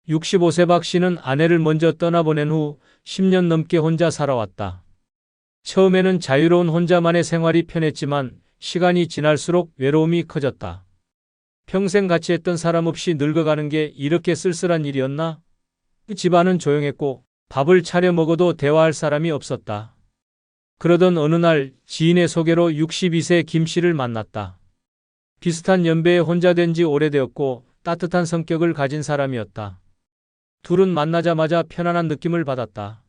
65세 박 씨는 아내를 먼저 떠나보낸 후 10년 넘게 혼자 살아왔다. 처음에는 자유로운 혼자만의 생활이 편했지만 시간이 지날수록 외로움이 커졌다. 평생 같이 했던 사람 없이 늙어가는 게 이렇게 쓸쓸한 일이었나? 집안은 조용했고 밥을 차려 먹어도 대화할 사람이 없었다. 그러던 어느 날 지인의 소개로 62세 김 씨를 만났다. 비슷한 연배에 혼자 된 지 오래되었고 따뜻한 성격을 가진 사람이었다. 둘은 만나자마자 편안한 느낌을 받았다.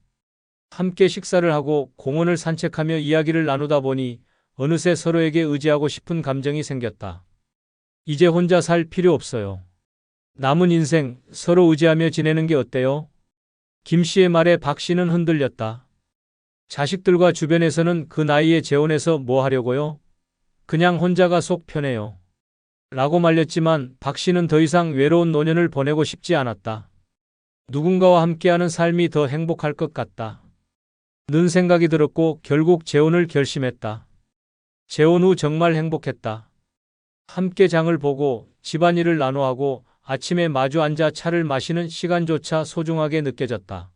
함께 식사를 하고 공원을 산책하며 이야기를 나누다 보니 어느새 서로에게 의지하고 싶은 감정이 생겼다. 이제 혼자 살 필요 없어요. 남은 인생 서로 의지하며 지내는 게 어때요? 김 씨의 말에 박 씨는 흔들렸다. 자식들과 주변에서는 그 나이에 재혼해서 뭐 하려고요? 그냥 혼자가 속 편해요. 라고 말렸지만 박 씨는 더 이상 외로운 노년을 보내고 싶지 않았다. 누군가와 함께하는 삶이 더 행복할 것 같다. 는 생각이 들었고 결국 재혼을 결심했다. 재혼 후 정말 행복했다. 함께 장을 보고 집안일을 나눠하고 아침에 마주 앉아 차를 마시는 시간조차 소중하게 느껴졌다.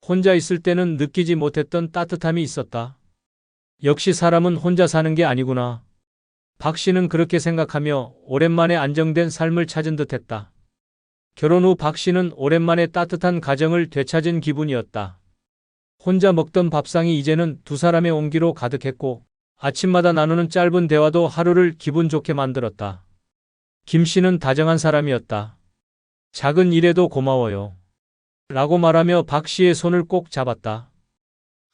혼자 있을 때는 느끼지 못했던 따뜻함이 있었다. 역시 사람은 혼자 사는 게 아니구나. 박 씨는 그렇게 생각하며 오랜만에 안정된 삶을 찾은 듯했다. 결혼 후 박 씨는 오랜만에 따뜻한 가정을 되찾은 기분이었다. 혼자 먹던 밥상이 이제는 두 사람의 온기로 가득했고 아침마다 나누는 짧은 대화도 하루를 기분 좋게 만들었다. 김 씨는 다정한 사람이었다. 작은 일에도 고마워요. 라고 말하며 박 씨의 손을 꼭 잡았다.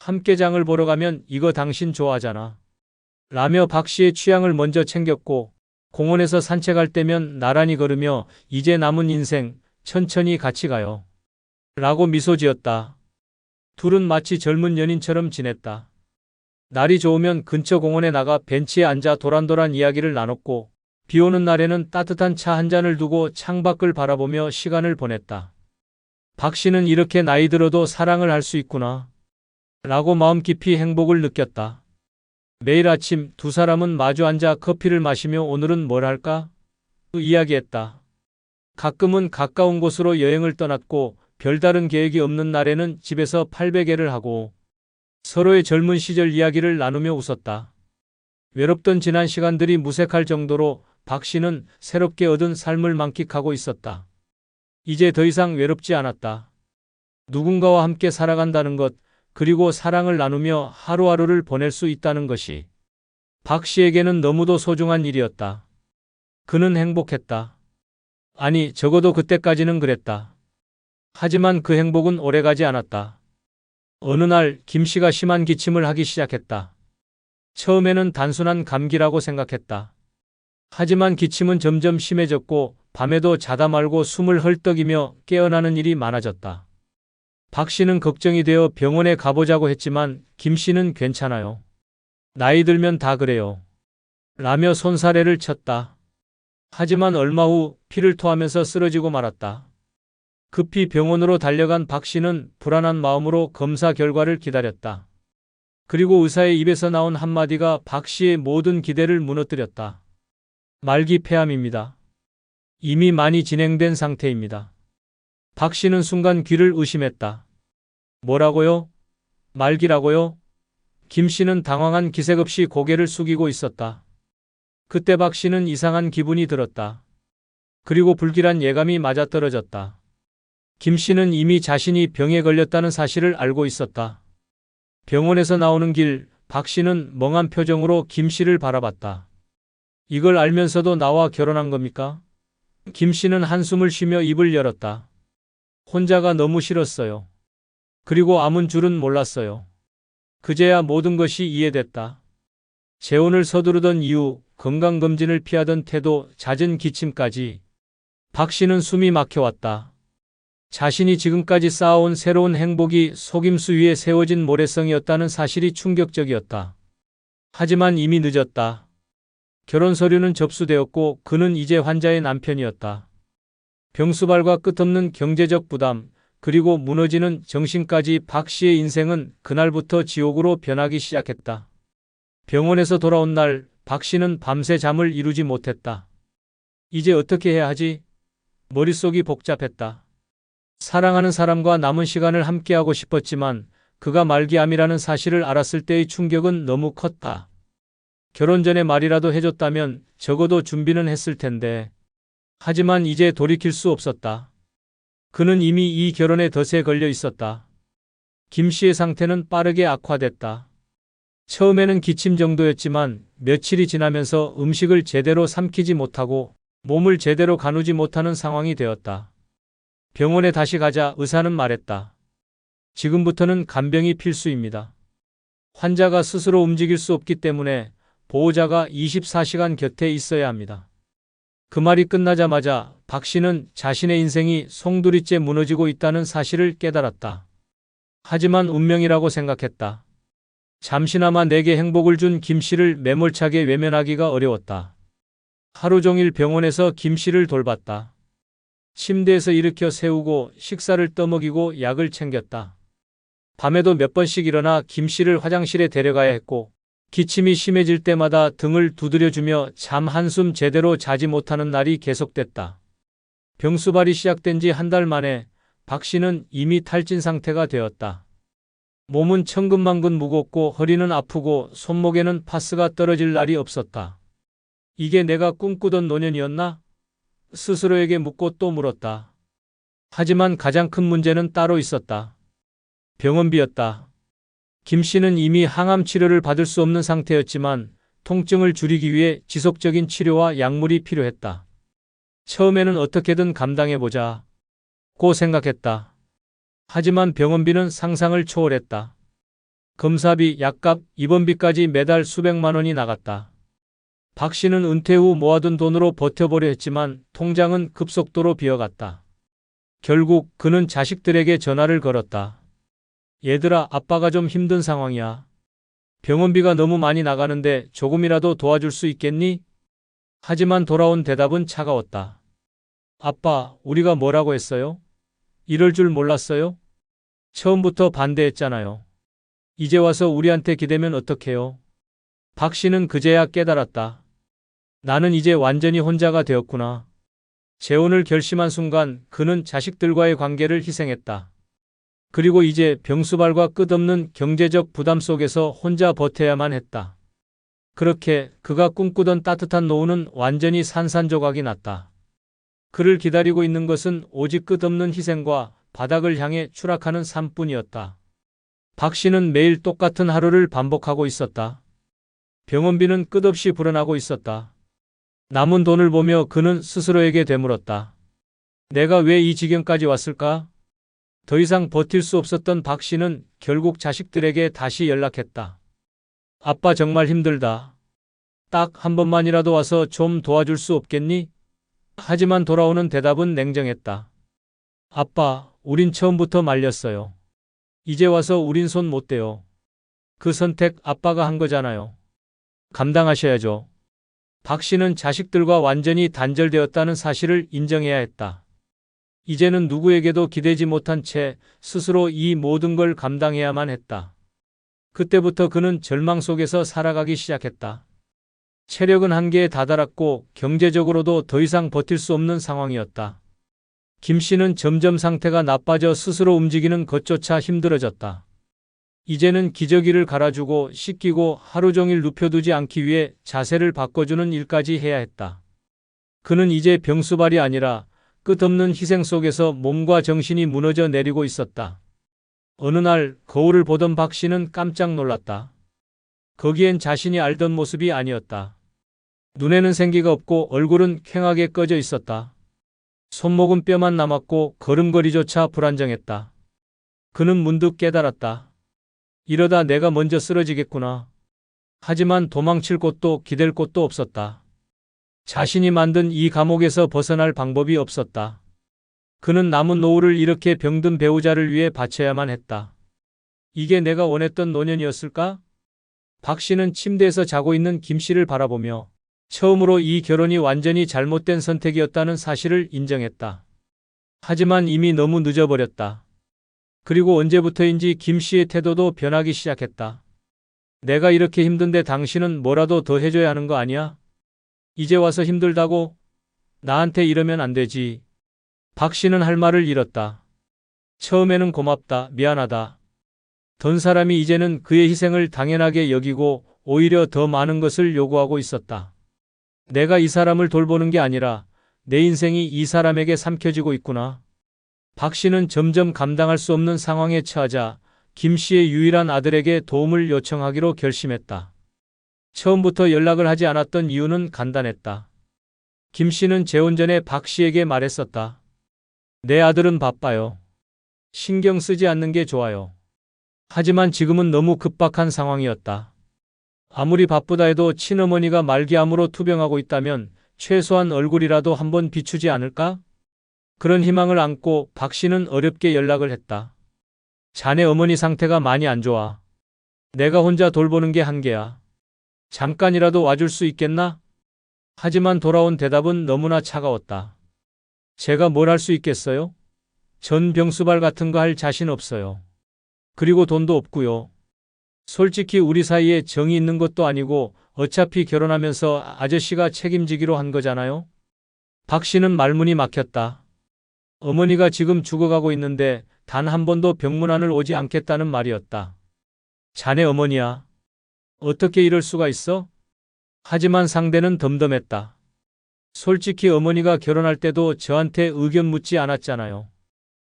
함께 장을 보러 가면 이거 당신 좋아하잖아. 라며 박 씨의 취향을 먼저 챙겼고 공원에서 산책할 때면 나란히 걸으며 이제 남은 인생 천천히 같이 가요. 라고 미소 지었다. 둘은 마치 젊은 연인처럼 지냈다. 날이 좋으면 근처 공원에 나가 벤치에 앉아 도란도란 이야기를 나눴고 비 오는 날에는 따뜻한 차 한 잔을 두고 창밖을 바라보며 시간을 보냈다. 박 씨는 이렇게 나이 들어도 사랑을 할 수 있구나. 라고 마음 깊이 행복을 느꼈다. 매일 아침 두 사람은 마주 앉아 커피를 마시며 오늘은 뭘 할까? 이야기했다. 가끔은 가까운 곳으로 여행을 떠났고 별다른 계획이 없는 날에는 집에서 팔베개를 하고 서로의 젊은 시절 이야기를 나누며 웃었다. 외롭던 지난 시간들이 무색할 정도로 박 씨는 새롭게 얻은 삶을 만끽하고 있었다. 이제 더 이상 외롭지 않았다. 누군가와 함께 살아간다는 것, 그리고 사랑을 나누며 하루하루를 보낼 수 있다는 것이 박 씨에게는 너무도 소중한 일이었다. 그는 행복했다. 아니, 적어도 그때까지는 그랬다. 하지만 그 행복은 오래가지 않았다. 어느 날 김 씨가 심한 기침을 하기 시작했다. 처음에는 단순한 감기라고 생각했다. 하지만 기침은 점점 심해졌고 밤에도 자다 말고 숨을 헐떡이며 깨어나는 일이 많아졌다. 박 씨는 걱정이 되어 병원에 가보자고 했지만 김 씨는 괜찮아요. 나이 들면 다 그래요. 라며 손사래를 쳤다. 하지만 얼마 후 피를 토하면서 쓰러지고 말았다. 급히 병원으로 달려간 박 씨는 불안한 마음으로 검사 결과를 기다렸다. 그리고 의사의 입에서 나온 한마디가 박 씨의 모든 기대를 무너뜨렸다. 말기 폐암입니다. 이미 많이 진행된 상태입니다. 박 씨는 순간 귀를 의심했다. 뭐라고요? 말기라고요? 김 씨는 당황한 기색 없이 고개를 숙이고 있었다. 그때 박 씨는 이상한 기분이 들었다. 그리고 불길한 예감이 맞아떨어졌다. 김 씨는 이미 자신이 병에 걸렸다는 사실을 알고 있었다. 병원에서 나오는 길, 박 씨는 멍한 표정으로 김 씨를 바라봤다. 이걸 알면서도 나와 결혼한 겁니까? 김 씨는 한숨을 쉬며 입을 열었다. 혼자가 너무 싫었어요. 그리고 아문 줄은 몰랐어요. 그제야 모든 것이 이해됐다. 재혼을 서두르던 이유, 건강검진을 피하던 태도, 잦은 기침까지. 박 씨는 숨이 막혀왔다. 자신이 지금까지 쌓아온 새로운 행복이 속임수 위에 세워진 모래성이었다는 사실이 충격적이었다. 하지만 이미 늦었다. 결혼 서류는 접수되었고 그는 이제 환자의 남편이었다. 병수발과 끝없는 경제적 부담, 그리고 무너지는 정신까지 박 씨의 인생은 그날부터 지옥으로 변하기 시작했다. 병원에서 돌아온 날, 박 씨는 밤새 잠을 이루지 못했다. 이제 어떻게 해야 하지? 머릿속이 복잡했다. 사랑하는 사람과 남은 시간을 함께하고 싶었지만 그가 말기암이라는 사실을 알았을 때의 충격은 너무 컸다. 결혼 전에 말이라도 해줬다면 적어도 준비는 했을 텐데. 하지만 이제 돌이킬 수 없었다. 그는 이미 이 결혼에 덫에 걸려 있었다. 김 씨의 상태는 빠르게 악화됐다. 처음에는 기침 정도였지만 며칠이 지나면서 음식을 제대로 삼키지 못하고 몸을 제대로 가누지 못하는 상황이 되었다. 병원에 다시 가자 의사는 말했다. 지금부터는 간병이 필수입니다. 환자가 스스로 움직일 수 없기 때문에 보호자가 24시간 곁에 있어야 합니다. 그 말이 끝나자마자 박 씨는 자신의 인생이 송두리째 무너지고 있다는 사실을 깨달았다. 하지만 운명이라고 생각했다. 잠시나마 내게 행복을 준 김 씨를 매몰차게 외면하기가 어려웠다. 하루 종일 병원에서 김 씨를 돌봤다. 침대에서 일으켜 세우고 식사를 떠먹이고 약을 챙겼다. 밤에도 몇 번씩 일어나 김 씨를 화장실에 데려가야 했고 기침이 심해질 때마다 등을 두드려주며 잠 한숨 제대로 자지 못하는 날이 계속됐다. 병수발이 시작된 지 한 달 만에 박 씨는 이미 탈진 상태가 되었다. 몸은 천근만근 무겁고 허리는 아프고 손목에는 파스가 떨어질 날이 없었다. 이게 내가 꿈꾸던 노년이었나? 스스로에게 묻고 또 물었다. 하지만 가장 큰 문제는 따로 있었다. 병원비였다. 김 씨는 이미 항암 치료를 받을 수 없는 상태였지만 통증을 줄이기 위해 지속적인 치료와 약물이 필요했다. 처음에는 어떻게든 감당해보자고 생각했다. 하지만 병원비는 상상을 초월했다. 검사비, 약값, 입원비까지 매달 수백만 원이 나갔다. 박 씨는 은퇴 후 모아둔 돈으로 버텨보려 했지만 통장은 급속도로 비어갔다. 결국 그는 자식들에게 전화를 걸었다. 얘들아, 아빠가 좀 힘든 상황이야. 병원비가 너무 많이 나가는데 조금이라도 도와줄 수 있겠니? 하지만 돌아온 대답은 차가웠다. 아빠, 우리가 뭐라고 했어요? 이럴 줄 몰랐어요? 처음부터 반대했잖아요. 이제 와서 우리한테 기대면 어떡해요? 박 씨는 그제야 깨달았다. 나는 이제 완전히 혼자가 되었구나. 재혼을 결심한 순간 그는 자식들과의 관계를 희생했다. 그리고 이제 병수발과 끝없는 경제적 부담 속에서 혼자 버텨야만 했다. 그렇게 그가 꿈꾸던 따뜻한 노후는 완전히 산산조각이 났다. 그를 기다리고 있는 것은 오직 끝없는 희생과 바닥을 향해 추락하는 삶뿐이었다. 박 씨는 매일 똑같은 하루를 반복하고 있었다. 병원비는 끝없이 불어나고 있었다. 남은 돈을 보며 그는 스스로에게 되물었다. 내가 왜 이 지경까지 왔을까? 더 이상 버틸 수 없었던 박 씨는 결국 자식들에게 다시 연락했다. 아빠 정말 힘들다. 딱 한 번만이라도 와서 좀 도와줄 수 없겠니? 하지만 돌아오는 대답은 냉정했다. 아빠, 우린 처음부터 말렸어요. 이제 와서 우린 손 못 대요. 그 선택 아빠가 한 거잖아요. 감당하셔야죠. 박 씨는 자식들과 완전히 단절되었다는 사실을 인정해야 했다. 이제는 누구에게도 기대지 못한 채 스스로 이 모든 걸 감당해야만 했다. 그때부터 그는 절망 속에서 살아가기 시작했다. 체력은 한계에 다다랐고 경제적으로도 더 이상 버틸 수 없는 상황이었다. 김 씨는 점점 상태가 나빠져 스스로 움직이는 것조차 힘들어졌다. 이제는 기저귀를 갈아주고 씻기고 하루 종일 눕혀두지 않기 위해 자세를 바꿔주는 일까지 해야 했다. 그는 이제 병수발이 아니라 끝없는 희생 속에서 몸과 정신이 무너져 내리고 있었다. 어느 날 거울을 보던 박 씨는 깜짝 놀랐다. 거기엔 자신이 알던 모습이 아니었다. 눈에는 생기가 없고 얼굴은 퀭하게 꺼져 있었다. 손목은 뼈만 남았고 걸음걸이조차 불안정했다. 그는 문득 깨달았다. 이러다 내가 먼저 쓰러지겠구나. 하지만 도망칠 곳도 기댈 곳도 없었다. 자신이 만든 이 감옥에서 벗어날 방법이 없었다. 그는 남은 노후를 이렇게 병든 배우자를 위해 바쳐야만 했다. 이게 내가 원했던 노년이었을까? 박 씨는 침대에서 자고 있는 김 씨를 바라보며 처음으로 이 결혼이 완전히 잘못된 선택이었다는 사실을 인정했다. 하지만 이미 너무 늦어버렸다. 그리고 언제부터인지 김 씨의 태도도 변하기 시작했다. 내가 이렇게 힘든데 당신은 뭐라도 더 해줘야 하는 거 아니야? 이제 와서 힘들다고? 나한테 이러면 안 되지. 박 씨는 할 말을 잃었다. 처음에는 고맙다, 미안하다. 던 사람이 이제는 그의 희생을 당연하게 여기고 오히려 더 많은 것을 요구하고 있었다. 내가 이 사람을 돌보는 게 아니라 내 인생이 이 사람에게 삼켜지고 있구나. 박 씨는 점점 감당할 수 없는 상황에 처하자 김 씨의 유일한 아들에게 도움을 요청하기로 결심했다. 처음부터 연락을 하지 않았던 이유는 간단했다. 김 씨는 재혼 전에 박 씨에게 말했었다. 내 아들은 바빠요. 신경 쓰지 않는 게 좋아요. 하지만 지금은 너무 급박한 상황이었다. 아무리 바쁘다 해도 친어머니가 말기암으로 투병하고 있다면 최소한 얼굴이라도 한번 비추지 않을까? 그런 희망을 안고 박 씨는 어렵게 연락을 했다. 자네 어머니 상태가 많이 안 좋아. 내가 혼자 돌보는 게 한계야. 잠깐이라도 와줄 수 있겠나? 하지만 돌아온 대답은 너무나 차가웠다. 제가 뭘 할 수 있겠어요? 전 병수발 같은 거 할 자신 없어요. 그리고 돈도 없고요. 솔직히 우리 사이에 정이 있는 것도 아니고 어차피 결혼하면서 아저씨가 책임지기로 한 거잖아요? 박 씨는 말문이 막혔다. 어머니가 지금 죽어가고 있는데 단 한 번도 병문안을 오지 않겠다는 말이었다. 자네 어머니야. 어떻게 이럴 수가 있어? 하지만 상대는 덤덤했다. 솔직히 어머니가 결혼할 때도 저한테 의견 묻지 않았잖아요.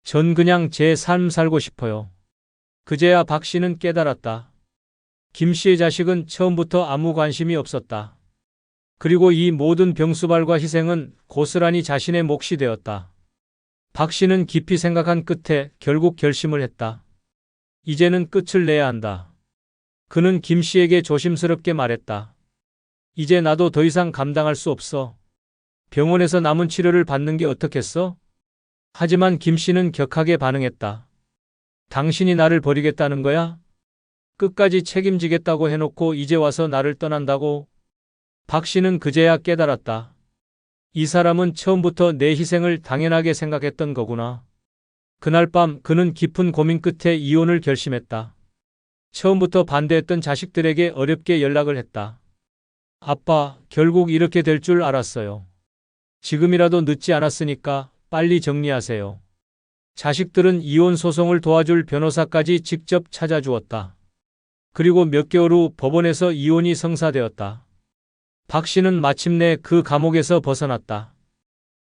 전 그냥 제 삶 살고 싶어요. 그제야 박 씨는 깨달았다. 김 씨의 자식은 처음부터 아무 관심이 없었다. 그리고 이 모든 병수발과 희생은 고스란히 자신의 몫이 되었다. 박 씨는 깊이 생각한 끝에 결국 결심을 했다. 이제는 끝을 내야 한다. 그는 김 씨에게 조심스럽게 말했다. 이제 나도 더 이상 감당할 수 없어. 병원에서 남은 치료를 받는 게 어떻겠어? 하지만 김 씨는 격하게 반응했다. 당신이 나를 버리겠다는 거야? 끝까지 책임지겠다고 해놓고 이제 와서 나를 떠난다고? 박 씨는 그제야 깨달았다. 이 사람은 처음부터 내 희생을 당연하게 생각했던 거구나. 그날 밤 그는 깊은 고민 끝에 이혼을 결심했다. 처음부터 반대했던 자식들에게 어렵게 연락을 했다. 아빠, 결국 이렇게 될 줄 알았어요. 지금이라도 늦지 않았으니까 빨리 정리하세요. 자식들은 이혼 소송을 도와줄 변호사까지 직접 찾아주었다. 그리고 몇 개월 후 법원에서 이혼이 성사되었다. 박 씨는 마침내 그 감옥에서 벗어났다.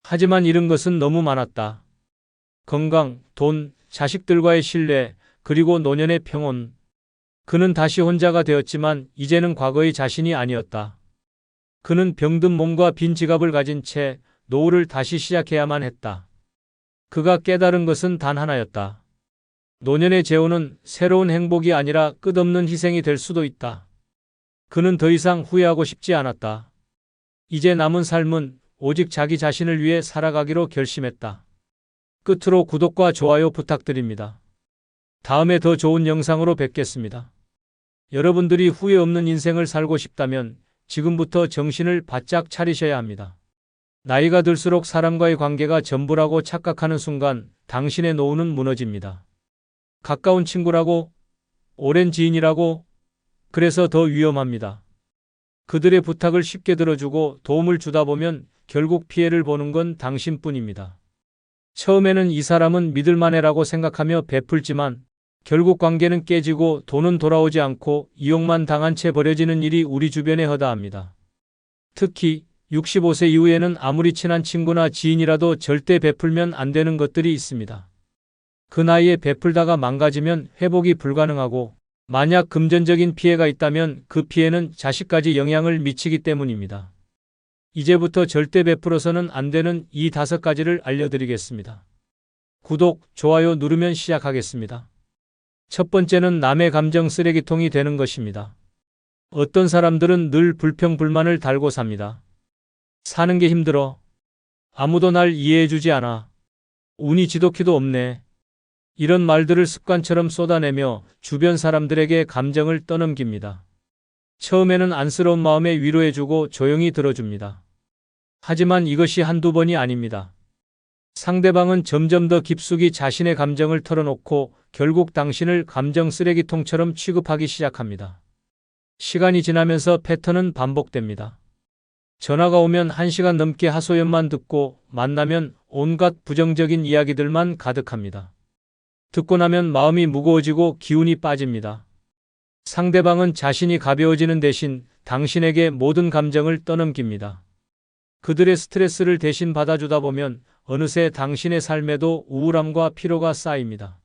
하지만 잃은 것은 너무 많았다. 건강, 돈, 자식들과의 신뢰, 그리고 노년의 평온. 그는 다시 혼자가 되었지만 이제는 과거의 자신이 아니었다. 그는 병든 몸과 빈 지갑을 가진 채 노후를 다시 시작해야만 했다. 그가 깨달은 것은 단 하나였다. 노년의 재혼은 새로운 행복이 아니라 끝없는 희생이 될 수도 있다. 그는 더 이상 후회하고 싶지 않았다. 이제 남은 삶은 오직 자기 자신을 위해 살아가기로 결심했다. 끝으로 구독과 좋아요 부탁드립니다. 다음에 더 좋은 영상으로 뵙겠습니다. 여러분들이 후회 없는 인생을 살고 싶다면 지금부터 정신을 바짝 차리셔야 합니다. 나이가 들수록 사람과의 관계가 전부라고 착각하는 순간 당신의 노후는 무너집니다. 가까운 친구라고, 오랜 지인이라고, 그래서 더 위험합니다. 그들의 부탁을 쉽게 들어주고 도움을 주다 보면 결국 피해를 보는 건 당신뿐입니다. 처음에는 이 사람은 믿을만해라고 생각하며 베풀지만 결국 관계는 깨지고 돈은 돌아오지 않고 이용만 당한 채 버려지는 일이 우리 주변에 허다합니다. 특히 65세 이후에는 아무리 친한 친구나 지인이라도 절대 베풀면 안 되는 것들이 있습니다. 그 나이에 베풀다가 망가지면 회복이 불가능하고 만약 금전적인 피해가 있다면 그 피해는 자식까지 영향을 미치기 때문입니다. 이제부터 절대 베풀어서는 안 되는 이 5가지를 알려드리겠습니다. 구독, 좋아요 누르면 시작하겠습니다. 첫 번째는 남의 감정 쓰레기통이 되는 것입니다. 어떤 사람들은 늘 불평불만을 달고 삽니다. 사는 게 힘들어. 아무도 날 이해해주지 않아. 운이 지독히도 없네. 이런 말들을 습관처럼 쏟아내며 주변 사람들에게 감정을 떠넘깁니다. 처음에는 안쓰러운 마음에 위로해주고 조용히 들어줍니다. 하지만 이것이 한두 번이 아닙니다. 상대방은 점점 더 깊숙이 자신의 감정을 털어놓고 결국 당신을 감정 쓰레기통처럼 취급하기 시작합니다. 시간이 지나면서 패턴은 반복됩니다. 전화가 오면 1시간 넘게 하소연만 듣고 만나면 온갖 부정적인 이야기들만 가득합니다. 듣고 나면 마음이 무거워지고 기운이 빠집니다. 상대방은 자신이 가벼워지는 대신 당신에게 모든 감정을 떠넘깁니다. 그들의 스트레스를 대신 받아주다 보면 어느새 당신의 삶에도 우울함과 피로가 쌓입니다.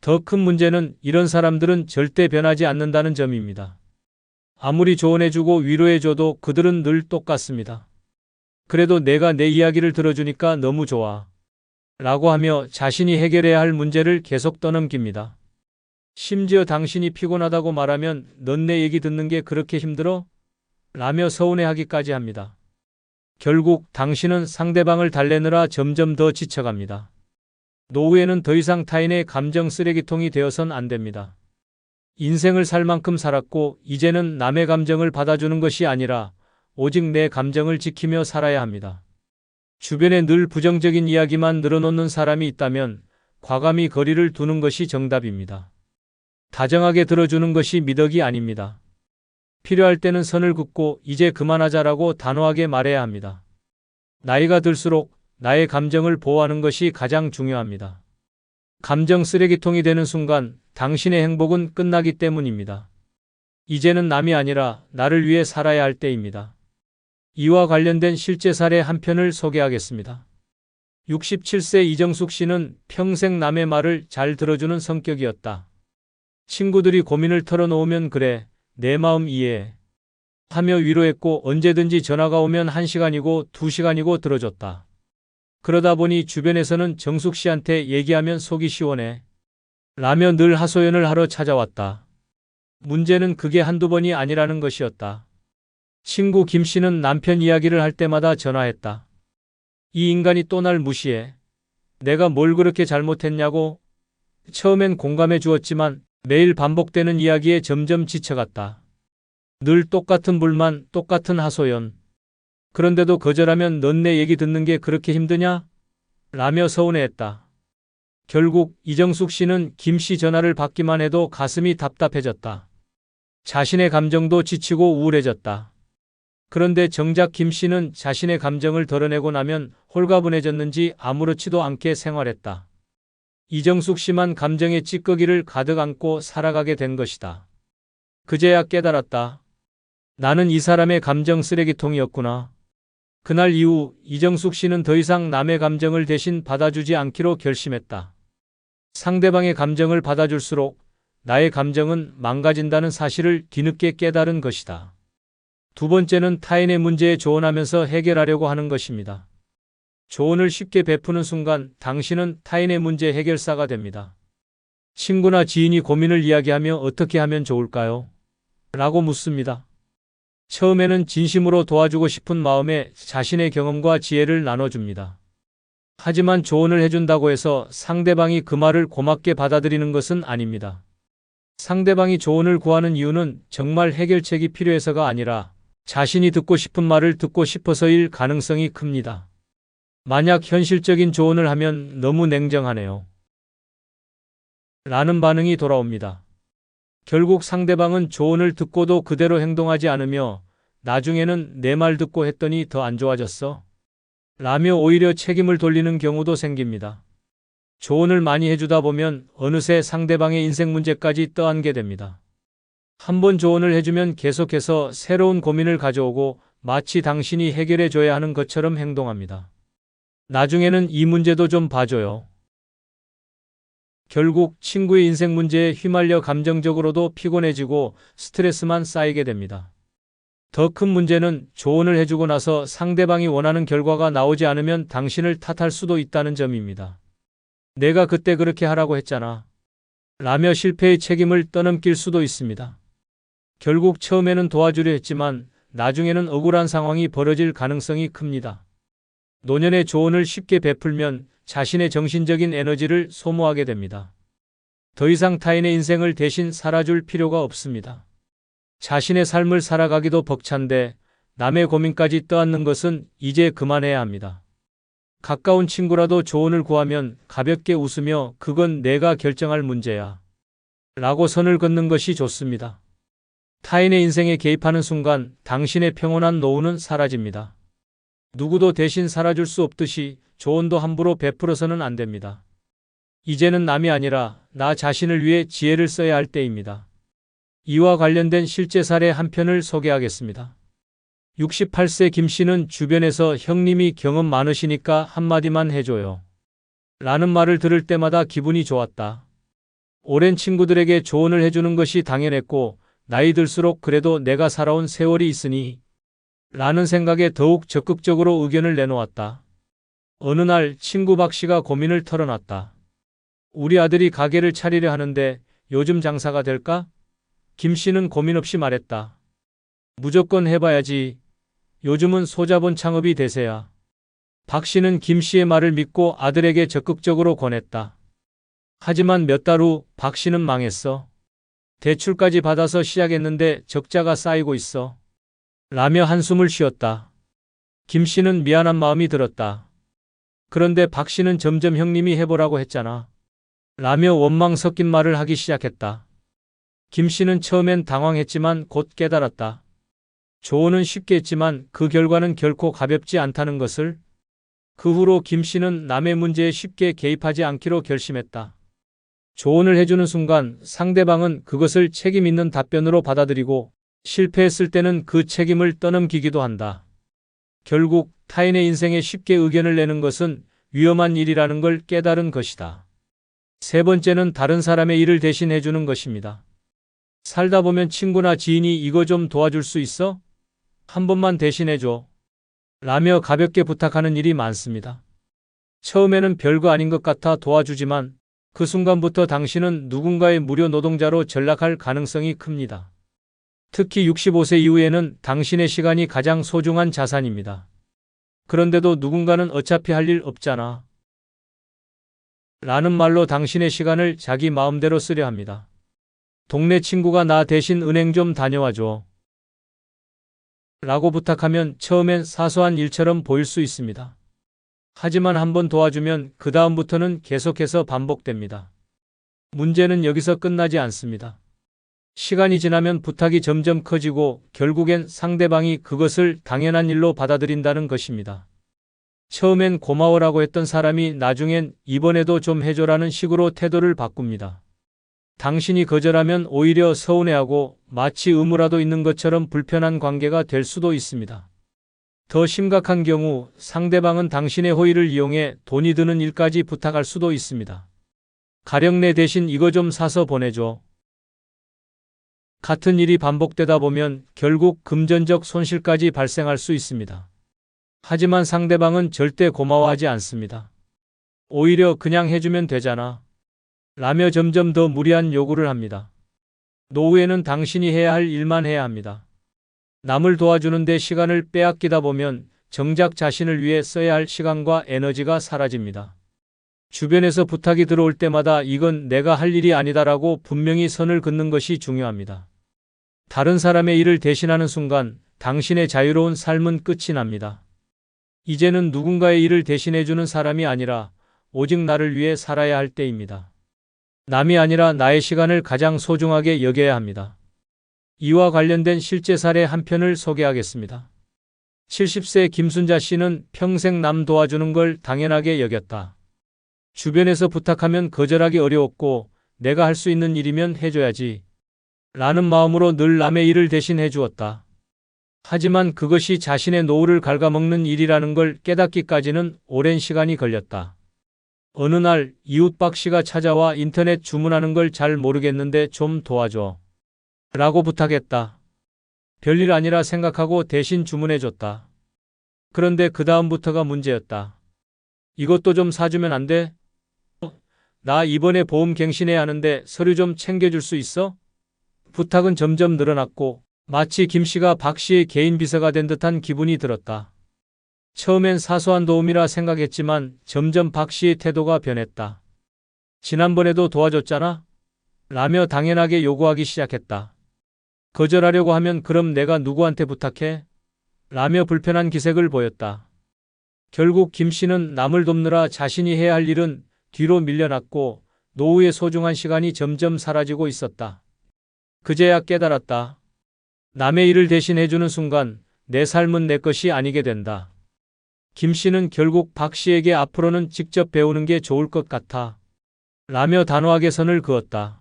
더 큰 문제는 이런 사람들은 절대 변하지 않는다는 점입니다. 아무리 조언해주고 위로해줘도 그들은 늘 똑같습니다. 그래도 내가 내 이야기를 들어주니까 너무 좋아. 라고 하며 자신이 해결해야 할 문제를 계속 떠넘깁니다. 심지어 당신이 피곤하다고 말하면 넌 내 얘기 듣는 게 그렇게 힘들어? 라며 서운해하기까지 합니다. 결국 당신은 상대방을 달래느라 점점 더 지쳐갑니다. 노후에는 더 이상 타인의 감정 쓰레기통이 되어선 안 됩니다. 인생을 살 만큼 살았고 이제는 남의 감정을 받아주는 것이 아니라 오직 내 감정을 지키며 살아야 합니다. 주변에 늘 부정적인 이야기만 늘어놓는 사람이 있다면 과감히 거리를 두는 것이 정답입니다. 다정하게 들어주는 것이 미덕이 아닙니다. 필요할 때는 선을 긋고 이제 그만하자라고 단호하게 말해야 합니다. 나이가 들수록 나의 감정을 보호하는 것이 가장 중요합니다. 감정 쓰레기통이 되는 순간 당신의 행복은 끝나기 때문입니다. 이제는 남이 아니라 나를 위해 살아야 할 때입니다. 이와 관련된 실제 사례 한 편을 소개하겠습니다. 67세 이정숙 씨는 평생 남의 말을 잘 들어주는 성격이었다. 친구들이 고민을 털어놓으면 그래, 내 마음 이해해 하며 위로했고 언제든지 전화가 오면 1시간이고 2시간이고 들어줬다. 그러다 보니 주변에서는 정숙 씨한테 얘기하면 속이 시원해 라며 늘 하소연을 하러 찾아왔다. 문제는 그게 한두 번이 아니라는 것이었다. 친구 김 씨는 남편 이야기를 할 때마다 전화했다. 이 인간이 또 날 무시해. 내가 뭘 그렇게 잘못했냐고. 처음엔 공감해 주었지만 매일 반복되는 이야기에 점점 지쳐갔다. 늘 똑같은 불만, 똑같은 하소연. 그런데도 거절하면 넌 내 얘기 듣는 게 그렇게 힘드냐? 라며 서운해했다. 결국 이정숙 씨는 김 씨 전화를 받기만 해도 가슴이 답답해졌다. 자신의 감정도 지치고 우울해졌다. 그런데 정작 김 씨는 자신의 감정을 덜어내고 나면 홀가분해졌는지 아무렇지도 않게 생활했다. 이정숙 씨만 감정의 찌꺼기를 가득 안고 살아가게 된 것이다. 그제야 깨달았다. 나는 이 사람의 감정 쓰레기통이었구나. 그날 이후 이정숙 씨는 더 이상 남의 감정을 대신 받아주지 않기로 결심했다. 상대방의 감정을 받아줄수록 나의 감정은 망가진다는 사실을 뒤늦게 깨달은 것이다. 두 번째는 타인의 문제에 조언하면서 해결하려고 하는 것입니다. 조언을 쉽게 베푸는 순간 당신은 타인의 문제 해결사가 됩니다. 친구나 지인이 고민을 이야기하며 어떻게 하면 좋을까요? 라고 묻습니다. 처음에는 진심으로 도와주고 싶은 마음에 자신의 경험과 지혜를 나눠줍니다. 하지만 조언을 해준다고 해서 상대방이 그 말을 고맙게 받아들이는 것은 아닙니다. 상대방이 조언을 구하는 이유는 정말 해결책이 필요해서가 아니라 자신이 듣고 싶은 말을 듣고 싶어서일 가능성이 큽니다. 만약 현실적인 조언을 하면 너무 냉정하네요. 라는 반응이 돌아옵니다. 결국 상대방은 조언을 듣고도 그대로 행동하지 않으며 나중에는 내 말 듣고 했더니 더 안 좋아졌어. 라며 오히려 책임을 돌리는 경우도 생깁니다. 조언을 많이 해주다 보면 어느새 상대방의 인생 문제까지 떠안게 됩니다. 한번 조언을 해주면 계속해서 새로운 고민을 가져오고 마치 당신이 해결해줘야 하는 것처럼 행동합니다. 나중에는 이 문제도 좀 봐줘요. 결국 친구의 인생 문제에 휘말려 감정적으로도 피곤해지고 스트레스만 쌓이게 됩니다. 더 큰 문제는 조언을 해주고 나서 상대방이 원하는 결과가 나오지 않으면 당신을 탓할 수도 있다는 점입니다. 내가 그때 그렇게 하라고 했잖아. 라며 실패의 책임을 떠넘길 수도 있습니다. 결국 처음에는 도와주려 했지만 나중에는 억울한 상황이 벌어질 가능성이 큽니다. 노년의 조언을 쉽게 베풀면 자신의 정신적인 에너지를 소모하게 됩니다. 더 이상 타인의 인생을 대신 살아줄 필요가 없습니다. 자신의 삶을 살아가기도 벅찬데 남의 고민까지 떠안는 것은 이제 그만해야 합니다. 가까운 친구라도 조언을 구하면 가볍게 웃으며 그건 내가 결정할 문제야. 라고 선을 긋는 것이 좋습니다. 타인의 인생에 개입하는 순간 당신의 평온한 노후는 사라집니다. 누구도 대신 살아줄 수 없듯이 조언도 함부로 베풀어서는 안 됩니다. 이제는 남이 아니라 나 자신을 위해 지혜를 써야 할 때입니다. 이와 관련된 실제 사례 한 편을 소개하겠습니다. 68세 김 씨는 주변에서 형님이 경험 많으시니까 한마디만 해줘요. 라는 말을 들을 때마다 기분이 좋았다. 오랜 친구들에게 조언을 해주는 것이 당연했고, 나이 들수록 그래도 내가 살아온 세월이 있으니 라는 생각에 더욱 적극적으로 의견을 내놓았다. 어느 날 친구 박 씨가 고민을 털어놨다. 우리 아들이 가게를 차리려 하는데 요즘 장사가 될까? 김 씨는 고민 없이 말했다. 무조건 해봐야지. 요즘은 소자본 창업이 대세야. 박 씨는 김 씨의 말을 믿고 아들에게 적극적으로 권했다. 하지만 몇 달 후 박 씨는 망했어. 대출까지 받아서 시작했는데 적자가 쌓이고 있어. 라며 한숨을 쉬었다. 김 씨는 미안한 마음이 들었다. 그런데 박 씨는 점점 형님이 해보라고 했잖아. 라며 원망 섞인 말을 하기 시작했다. 김 씨는 처음엔 당황했지만 곧 깨달았다. 조언은 쉽게 했지만 그 결과는 결코 가볍지 않다는 것을. 그 후로 김 씨는 남의 문제에 쉽게 개입하지 않기로 결심했다. 조언을 해주는 순간 상대방은 그것을 책임 있는 답변으로 받아들이고 실패했을 때는 그 책임을 떠넘기기도 한다. 결국 타인의 인생에 쉽게 의견을 내는 것은 위험한 일이라는 걸 깨달은 것이다. 세 번째는 다른 사람의 일을 대신해 주는 것입니다. 살다 보면 친구나 지인이 이거 좀 도와줄 수 있어? 한 번만 대신해 줘. 라며 가볍게 부탁하는 일이 많습니다. 처음에는 별거 아닌 것 같아 도와주지만 그 순간부터 당신은 누군가의 무료 노동자로 전락할 가능성이 큽니다. 특히 65세 이후에는 당신의 시간이 가장 소중한 자산입니다. 그런데도 누군가는 어차피 할 일 없잖아. 라는 말로 당신의 시간을 자기 마음대로 쓰려 합니다. 동네 친구가 나 대신 은행 좀 다녀와 줘. 라고 부탁하면 처음엔 사소한 일처럼 보일 수 있습니다. 하지만 한번 도와주면 그 다음부터는 계속해서 반복됩니다. 문제는 여기서 끝나지 않습니다. 시간이 지나면 부탁이 점점 커지고 결국엔 상대방이 그것을 당연한 일로 받아들인다는 것입니다. 처음엔 고마워라고 했던 사람이 나중엔 이번에도 좀 해줘라는 식으로 태도를 바꿉니다. 당신이 거절하면 오히려 서운해하고 마치 의무라도 있는 것처럼 불편한 관계가 될 수도 있습니다. 더 심각한 경우 상대방은 당신의 호의를 이용해 돈이 드는 일까지 부탁할 수도 있습니다. 가령 내 대신 이거 좀 사서 보내줘. 같은 일이 반복되다 보면 결국 금전적 손실까지 발생할 수 있습니다. 하지만 상대방은 절대 고마워하지 않습니다. 오히려 그냥 해주면 되잖아. 라며 점점 더 무리한 요구를 합니다. 노후에는 당신이 해야 할 일만 해야 합니다. 남을 도와주는데 시간을 빼앗기다 보면 정작 자신을 위해 써야 할 시간과 에너지가 사라집니다. 주변에서 부탁이 들어올 때마다 이건 내가 할 일이 아니다라고 분명히 선을 긋는 것이 중요합니다. 다른 사람의 일을 대신하는 순간 당신의 자유로운 삶은 끝이 납니다. 이제는 누군가의 일을 대신해주는 사람이 아니라 오직 나를 위해 살아야 할 때입니다. 남이 아니라 나의 시간을 가장 소중하게 여겨야 합니다. 이와 관련된 실제 사례 한 편을 소개하겠습니다. 70세 김순자 씨는 평생 남 도와주는 걸 당연하게 여겼다. 주변에서 부탁하면 거절하기 어려웠고 내가 할 수 있는 일이면 해줘야지 라는 마음으로 늘 남의 일을 대신해 주었다. 하지만 그것이 자신의 노후를 갉아먹는 일이라는 걸 깨닫기까지는 오랜 시간이 걸렸다. 어느 날 이웃 박 씨가 찾아와 인터넷 주문하는 걸 잘 모르겠는데 좀 도와줘. 라고 부탁했다. 별일 아니라 생각하고 대신 주문해줬다. 그런데 그 다음부터가 문제였다. 이것도 좀 사주면 안 돼? 나 이번에 보험 갱신해야 하는데 서류 좀 챙겨줄 수 있어? 부탁은 점점 늘어났고 마치 김 씨가 박 씨의 개인 비서가 된 듯한 기분이 들었다. 처음엔 사소한 도움이라 생각했지만 점점 박 씨의 태도가 변했다. 지난번에도 도와줬잖아? 라며 당연하게 요구하기 시작했다. 거절하려고 하면 그럼 내가 누구한테 부탁해? 라며 불편한 기색을 보였다. 결국 김 씨는 남을 돕느라 자신이 해야 할 일은 뒤로 밀려났고 노후의 소중한 시간이 점점 사라지고 있었다. 그제야 깨달았다. 남의 일을 대신해주는 순간 내 삶은 내 것이 아니게 된다. 김 씨는 결국 박 씨에게 앞으로는 직접 배우는 게 좋을 것 같아 라며 단호하게 선을 그었다.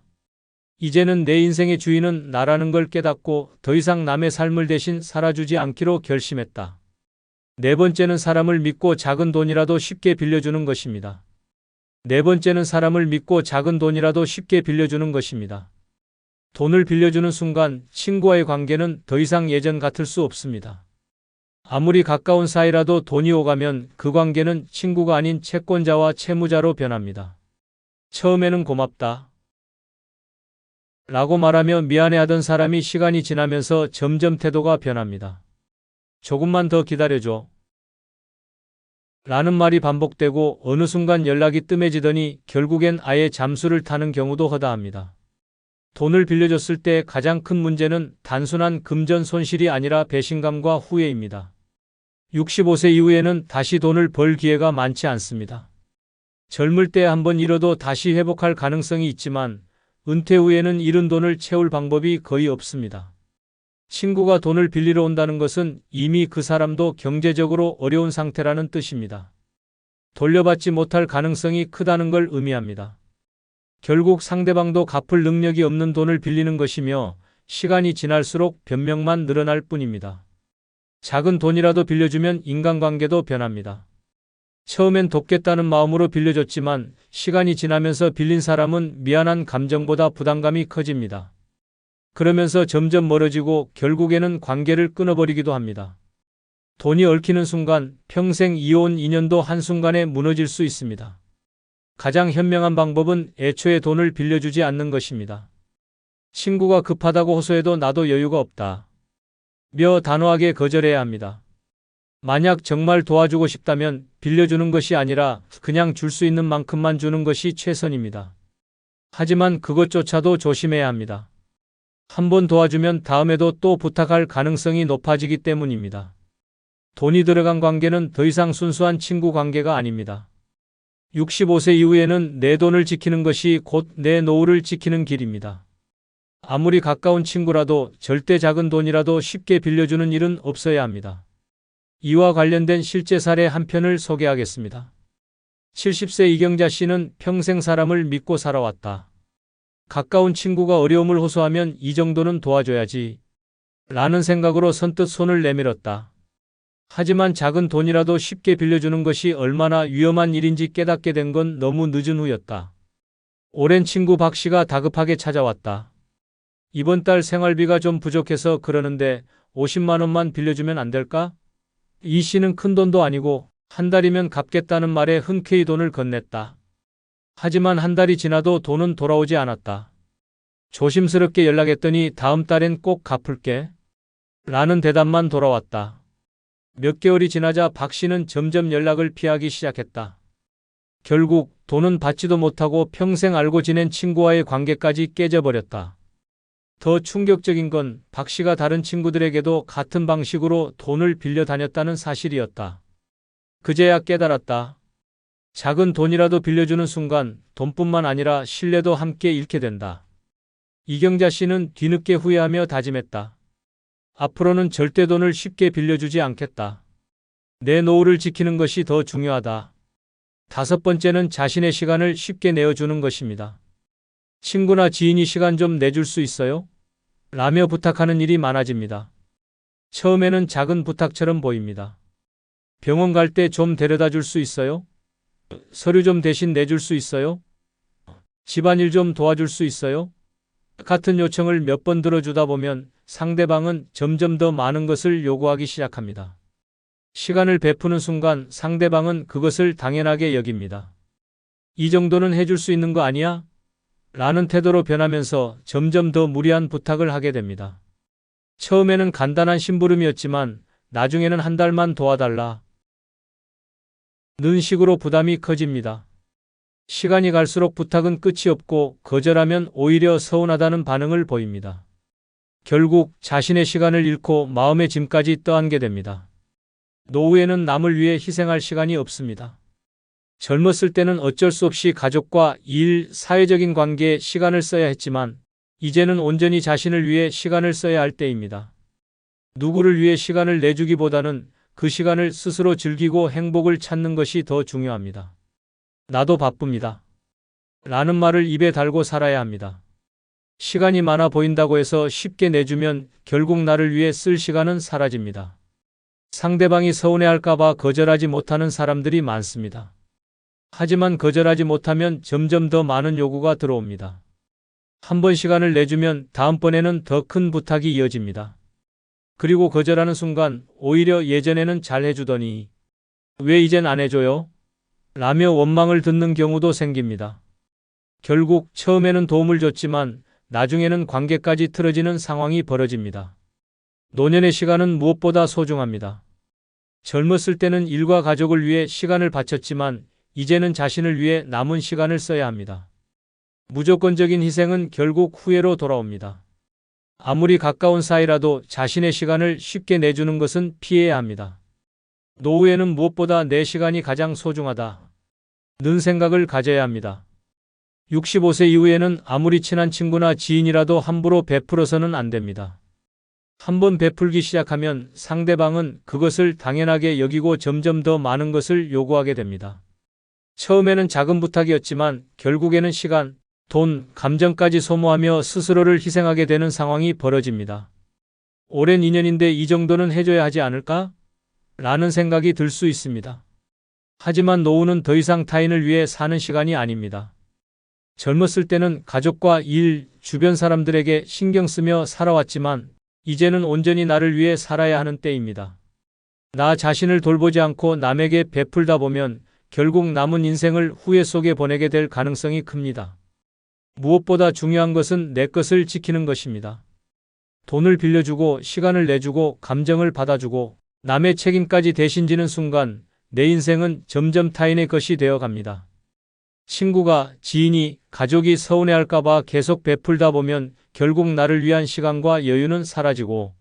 이제는 내 인생의 주인은 나라는 걸 깨닫고 더 이상 남의 삶을 대신 살아주지 않기로 결심했다. 네 번째는 사람을 믿고 작은 돈이라도 쉽게 빌려주는 것입니다. 네 번째는 사람을 믿고 작은 돈이라도 쉽게 빌려주는 것입니다. 돈을 빌려주는 순간 친구와의 관계는 더 이상 예전 같을 수 없습니다. 아무리 가까운 사이라도 돈이 오가면 그 관계는 친구가 아닌 채권자와 채무자로 변합니다. 처음에는 고맙다 라고 말하며 미안해하던 사람이 시간이 지나면서 점점 태도가 변합니다. 조금만 더 기다려줘 라는 말이 반복되고 어느 순간 연락이 뜸해지더니 결국엔 아예 잠수를 타는 경우도 허다합니다. 돈을 빌려줬을 때 가장 큰 문제는 단순한 금전 손실이 아니라 배신감과 후회입니다. 65세 이후에는 다시 돈을 벌 기회가 많지 않습니다. 젊을 때 한번 잃어도 다시 회복할 가능성이 있지만 은퇴 후에는 잃은 돈을 채울 방법이 거의 없습니다. 친구가 돈을 빌리러 온다는 것은 이미 그 사람도 경제적으로 어려운 상태라는 뜻입니다. 돌려받지 못할 가능성이 크다는 걸 의미합니다. 결국 상대방도 갚을 능력이 없는 돈을 빌리는 것이며 시간이 지날수록 변명만 늘어날 뿐입니다. 작은 돈이라도 빌려주면 인간관계도 변합니다. 처음엔 돕겠다는 마음으로 빌려줬지만 시간이 지나면서 빌린 사람은 미안한 감정보다 부담감이 커집니다. 그러면서 점점 멀어지고 결국에는 관계를 끊어버리기도 합니다. 돈이 얽히는 순간 평생 이어온 인연도 한순간에 무너질 수 있습니다. 가장 현명한 방법은 애초에 돈을 빌려주지 않는 것입니다. 친구가 급하다고 호소해도 나도 여유가 없다 며 단호하게 거절해야 합니다. 만약 정말 도와주고 싶다면 빌려주는 것이 아니라 그냥 줄 수 있는 만큼만 주는 것이 최선입니다. 하지만 그것조차도 조심해야 합니다. 한번 도와주면 다음에도 또 부탁할 가능성이 높아지기 때문입니다. 돈이 들어간 관계는 더 이상 순수한 친구 관계가 아닙니다. 65세 이후에는 내 돈을 지키는 것이 곧 내 노후를 지키는 길입니다. 아무리 가까운 친구라도 절대 작은 돈이라도 쉽게 빌려주는 일은 없어야 합니다. 이와 관련된 실제 사례 한 편을 소개하겠습니다. 70세 이경자 씨는 평생 사람을 믿고 살아왔다. 가까운 친구가 어려움을 호소하면 이 정도는 도와줘야지 라는 생각으로 선뜻 손을 내밀었다. 하지만 작은 돈이라도 쉽게 빌려주는 것이 얼마나 위험한 일인지 깨닫게 된 건 너무 늦은 후였다. 오랜 친구 박 씨가 다급하게 찾아왔다. 이번 달 생활비가 좀 부족해서 그러는데 50만 원만 빌려주면 안 될까? 이 씨는 큰 돈도 아니고 한 달이면 갚겠다는 말에 흔쾌히 돈을 건넸다. 하지만 한 달이 지나도 돈은 돌아오지 않았다. 조심스럽게 연락했더니 다음 달엔 꼭 갚을게 라는 대답만 돌아왔다. 몇 개월이 지나자 박 씨는 점점 연락을 피하기 시작했다. 결국 돈은 받지도 못하고 평생 알고 지낸 친구와의 관계까지 깨져버렸다. 더 충격적인 건 박 씨가 다른 친구들에게도 같은 방식으로 돈을 빌려 다녔다는 사실이었다. 그제야 깨달았다. 작은 돈이라도 빌려주는 순간 돈뿐만 아니라 신뢰도 함께 잃게 된다. 이경자 씨는 뒤늦게 후회하며 다짐했다. 앞으로는 절대 돈을 쉽게 빌려주지 않겠다. 내 노후를 지키는 것이 더 중요하다. 다섯 번째는 자신의 시간을 쉽게 내어주는 것입니다. 친구나 지인이 시간 좀 내줄 수 있어요? 라며 부탁하는 일이 많아집니다. 처음에는 작은 부탁처럼 보입니다. 병원 갈 때 좀 데려다 줄 수 있어요? 서류 좀 대신 내줄 수 있어요? 집안일 좀 도와줄 수 있어요? 같은 요청을 몇 번 들어주다 보면 상대방은 점점 더 많은 것을 요구하기 시작합니다. 시간을 베푸는 순간 상대방은 그것을 당연하게 여깁니다. 이 정도는 해줄 수 있는 거 아니야? 라는 태도로 변하면서 점점 더 무리한 부탁을 하게 됩니다. 처음에는 간단한 심부름이었지만 나중에는 한 달만 도와달라 는 식으로 부담이 커집니다. 시간이 갈수록 부탁은 끝이 없고 거절하면 오히려 서운하다는 반응을 보입니다. 결국 자신의 시간을 잃고 마음의 짐까지 떠안게 됩니다. 노후에는 남을 위해 희생할 시간이 없습니다. 젊었을 때는 어쩔 수 없이 가족과 일, 사회적인 관계에 시간을 써야 했지만 이제는 온전히 자신을 위해 시간을 써야 할 때입니다. 누구를 위해 시간을 내주기보다는 그 시간을 스스로 즐기고 행복을 찾는 것이 더 중요합니다. 나도 바쁩니다. 라는 말을 입에 달고 살아야 합니다. 시간이 많아 보인다고 해서 쉽게 내주면 결국 나를 위해 쓸 시간은 사라집니다. 상대방이 서운해할까봐 거절하지 못하는 사람들이 많습니다. 하지만 거절하지 못하면 점점 더 많은 요구가 들어옵니다. 한 번 시간을 내주면 다음번에는 더 큰 부탁이 이어집니다. 그리고 거절하는 순간 오히려 예전에는 잘 해주더니 왜 이젠 안 해줘요? 라며 원망을 듣는 경우도 생깁니다. 결국 처음에는 도움을 줬지만 나중에는 관계까지 틀어지는 상황이 벌어집니다. 노년의 시간은 무엇보다 소중합니다. 젊었을 때는 일과 가족을 위해 시간을 바쳤지만 이제는 자신을 위해 남은 시간을 써야 합니다. 무조건적인 희생은 결국 후회로 돌아옵니다. 아무리 가까운 사이라도 자신의 시간을 쉽게 내주는 것은 피해야 합니다. 노후에는 무엇보다 내 시간이 가장 소중하다 는 생각을 가져야 합니다. 65세 이후에는 아무리 친한 친구나 지인이라도 함부로 베풀어서는 안 됩니다. 한번 베풀기 시작하면 상대방은 그것을 당연하게 여기고 점점 더 많은 것을 요구하게 됩니다. 처음에는 작은 부탁이었지만 결국에는 시간, 돈, 감정까지 소모하며 스스로를 희생하게 되는 상황이 벌어집니다. 오랜 인연인데 이 정도는 해줘야 하지 않을까? 라는 생각이 들 수 있습니다. 하지만 노후는 더 이상 타인을 위해 사는 시간이 아닙니다. 젊었을 때는 가족과 일, 주변 사람들에게 신경 쓰며 살아왔지만 이제는 온전히 나를 위해 살아야 하는 때입니다. 나 자신을 돌보지 않고 남에게 베풀다 보면 결국 남은 인생을 후회 속에 보내게 될 가능성이 큽니다. 무엇보다 중요한 것은 내 것을 지키는 것입니다. 돈을 빌려주고 시간을 내주고 감정을 받아주고 남의 책임까지 대신 지는 순간 내 인생은 점점 타인의 것이 되어 갑니다. 친구가, 지인이, 가족이 서운해할까봐 계속 베풀다 보면 결국 나를 위한 시간과 여유는 사라지고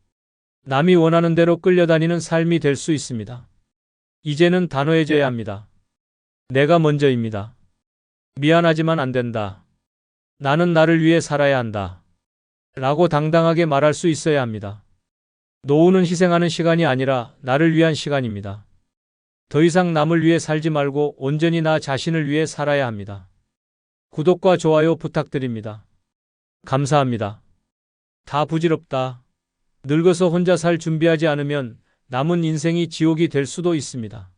남이 원하는 대로 끌려다니는 삶이 될 수 있습니다. 이제는 단호해져야 합니다. 내가 먼저입니다. 미안하지만 안 된다. 나는 나를 위해 살아야 한다. 라고 당당하게 말할 수 있어야 합니다. 노후는 희생하는 시간이 아니라 나를 위한 시간입니다. 더 이상 남을 위해 살지 말고 온전히 나 자신을 위해 살아야 합니다. 구독과 좋아요 부탁드립니다. 감사합니다. 다 부질없다. 늙어서 혼자 살 준비하지 않으면 남은 인생이 지옥이 될 수도 있습니다.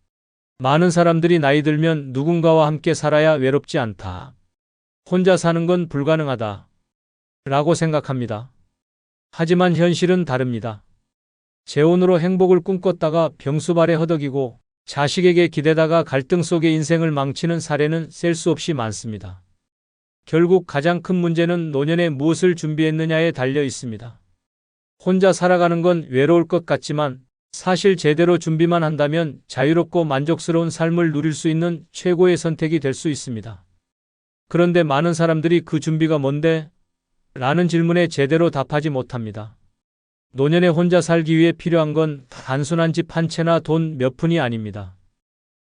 많은 사람들이 나이 들면 누군가와 함께 살아야 외롭지 않다. 혼자 사는 건 불가능하다. 라고 생각합니다. 하지만 현실은 다릅니다. 재혼으로 행복을 꿈꿨다가 병수발에 허덕이고 자식에게 기대다가 갈등 속에 인생을 망치는 사례는 셀 수 없이 많습니다. 결국 가장 큰 문제는 노년에 무엇을 준비했느냐에 달려 있습니다. 혼자 살아가는 건 외로울 것 같지만 사실 제대로 준비만 한다면 자유롭고 만족스러운 삶을 누릴 수 있는 최고의 선택이 될 수 있습니다. 그런데 많은 사람들이 그 준비가 뭔데? 라는 질문에 제대로 답하지 못합니다. 노년에 혼자 살기 위해 필요한 건 단순한 집 한 채나 돈 몇 푼이 아닙니다.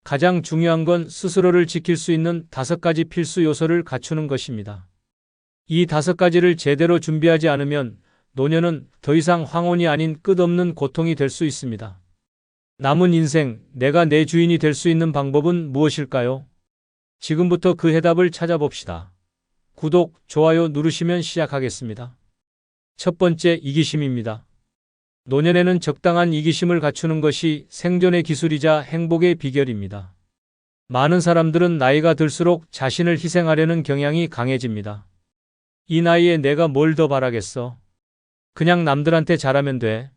가장 중요한 건 스스로를 지킬 수 있는 5가지 필수 요소를 갖추는 것입니다. 이 5가지를 제대로 준비하지 않으면 노년은 더 이상 황혼이 아닌 끝없는 고통이 될 수 있습니다. 남은 인생, 내가 내 주인이 될 수 있는 방법은 무엇일까요? 지금부터 그 해답을 찾아봅시다. 구독, 좋아요 누르시면 시작하겠습니다. 첫 번째, 이기심입니다. 노년에는 적당한 이기심을 갖추는 것이 생존의 기술이자 행복의 비결입니다. 많은 사람들은 나이가 들수록 자신을 희생하려는 경향이 강해집니다. 이 나이에 내가 뭘 더 바라겠어? 그냥 남들한테 잘하면 돼.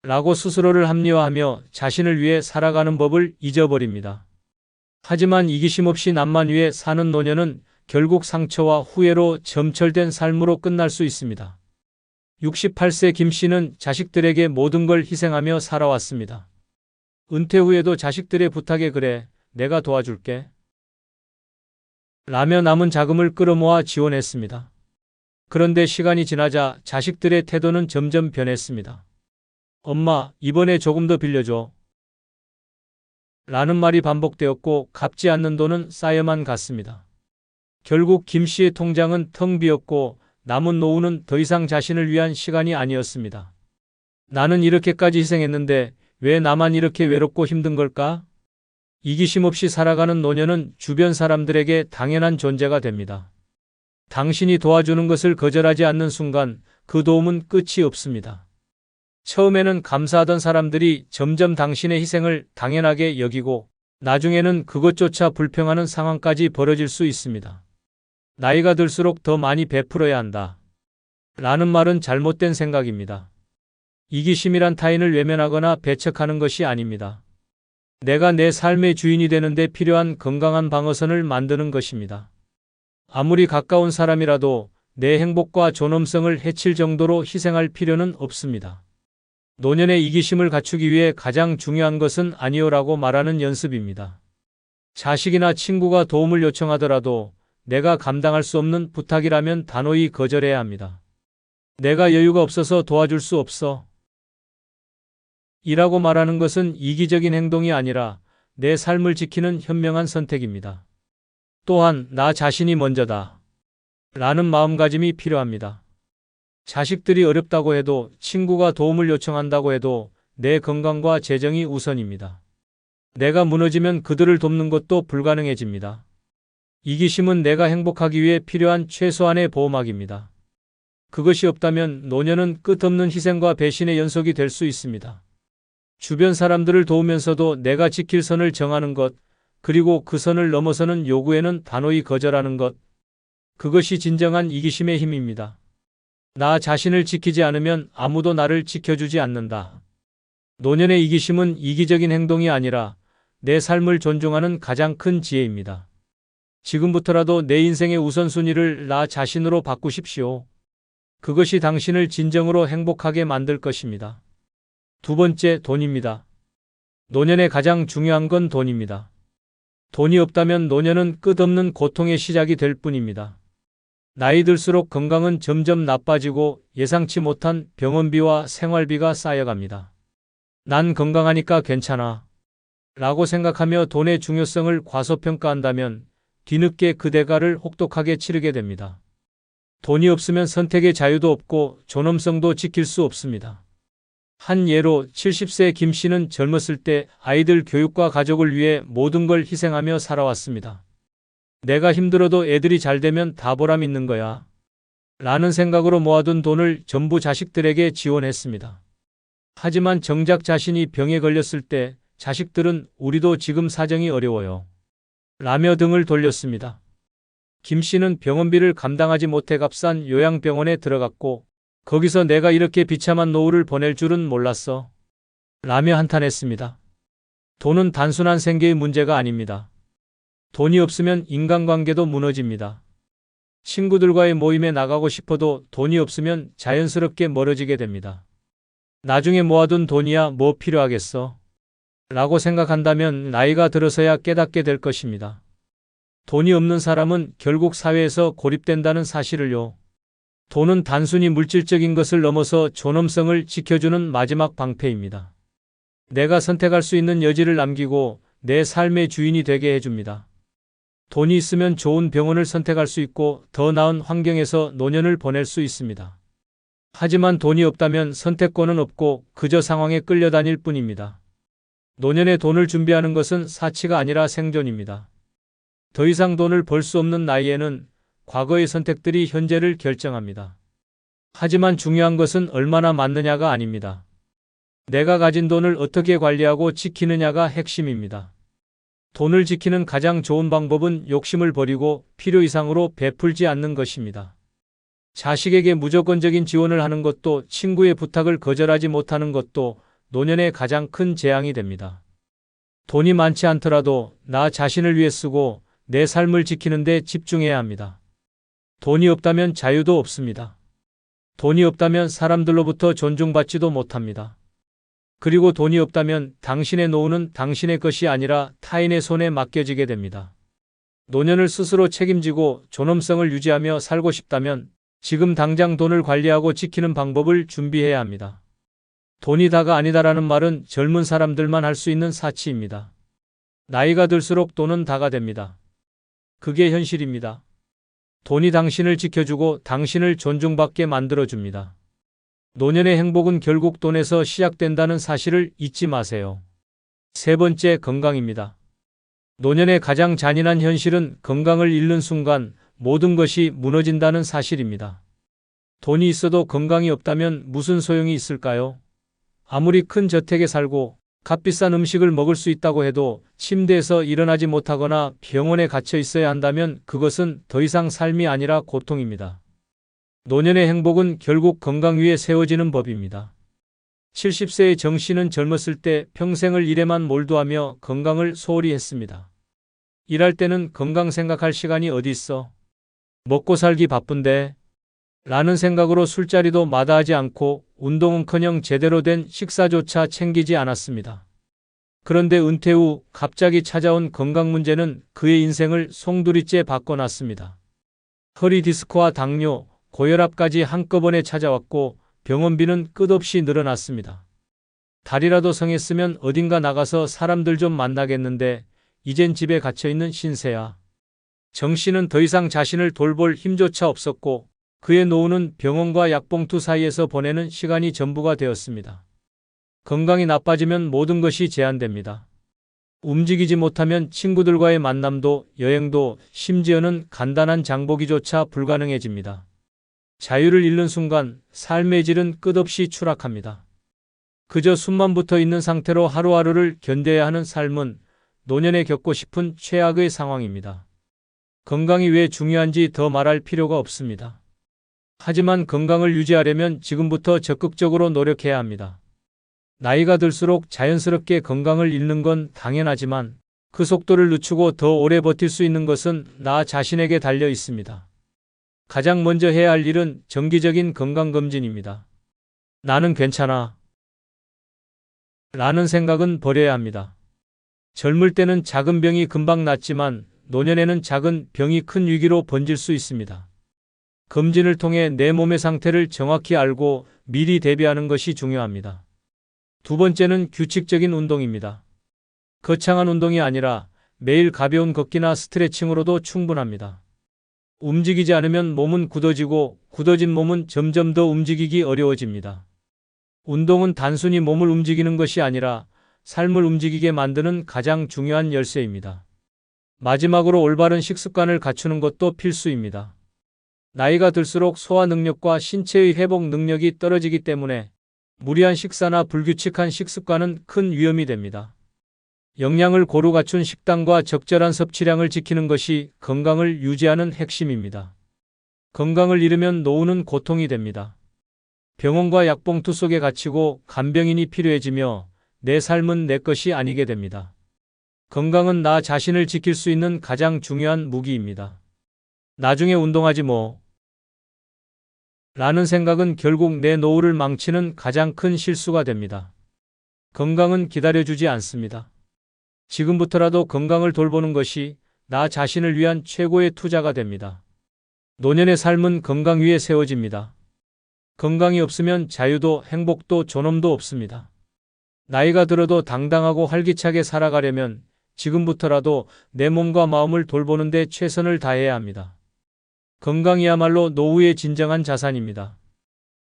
라고 스스로를 합리화하며 자신을 위해 살아가는 법을 잊어버립니다. 하지만 이기심 없이 남만 위해 사는 노년은 결국 상처와 후회로 점철된 삶으로 끝날 수 있습니다. 68세 김 씨는 자식들에게 모든 걸 희생하며 살아왔습니다. 은퇴 후에도 자식들의 부탁에 그래, 내가 도와줄게. 라며 남은 자금을 끌어모아 지원했습니다. 그런데 시간이 지나자 자식들의 태도는 점점 변했습니다. 엄마, 이번에 조금 더 빌려줘. 라는 말이 반복되었고 갚지 않는 돈은 쌓여만 갔습니다. 결국 김 씨의 통장은 텅 비었고 남은 노후는 더 이상 자신을 위한 시간이 아니었습니다. 나는 이렇게까지 희생했는데 왜 나만 이렇게 외롭고 힘든 걸까? 이기심 없이 살아가는 노년은 주변 사람들에게 당연한 존재가 됩니다. 당신이 도와주는 것을 거절하지 않는 순간 그 도움은 끝이 없습니다. 처음에는 감사하던 사람들이 점점 당신의 희생을 당연하게 여기고 나중에는 그것조차 불평하는 상황까지 벌어질 수 있습니다. 나이가 들수록 더 많이 베풀어야 한다. 라는 말은 잘못된 생각입니다. 이기심이란 타인을 외면하거나 배척하는 것이 아닙니다. 내가 내 삶의 주인이 되는데 필요한 건강한 방어선을 만드는 것입니다. 아무리 가까운 사람이라도 내 행복과 존엄성을 해칠 정도로 희생할 필요는 없습니다. 노년의 이기심을 갖추기 위해 가장 중요한 것은 아니요라고 말하는 연습입니다. 자식이나 친구가 도움을 요청하더라도 내가 감당할 수 없는 부탁이라면 단호히 거절해야 합니다. 내가 여유가 없어서 도와줄 수 없어. 이라고 말하는 것은 이기적인 행동이 아니라 내 삶을 지키는 현명한 선택입니다. 또한 나 자신이 먼저다. 라는 마음가짐이 필요합니다. 자식들이 어렵다고 해도 친구가 도움을 요청한다고 해도 내 건강과 재정이 우선입니다. 내가 무너지면 그들을 돕는 것도 불가능해집니다. 이기심은 내가 행복하기 위해 필요한 최소한의 보호막입니다. 그것이 없다면 노년은 끝없는 희생과 배신의 연속이 될 수 있습니다. 주변 사람들을 도우면서도 내가 지킬 선을 정하는 것, 그리고 그 선을 넘어서는 요구에는 단호히 거절하는 것, 그것이 진정한 이기심의 힘입니다. 나 자신을 지키지 않으면 아무도 나를 지켜주지 않는다. 노년의 이기심은 이기적인 행동이 아니라 내 삶을 존중하는 가장 큰 지혜입니다. 지금부터라도 내 인생의 우선순위를 나 자신으로 바꾸십시오. 그것이 당신을 진정으로 행복하게 만들 것입니다. 두 번째, 돈입니다. 노년에 가장 중요한 건 돈입니다. 돈이 없다면 노년은 끝없는 고통의 시작이 될 뿐입니다. 나이 들수록 건강은 점점 나빠지고 예상치 못한 병원비와 생활비가 쌓여갑니다. 난 건강하니까 괜찮아. 라고 생각하며 돈의 중요성을 과소평가한다면 뒤늦게 그 대가를 혹독하게 치르게 됩니다. 돈이 없으면 선택의 자유도 없고 존엄성도 지킬 수 없습니다. 한 예로 70세 김 씨는 젊었을 때 아이들 교육과 가족을 위해 모든 걸 희생하며 살아왔습니다. 내가 힘들어도 애들이 잘 되면 다 보람 있는 거야. 라는 생각으로 모아둔 돈을 전부 자식들에게 지원했습니다. 하지만 정작 자신이 병에 걸렸을 때 자식들은 우리도 지금 사정이 어려워요. 라며 등을 돌렸습니다. 김 씨는 병원비를 감당하지 못해 값싼 요양병원에 들어갔고 거기서 내가 이렇게 비참한 노후를 보낼 줄은 몰랐어. 라며 한탄했습니다. 돈은 단순한 생계의 문제가 아닙니다. 돈이 없으면 인간관계도 무너집니다. 친구들과의 모임에 나가고 싶어도 돈이 없으면 자연스럽게 멀어지게 됩니다. 나중에 모아둔 돈이야 뭐 필요하겠어? 라고 생각한다면 나이가 들어서야 깨닫게 될 것입니다. 돈이 없는 사람은 결국 사회에서 고립된다는 사실을요. 돈은 단순히 물질적인 것을 넘어서 존엄성을 지켜주는 마지막 방패입니다. 내가 선택할 수 있는 여지를 남기고 내 삶의 주인이 되게 해줍니다. 돈이 있으면 좋은 병원을 선택할 수 있고 더 나은 환경에서 노년을 보낼 수 있습니다. 하지만 돈이 없다면 선택권은 없고 그저 상황에 끌려다닐 뿐입니다. 노년에 돈을 준비하는 것은 사치가 아니라 생존입니다. 더 이상 돈을 벌 수 없는 나이에는 과거의 선택들이 현재를 결정합니다. 하지만 중요한 것은 얼마나 많느냐가 아닙니다. 내가 가진 돈을 어떻게 관리하고 지키느냐가 핵심입니다. 돈을 지키는 가장 좋은 방법은 욕심을 버리고 필요 이상으로 베풀지 않는 것입니다. 자식에게 무조건적인 지원을 하는 것도 친구의 부탁을 거절하지 못하는 것도 노년의 가장 큰 재앙이 됩니다. 돈이 많지 않더라도 나 자신을 위해 쓰고 내 삶을 지키는 데 집중해야 합니다. 돈이 없다면 자유도 없습니다. 돈이 없다면 사람들로부터 존중받지도 못합니다. 그리고 돈이 없다면 당신의 노후는 당신의 것이 아니라 타인의 손에 맡겨지게 됩니다. 노년을 스스로 책임지고 존엄성을 유지하며 살고 싶다면 지금 당장 돈을 관리하고 지키는 방법을 준비해야 합니다. 돈이 다가 아니다라는 말은 젊은 사람들만 할 수 있는 사치입니다. 나이가 들수록 돈은 다가 됩니다. 그게 현실입니다. 돈이 당신을 지켜주고 당신을 존중받게 만들어줍니다. 노년의 행복은 결국 돈에서 시작된다는 사실을 잊지 마세요. 세 번째, 건강입니다. 노년의 가장 잔인한 현실은 건강을 잃는 순간 모든 것이 무너진다는 사실입니다. 돈이 있어도 건강이 없다면 무슨 소용이 있을까요? 아무리 큰 저택에 살고 값비싼 음식을 먹을 수 있다고 해도 침대에서 일어나지 못하거나 병원에 갇혀 있어야 한다면 그것은 더 이상 삶이 아니라 고통입니다. 노년의 행복은 결국 건강 위에 세워지는 법입니다. 70세의 정 씨는 젊었을 때 평생을 일에만 몰두하며 건강을 소홀히 했습니다. 일할 때는 건강 생각할 시간이 어디 있어? 먹고 살기 바쁜데? 라는 생각으로 술자리도 마다하지 않고 운동은커녕 제대로 된 식사조차 챙기지 않았습니다. 그런데 은퇴 후 갑자기 찾아온 건강 문제는 그의 인생을 송두리째 바꿔놨습니다. 허리 디스크와 당뇨, 고혈압까지 한꺼번에 찾아왔고 병원비는 끝없이 늘어났습니다. 달이라도 성했으면 어딘가 나가서 사람들 좀 만나겠는데 이젠 집에 갇혀있는 신세야. 정 씨는 더 이상 자신을 돌볼 힘조차 없었고 그의 노후는 병원과 약봉투 사이에서 보내는 시간이 전부가 되었습니다. 건강이 나빠지면 모든 것이 제한됩니다. 움직이지 못하면 친구들과의 만남도 여행도 심지어는 간단한 장보기조차 불가능해집니다. 자유를 잃는 순간 삶의 질은 끝없이 추락합니다. 그저 숨만 붙어 있는 상태로 하루하루를 견뎌야 하는 삶은 노년에 겪고 싶은 최악의 상황입니다. 건강이 왜 중요한지 더 말할 필요가 없습니다. 하지만 건강을 유지하려면 지금부터 적극적으로 노력해야 합니다. 나이가 들수록 자연스럽게 건강을 잃는 건 당연하지만 그 속도를 늦추고 더 오래 버틸 수 있는 것은 나 자신에게 달려 있습니다. 가장 먼저 해야 할 일은 정기적인 건강검진입니다. 나는 괜찮아. 라는 생각은 버려야 합니다. 젊을 때는 작은 병이 금방 낫지만 노년에는 작은 병이 큰 위기로 번질 수 있습니다. 검진을 통해 내 몸의 상태를 정확히 알고 미리 대비하는 것이 중요합니다. 두 번째는 규칙적인 운동입니다. 거창한 운동이 아니라 매일 가벼운 걷기나 스트레칭으로도 충분합니다. 움직이지 않으면 몸은 굳어지고 굳어진 몸은 점점 더 움직이기 어려워집니다. 운동은 단순히 몸을 움직이는 것이 아니라 삶을 움직이게 만드는 가장 중요한 열쇠입니다. 마지막으로 올바른 식습관을 갖추는 것도 필수입니다. 나이가 들수록 소화 능력과 신체의 회복 능력이 떨어지기 때문에 무리한 식사나 불규칙한 식습관은 큰 위험이 됩니다. 영양을 고루 갖춘 식단과 적절한 섭취량을 지키는 것이 건강을 유지하는 핵심입니다. 건강을 잃으면 노후는 고통이 됩니다. 병원과 약봉투 속에 갇히고 간병인이 필요해지며 내 삶은 내 것이 아니게 됩니다. 건강은 나 자신을 지킬 수 있는 가장 중요한 무기입니다. 나중에 운동하지 뭐. 라는 생각은 결국 내 노후를 망치는 가장 큰 실수가 됩니다. 건강은 기다려주지 않습니다. 지금부터라도 건강을 돌보는 것이 나 자신을 위한 최고의 투자가 됩니다. 노년의 삶은 건강 위에 세워집니다. 건강이 없으면 자유도 행복도 존엄도 없습니다. 나이가 들어도 당당하고 활기차게 살아가려면 지금부터라도 내 몸과 마음을 돌보는 데 최선을 다해야 합니다. 건강이야말로 노후의 진정한 자산입니다.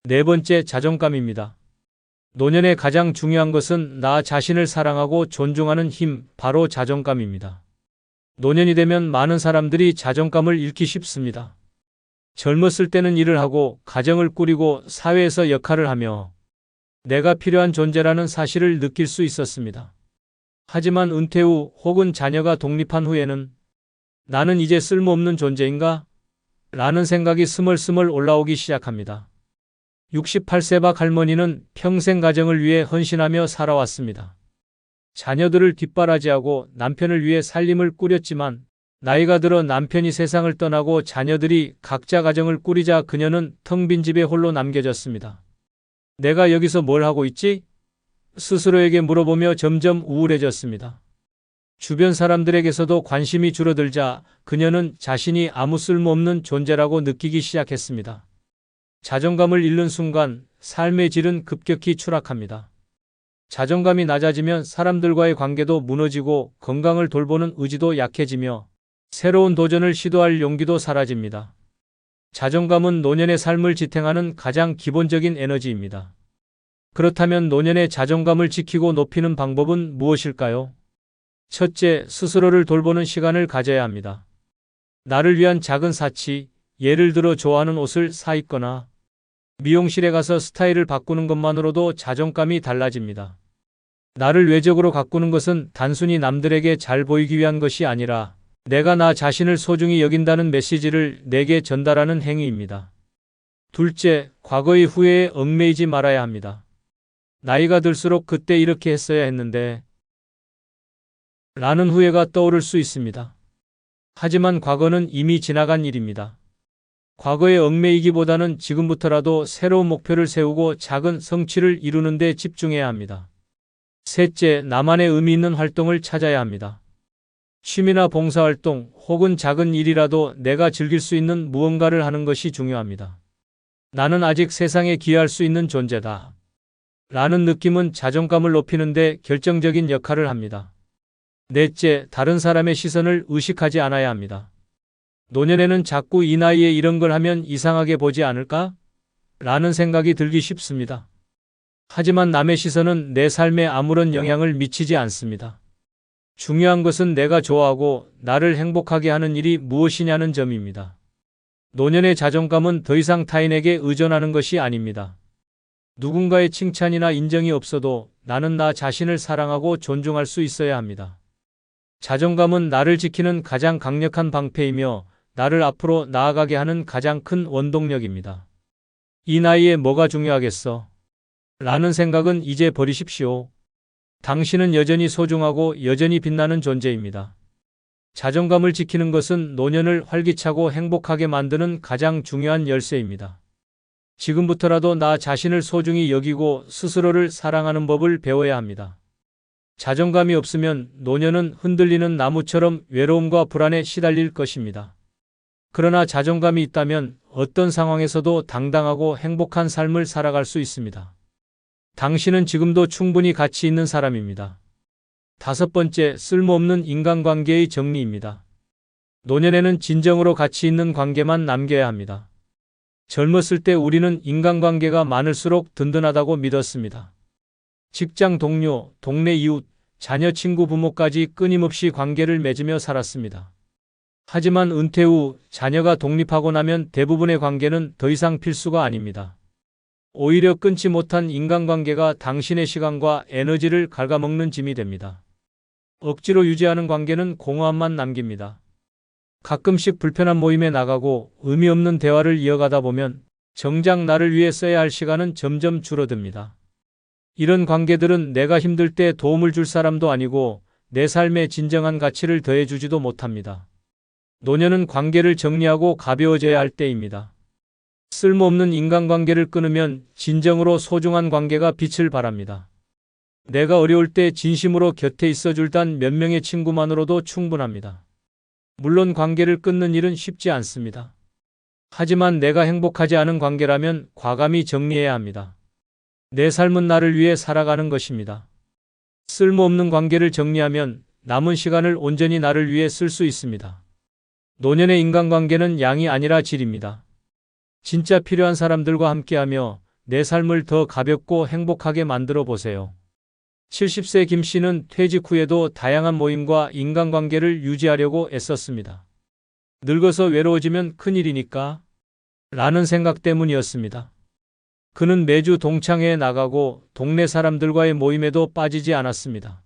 네 번째, 자존감입니다. 노년의 가장 중요한 것은 나 자신을 사랑하고 존중하는 힘, 바로 자존감입니다. 노년이 되면 많은 사람들이 자존감을 잃기 쉽습니다. 젊었을 때는 일을 하고 가정을 꾸리고 사회에서 역할을 하며 내가 필요한 존재라는 사실을 느낄 수 있었습니다. 하지만 은퇴 후 혹은 자녀가 독립한 후에는 나는 이제 쓸모없는 존재인가? 라는 생각이 스멀스멀 올라오기 시작합니다. 68세 박 할머니는 평생 가정을 위해 헌신하며 살아왔습니다. 자녀들을 뒷바라지하고 남편을 위해 살림을 꾸렸지만 나이가 들어 남편이 세상을 떠나고 자녀들이 각자 가정을 꾸리자 그녀는 텅 빈 집에 홀로 남겨졌습니다. 내가 여기서 뭘 하고 있지? 스스로에게 물어보며 점점 우울해졌습니다. 주변 사람들에게서도 관심이 줄어들자 그녀는 자신이 아무 쓸모없는 존재라고 느끼기 시작했습니다. 자존감을 잃는 순간 삶의 질은 급격히 추락합니다. 자존감이 낮아지면 사람들과의 관계도 무너지고 건강을 돌보는 의지도 약해지며 새로운 도전을 시도할 용기도 사라집니다. 자존감은 노년의 삶을 지탱하는 가장 기본적인 에너지입니다. 그렇다면 노년의 자존감을 지키고 높이는 방법은 무엇일까요? 첫째, 스스로를 돌보는 시간을 가져야 합니다. 나를 위한 작은 사치, 예를 들어 좋아하는 옷을 사 입거나 미용실에 가서 스타일을 바꾸는 것만으로도 자존감이 달라집니다. 나를 외적으로 가꾸는 것은 단순히 남들에게 잘 보이기 위한 것이 아니라 내가 나 자신을 소중히 여긴다는 메시지를 내게 전달하는 행위입니다. 둘째, 과거의 후회에 얽매이지 말아야 합니다. 나이가 들수록 그때 이렇게 했어야 했는데 라는 후회가 떠오를 수 있습니다. 하지만 과거는 이미 지나간 일입니다. 과거에 얽매이기보다는 지금부터라도 새로운 목표를 세우고 작은 성취를 이루는 데 집중해야 합니다. 셋째, 나만의 의미 있는 활동을 찾아야 합니다. 취미나 봉사활동 혹은 작은 일이라도 내가 즐길 수 있는 무언가를 하는 것이 중요합니다. 나는 아직 세상에 기여할 수 있는 존재다. 라는 느낌은 자존감을 높이는 데 결정적인 역할을 합니다. 넷째, 다른 사람의 시선을 의식하지 않아야 합니다. 노년에는 자꾸 이 나이에 이런 걸 하면 이상하게 보지 않을까? 라는 생각이 들기 쉽습니다. 하지만 남의 시선은 내 삶에 아무런 영향을 미치지 않습니다. 중요한 것은 내가 좋아하고 나를 행복하게 하는 일이 무엇이냐는 점입니다. 노년의 자존감은 더 이상 타인에게 의존하는 것이 아닙니다. 누군가의 칭찬이나 인정이 없어도 나는 나 자신을 사랑하고 존중할 수 있어야 합니다. 자존감은 나를 지키는 가장 강력한 방패이며 나를 앞으로 나아가게 하는 가장 큰 원동력입니다. 이 나이에 뭐가 중요하겠어? 라는 생각은 이제 버리십시오. 당신은 여전히 소중하고 여전히 빛나는 존재입니다. 자존감을 지키는 것은 노년을 활기차고 행복하게 만드는 가장 중요한 열쇠입니다. 지금부터라도 나 자신을 소중히 여기고 스스로를 사랑하는 법을 배워야 합니다. 자존감이 없으면 노년은 흔들리는 나무처럼 외로움과 불안에 시달릴 것입니다. 그러나 자존감이 있다면 어떤 상황에서도 당당하고 행복한 삶을 살아갈 수 있습니다. 당신은 지금도 충분히 가치 있는 사람입니다. 다섯 번째, 쓸모없는 인간관계의 정리입니다. 노년에는 진정으로 가치 있는 관계만 남겨야 합니다. 젊었을 때 우리는 인간관계가 많을수록 든든하다고 믿었습니다. 직장 동료, 동네 이웃, 자녀, 친구, 부모까지 끊임없이 관계를 맺으며 살았습니다. 하지만 은퇴 후 자녀가 독립하고 나면 대부분의 관계는 더 이상 필수가 아닙니다. 오히려 끊지 못한 인간관계가 당신의 시간과 에너지를 갉아먹는 짐이 됩니다. 억지로 유지하는 관계는 공허함만 남깁니다. 가끔씩 불편한 모임에 나가고 의미 없는 대화를 이어가다 보면 정작 나를 위해 써야 할 시간은 점점 줄어듭니다. 이런 관계들은 내가 힘들 때 도움을 줄 사람도 아니고 내 삶에 진정한 가치를 더해주지도 못합니다. 노년은 관계를 정리하고 가벼워져야 할 때입니다. 쓸모없는 인간관계를 끊으면 진정으로 소중한 관계가 빛을 발합니다. 내가 어려울 때 진심으로 곁에 있어줄 단 몇 명의 친구만으로도 충분합니다. 물론 관계를 끊는 일은 쉽지 않습니다. 하지만 내가 행복하지 않은 관계라면 과감히 정리해야 합니다. 내 삶은 나를 위해 살아가는 것입니다. 쓸모없는 관계를 정리하면 남은 시간을 온전히 나를 위해 쓸 수 있습니다. 노년의 인간관계는 양이 아니라 질입니다. 진짜 필요한 사람들과 함께하며 내 삶을 더 가볍고 행복하게 만들어 보세요. 70세 김 씨는 퇴직 후에도 다양한 모임과 인간관계를 유지하려고 애썼습니다. 늙어서 외로워지면 큰일이니까 라는 생각 때문이었습니다. 그는 매주 동창회에 나가고 동네 사람들과의 모임에도 빠지지 않았습니다.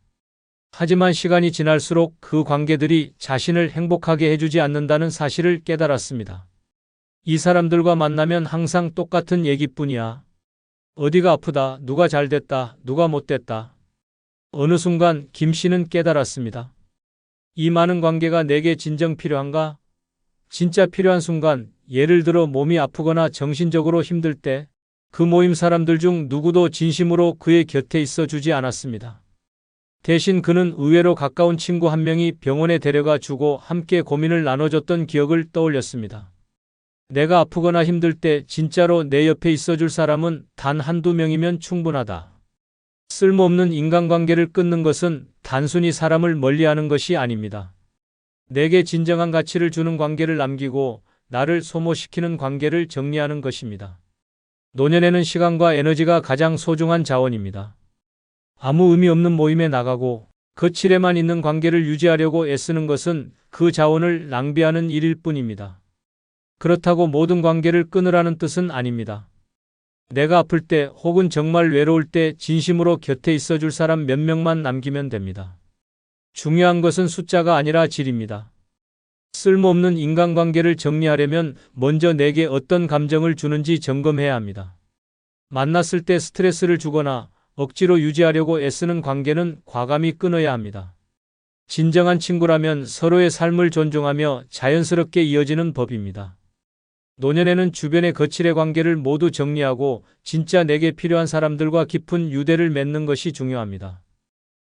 하지만 시간이 지날수록 그 관계들이 자신을 행복하게 해주지 않는다는 사실을 깨달았습니다. 이 사람들과 만나면 항상 똑같은 얘기뿐이야. 어디가 아프다, 누가 잘됐다, 누가 못됐다. 어느 순간 김 씨는 깨달았습니다. 이 많은 관계가 내게 진정 필요한가? 진짜 필요한 순간, 예를 들어 몸이 아프거나 정신적으로 힘들 때, 그 모임 사람들 중 누구도 진심으로 그의 곁에 있어 주지 않았습니다. 대신 그는 의외로 가까운 친구 한 명이 병원에 데려가 주고 함께 고민을 나눠줬던 기억을 떠올렸습니다. 내가 아프거나 힘들 때 진짜로 내 옆에 있어줄 사람은 단 한두 명이면 충분하다. 쓸모없는 인간관계를 끊는 것은 단순히 사람을 멀리하는 것이 아닙니다. 내게 진정한 가치를 주는 관계를 남기고 나를 소모시키는 관계를 정리하는 것입니다. 노년에는 시간과 에너지가 가장 소중한 자원입니다. 아무 의미 없는 모임에 나가고 거칠에만 있는 관계를 유지하려고 애쓰는 것은 그 자원을 낭비하는 일일 뿐입니다. 그렇다고 모든 관계를 끊으라는 뜻은 아닙니다. 내가 아플 때 혹은 정말 외로울 때 진심으로 곁에 있어줄 사람 몇 명만 남기면 됩니다. 중요한 것은 숫자가 아니라 질입니다. 쓸모없는 인간관계를 정리하려면 먼저 내게 어떤 감정을 주는지 점검해야 합니다. 만났을 때 스트레스를 주거나 억지로 유지하려고 애쓰는 관계는 과감히 끊어야 합니다. 진정한 친구라면 서로의 삶을 존중하며 자연스럽게 이어지는 법입니다. 노년에는 주변의 거칠의 관계를 모두 정리하고 진짜 내게 필요한 사람들과 깊은 유대를 맺는 것이 중요합니다.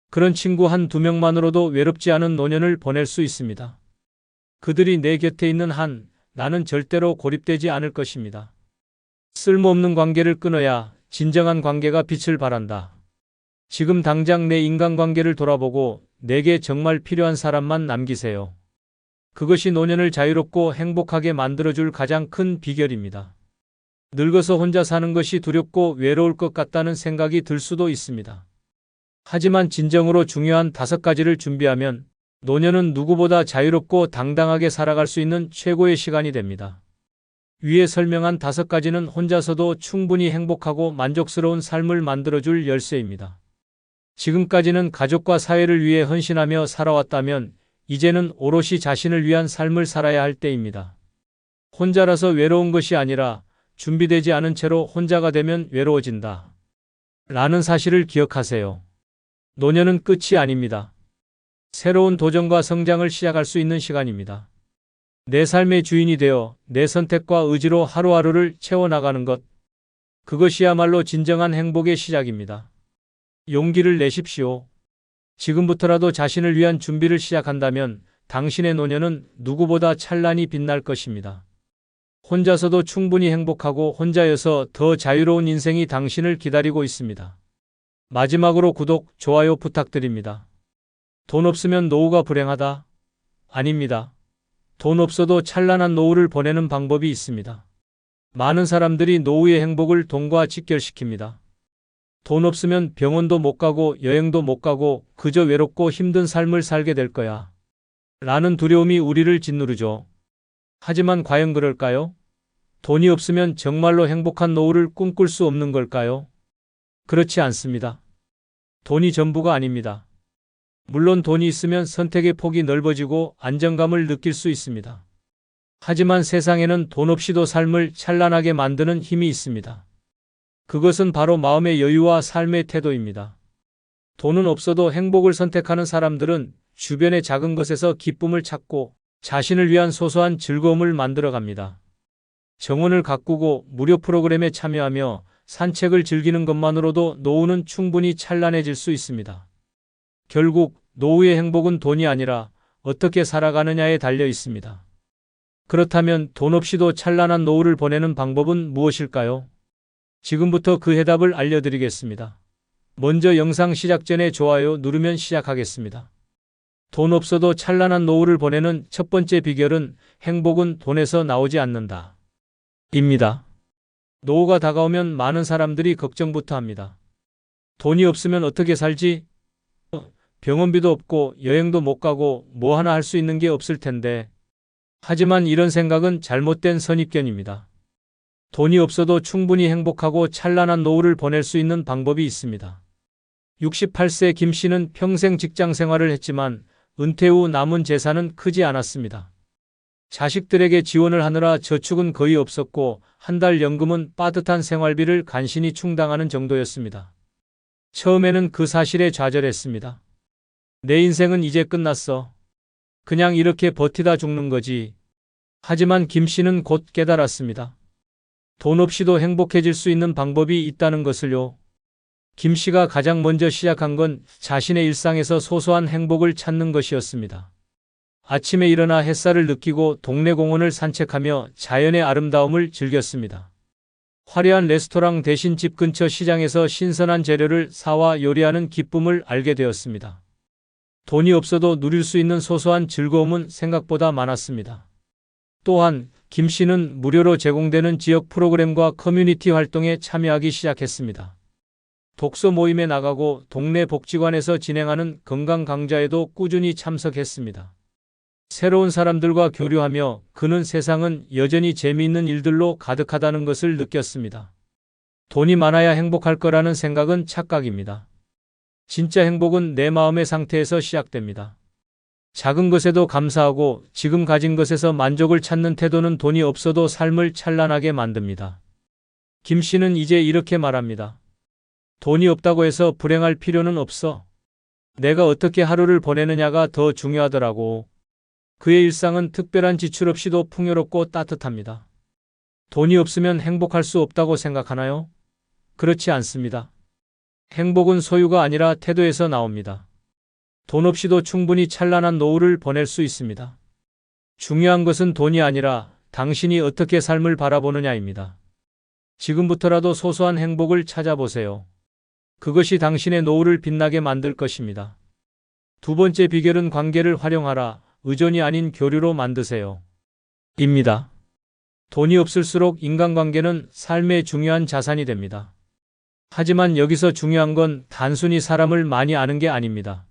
그런 친구 한 두 명만으로도 외롭지 않은 노년을 보낼 수 있습니다. 그들이 내 곁에 있는 한 나는 절대로 고립되지 않을 것입니다. 쓸모없는 관계를 끊어야 진정한 관계가 빛을 발한다. 지금 당장 내 인간관계를 돌아보고 내게 정말 필요한 사람만 남기세요. 그것이 노년을 자유롭고 행복하게 만들어줄 가장 큰 비결입니다. 늙어서 혼자 사는 것이 두렵고 외로울 것 같다는 생각이 들 수도 있습니다. 하지만 진정으로 중요한 5가지를 준비하면 노년은 누구보다 자유롭고 당당하게 살아갈 수 있는 최고의 시간이 됩니다. 위에 설명한 5가지는 혼자서도 충분히 행복하고 만족스러운 삶을 만들어줄 열쇠입니다. 지금까지는 가족과 사회를 위해 헌신하며 살아왔다면 이제는 오롯이 자신을 위한 삶을 살아야 할 때입니다. 혼자라서 외로운 것이 아니라 준비되지 않은 채로 혼자가 되면 외로워진다. 라는 사실을 기억하세요. 노년은 끝이 아닙니다. 새로운 도전과 성장을 시작할 수 있는 시간입니다. 내 삶의 주인이 되어 내 선택과 의지로 하루하루를 채워나가는 것. 그것이야말로 진정한 행복의 시작입니다. 용기를 내십시오. 지금부터라도 자신을 위한 준비를 시작한다면 당신의 노년은 누구보다 찬란히 빛날 것입니다. 혼자서도 충분히 행복하고 혼자여서 더 자유로운 인생이 당신을 기다리고 있습니다. 마지막으로 구독, 좋아요 부탁드립니다. 돈 없으면 노후가 불행하다? 아닙니다. 돈 없어도 찬란한 노후를 보내는 방법이 있습니다. 많은 사람들이 노후의 행복을 돈과 직결시킵니다. 돈 없으면 병원도 못 가고 여행도 못 가고 그저 외롭고 힘든 삶을 살게 될 거야. 라는 두려움이 우리를 짓누르죠. 하지만 과연 그럴까요? 돈이 없으면 정말로 행복한 노후를 꿈꿀 수 없는 걸까요? 그렇지 않습니다. 돈이 전부가 아닙니다. 물론 돈이 있으면 선택의 폭이 넓어지고 안정감을 느낄 수 있습니다. 하지만 세상에는 돈 없이도 삶을 찬란하게 만드는 힘이 있습니다. 그것은 바로 마음의 여유와 삶의 태도입니다. 돈은 없어도 행복을 선택하는 사람들은 주변의 작은 것에서 기쁨을 찾고 자신을 위한 소소한 즐거움을 만들어갑니다. 정원을 가꾸고 무료 프로그램에 참여하며 산책을 즐기는 것만으로도 노후는 충분히 찬란해질 수 있습니다. 결국 노후의 행복은 돈이 아니라 어떻게 살아가느냐에 달려 있습니다. 그렇다면 돈 없이도 찬란한 노후를 보내는 방법은 무엇일까요? 지금부터 그 해답을 알려드리겠습니다. 먼저 영상 시작 전에 좋아요 누르면 시작하겠습니다. 돈 없어도 찬란한 노후를 보내는 첫 번째 비결은 행복은 돈에서 나오지 않는다. 입니다. 노후가 다가오면 많은 사람들이 걱정부터 합니다. 돈이 없으면 어떻게 살지? 병원비도 없고 여행도 못 가고 뭐 하나 할 수 있는 게 없을 텐데. 하지만 이런 생각은 잘못된 선입견입니다. 돈이 없어도 충분히 행복하고 찬란한 노후를 보낼 수 있는 방법이 있습니다. 68세 김 씨는 평생 직장 생활을 했지만 은퇴 후 남은 재산은 크지 않았습니다. 자식들에게 지원을 하느라 저축은 거의 없었고 한 달 연금은 빠듯한 생활비를 간신히 충당하는 정도였습니다. 처음에는 그 사실에 좌절했습니다. 내 인생은 이제 끝났어. 그냥 이렇게 버티다 죽는 거지. 하지만 김 씨는 곧 깨달았습니다. 돈 없이도 행복해질 수 있는 방법이 있다는 것을요. 김 씨가 가장 먼저 시작한 건 자신의 일상에서 소소한 행복을 찾는 것이었습니다. 아침에 일어나 햇살을 느끼고 동네 공원을 산책하며 자연의 아름다움을 즐겼습니다. 화려한 레스토랑 대신 집 근처 시장에서 신선한 재료를 사와 요리하는 기쁨을 알게 되었습니다. 돈이 없어도 누릴 수 있는 소소한 즐거움은 생각보다 많았습니다. 또한 김 씨는 무료로 제공되는 지역 프로그램과 커뮤니티 활동에 참여하기 시작했습니다. 독서 모임에 나가고 동네 복지관에서 진행하는 건강 강좌에도 꾸준히 참석했습니다. 새로운 사람들과 교류하며 그는 세상은 여전히 재미있는 일들로 가득하다는 것을 느꼈습니다. 돈이 많아야 행복할 거라는 생각은 착각입니다. 진짜 행복은 내 마음의 상태에서 시작됩니다. 작은 것에도 감사하고 지금 가진 것에서 만족을 찾는 태도는 돈이 없어도 삶을 찬란하게 만듭니다. 김 씨는 이제 이렇게 말합니다. 돈이 없다고 해서 불행할 필요는 없어. 내가 어떻게 하루를 보내느냐가 더 중요하더라고. 그의 일상은 특별한 지출 없이도 풍요롭고 따뜻합니다. 돈이 없으면 행복할 수 없다고 생각하나요? 그렇지 않습니다. 행복은 소유가 아니라 태도에서 나옵니다. 돈 없이도 충분히 찬란한 노후를 보낼 수 있습니다. 중요한 것은 돈이 아니라 당신이 어떻게 삶을 바라보느냐입니다. 지금부터라도 소소한 행복을 찾아보세요. 그것이 당신의 노후를 빛나게 만들 것입니다. 두 번째 비결은 관계를 활용하라. 의존이 아닌 교류로 만드세요. 입니다. 돈이 없을수록 인간관계는 삶의 중요한 자산이 됩니다. 하지만 여기서 중요한 건 단순히 사람을 많이 아는 게 아닙니다.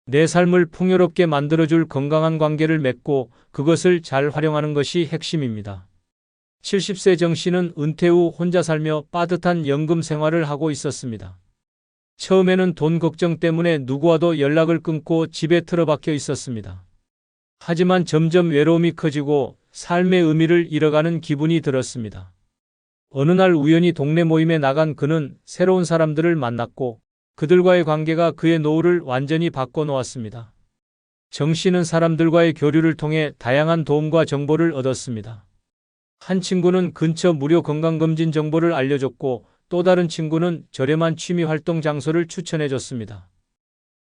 내 삶을 풍요롭게 만들어줄 건강한 관계를 맺고 그것을 잘 활용하는 것이 핵심입니다. 70세 정 씨는 은퇴 후 혼자 살며 빠듯한 연금 생활을 하고 있었습니다. 처음에는 돈 걱정 때문에 누구와도 연락을 끊고 집에 틀어박혀 있었습니다. 하지만 점점 외로움이 커지고 삶의 의미를 잃어가는 기분이 들었습니다. 어느 날 우연히 동네 모임에 나간 그는 새로운 사람들을 만났고 그들과의 관계가 그의 노후를 완전히 바꿔놓았습니다. 정 씨는 사람들과의 교류를 통해 다양한 도움과 정보를 얻었습니다. 한 친구는 근처 무료 건강검진 정보를 알려줬고 또 다른 친구는 저렴한 취미활동 장소를 추천해줬습니다.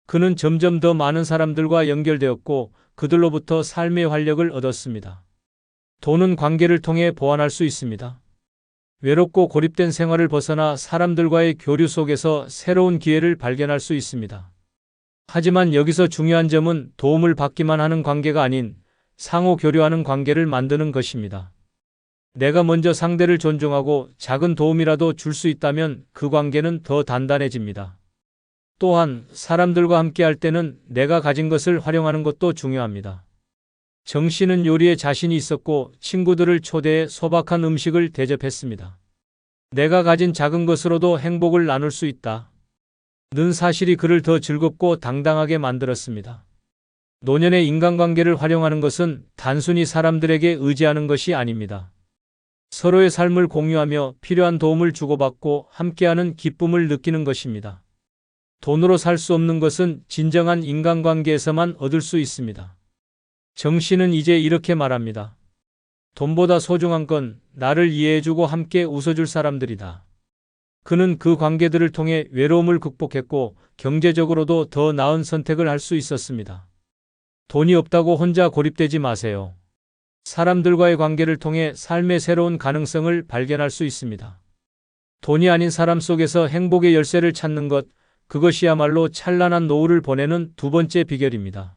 그는 점점 더 많은 사람들과 연결되었고 그들로부터 삶의 활력을 얻었습니다. 돈은 관계를 통해 보완할 수 있습니다. 외롭고 고립된 생활을 벗어나 사람들과의 교류 속에서 새로운 기회를 발견할 수 있습니다. 하지만 여기서 중요한 점은 도움을 받기만 하는 관계가 아닌 상호 교류하는 관계를 만드는 것입니다. 내가 먼저 상대를 존중하고 작은 도움이라도 줄 수 있다면 그 관계는 더 단단해집니다. 또한 사람들과 함께 할 때는 내가 가진 것을 활용하는 것도 중요합니다. 정 씨는 요리에 자신이 있었고 친구들을 초대해 소박한 음식을 대접했습니다. 내가 가진 작은 것으로도 행복을 나눌 수 있다. 는 사실이 그를 더 즐겁고 당당하게 만들었습니다. 노년의 인간관계를 활용하는 것은 단순히 사람들에게 의지하는 것이 아닙니다. 서로의 삶을 공유하며 필요한 도움을 주고받고 함께하는 기쁨을 느끼는 것입니다. 돈으로 살 수 없는 것은 진정한 인간관계에서만 얻을 수 있습니다. 정 씨는 이제 이렇게 말합니다. 돈보다 소중한 건 나를 이해해주고 함께 웃어줄 사람들이다. 그는 그 관계들을 통해 외로움을 극복했고 경제적으로도 더 나은 선택을 할 수 있었습니다. 돈이 없다고 혼자 고립되지 마세요. 사람들과의 관계를 통해 삶의 새로운 가능성을 발견할 수 있습니다. 돈이 아닌 사람 속에서 행복의 열쇠를 찾는 것, 그것이야말로 찬란한 노후를 보내는 두 번째 비결입니다.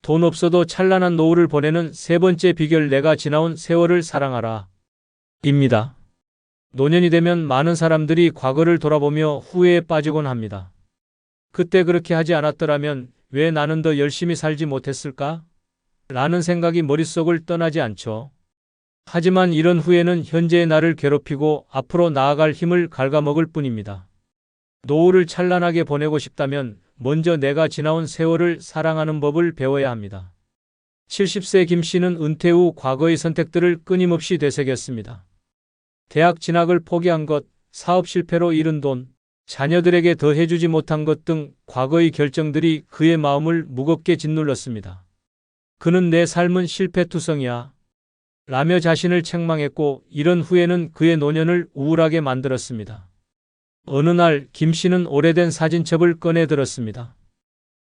돈 없어도 찬란한 노후를 보내는 세 번째 비결, 내가 지나온 세월을 사랑하라. 입니다. 노년이 되면 많은 사람들이 과거를 돌아보며 후회에 빠지곤 합니다. 그때 그렇게 하지 않았더라면 왜 나는 더 열심히 살지 못했을까? 라는 생각이 머릿속을 떠나지 않죠. 하지만 이런 후회는 현재의 나를 괴롭히고 앞으로 나아갈 힘을 갉아먹을 뿐입니다. 노후를 찬란하게 보내고 싶다면 먼저 내가 지나온 세월을 사랑하는 법을 배워야 합니다. 70세 김 씨는 은퇴 후 과거의 선택들을 끊임없이 되새겼습니다. 대학 진학을 포기한 것, 사업 실패로 잃은 돈, 자녀들에게 더 해주지 못한 것 등 과거의 결정들이 그의 마음을 무겁게 짓눌렀습니다. 그는 내 삶은 실패투성이야 라며 자신을 책망했고 이런 후회는 그의 노년을 우울하게 만들었습니다. 어느 날 김 씨는 오래된 사진첩을 꺼내 들었습니다.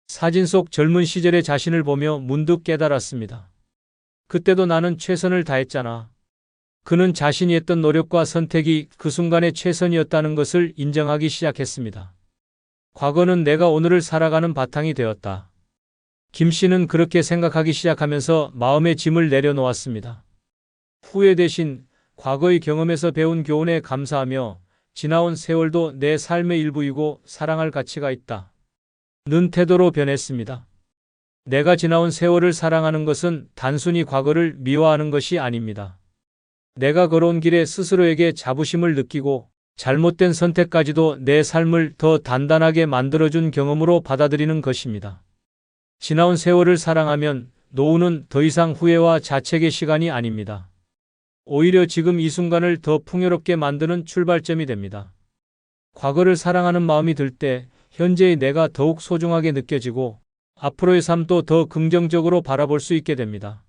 사진 속 젊은 시절의 자신을 보며 문득 깨달았습니다. 그때도 나는 최선을 다했잖아. 그는 자신이 했던 노력과 선택이 그 순간의 최선이었다는 것을 인정하기 시작했습니다. 과거는 내가 오늘을 살아가는 바탕이 되었다. 김 씨는 그렇게 생각하기 시작하면서 마음의 짐을 내려놓았습니다. 후회 대신 과거의 경험에서 배운 교훈에 감사하며 지나온 세월도 내 삶의 일부이고 사랑할 가치가 있다. 는 태도로 변했습니다. 내가 지나온 세월을 사랑하는 것은 단순히 과거를 미워하는 것이 아닙니다. 내가 걸어온 길에 스스로에게 자부심을 느끼고 잘못된 선택까지도 내 삶을 더 단단하게 만들어준 경험으로 받아들이는 것입니다. 지나온 세월을 사랑하면 노후는 더 이상 후회와 자책의 시간이 아닙니다. 오히려 지금 이 순간을 더 풍요롭게 만드는 출발점이 됩니다. 과거를 사랑하는 마음이 들 때 현재의 내가 더욱 소중하게 느껴지고 앞으로의 삶도 더 긍정적으로 바라볼 수 있게 됩니다.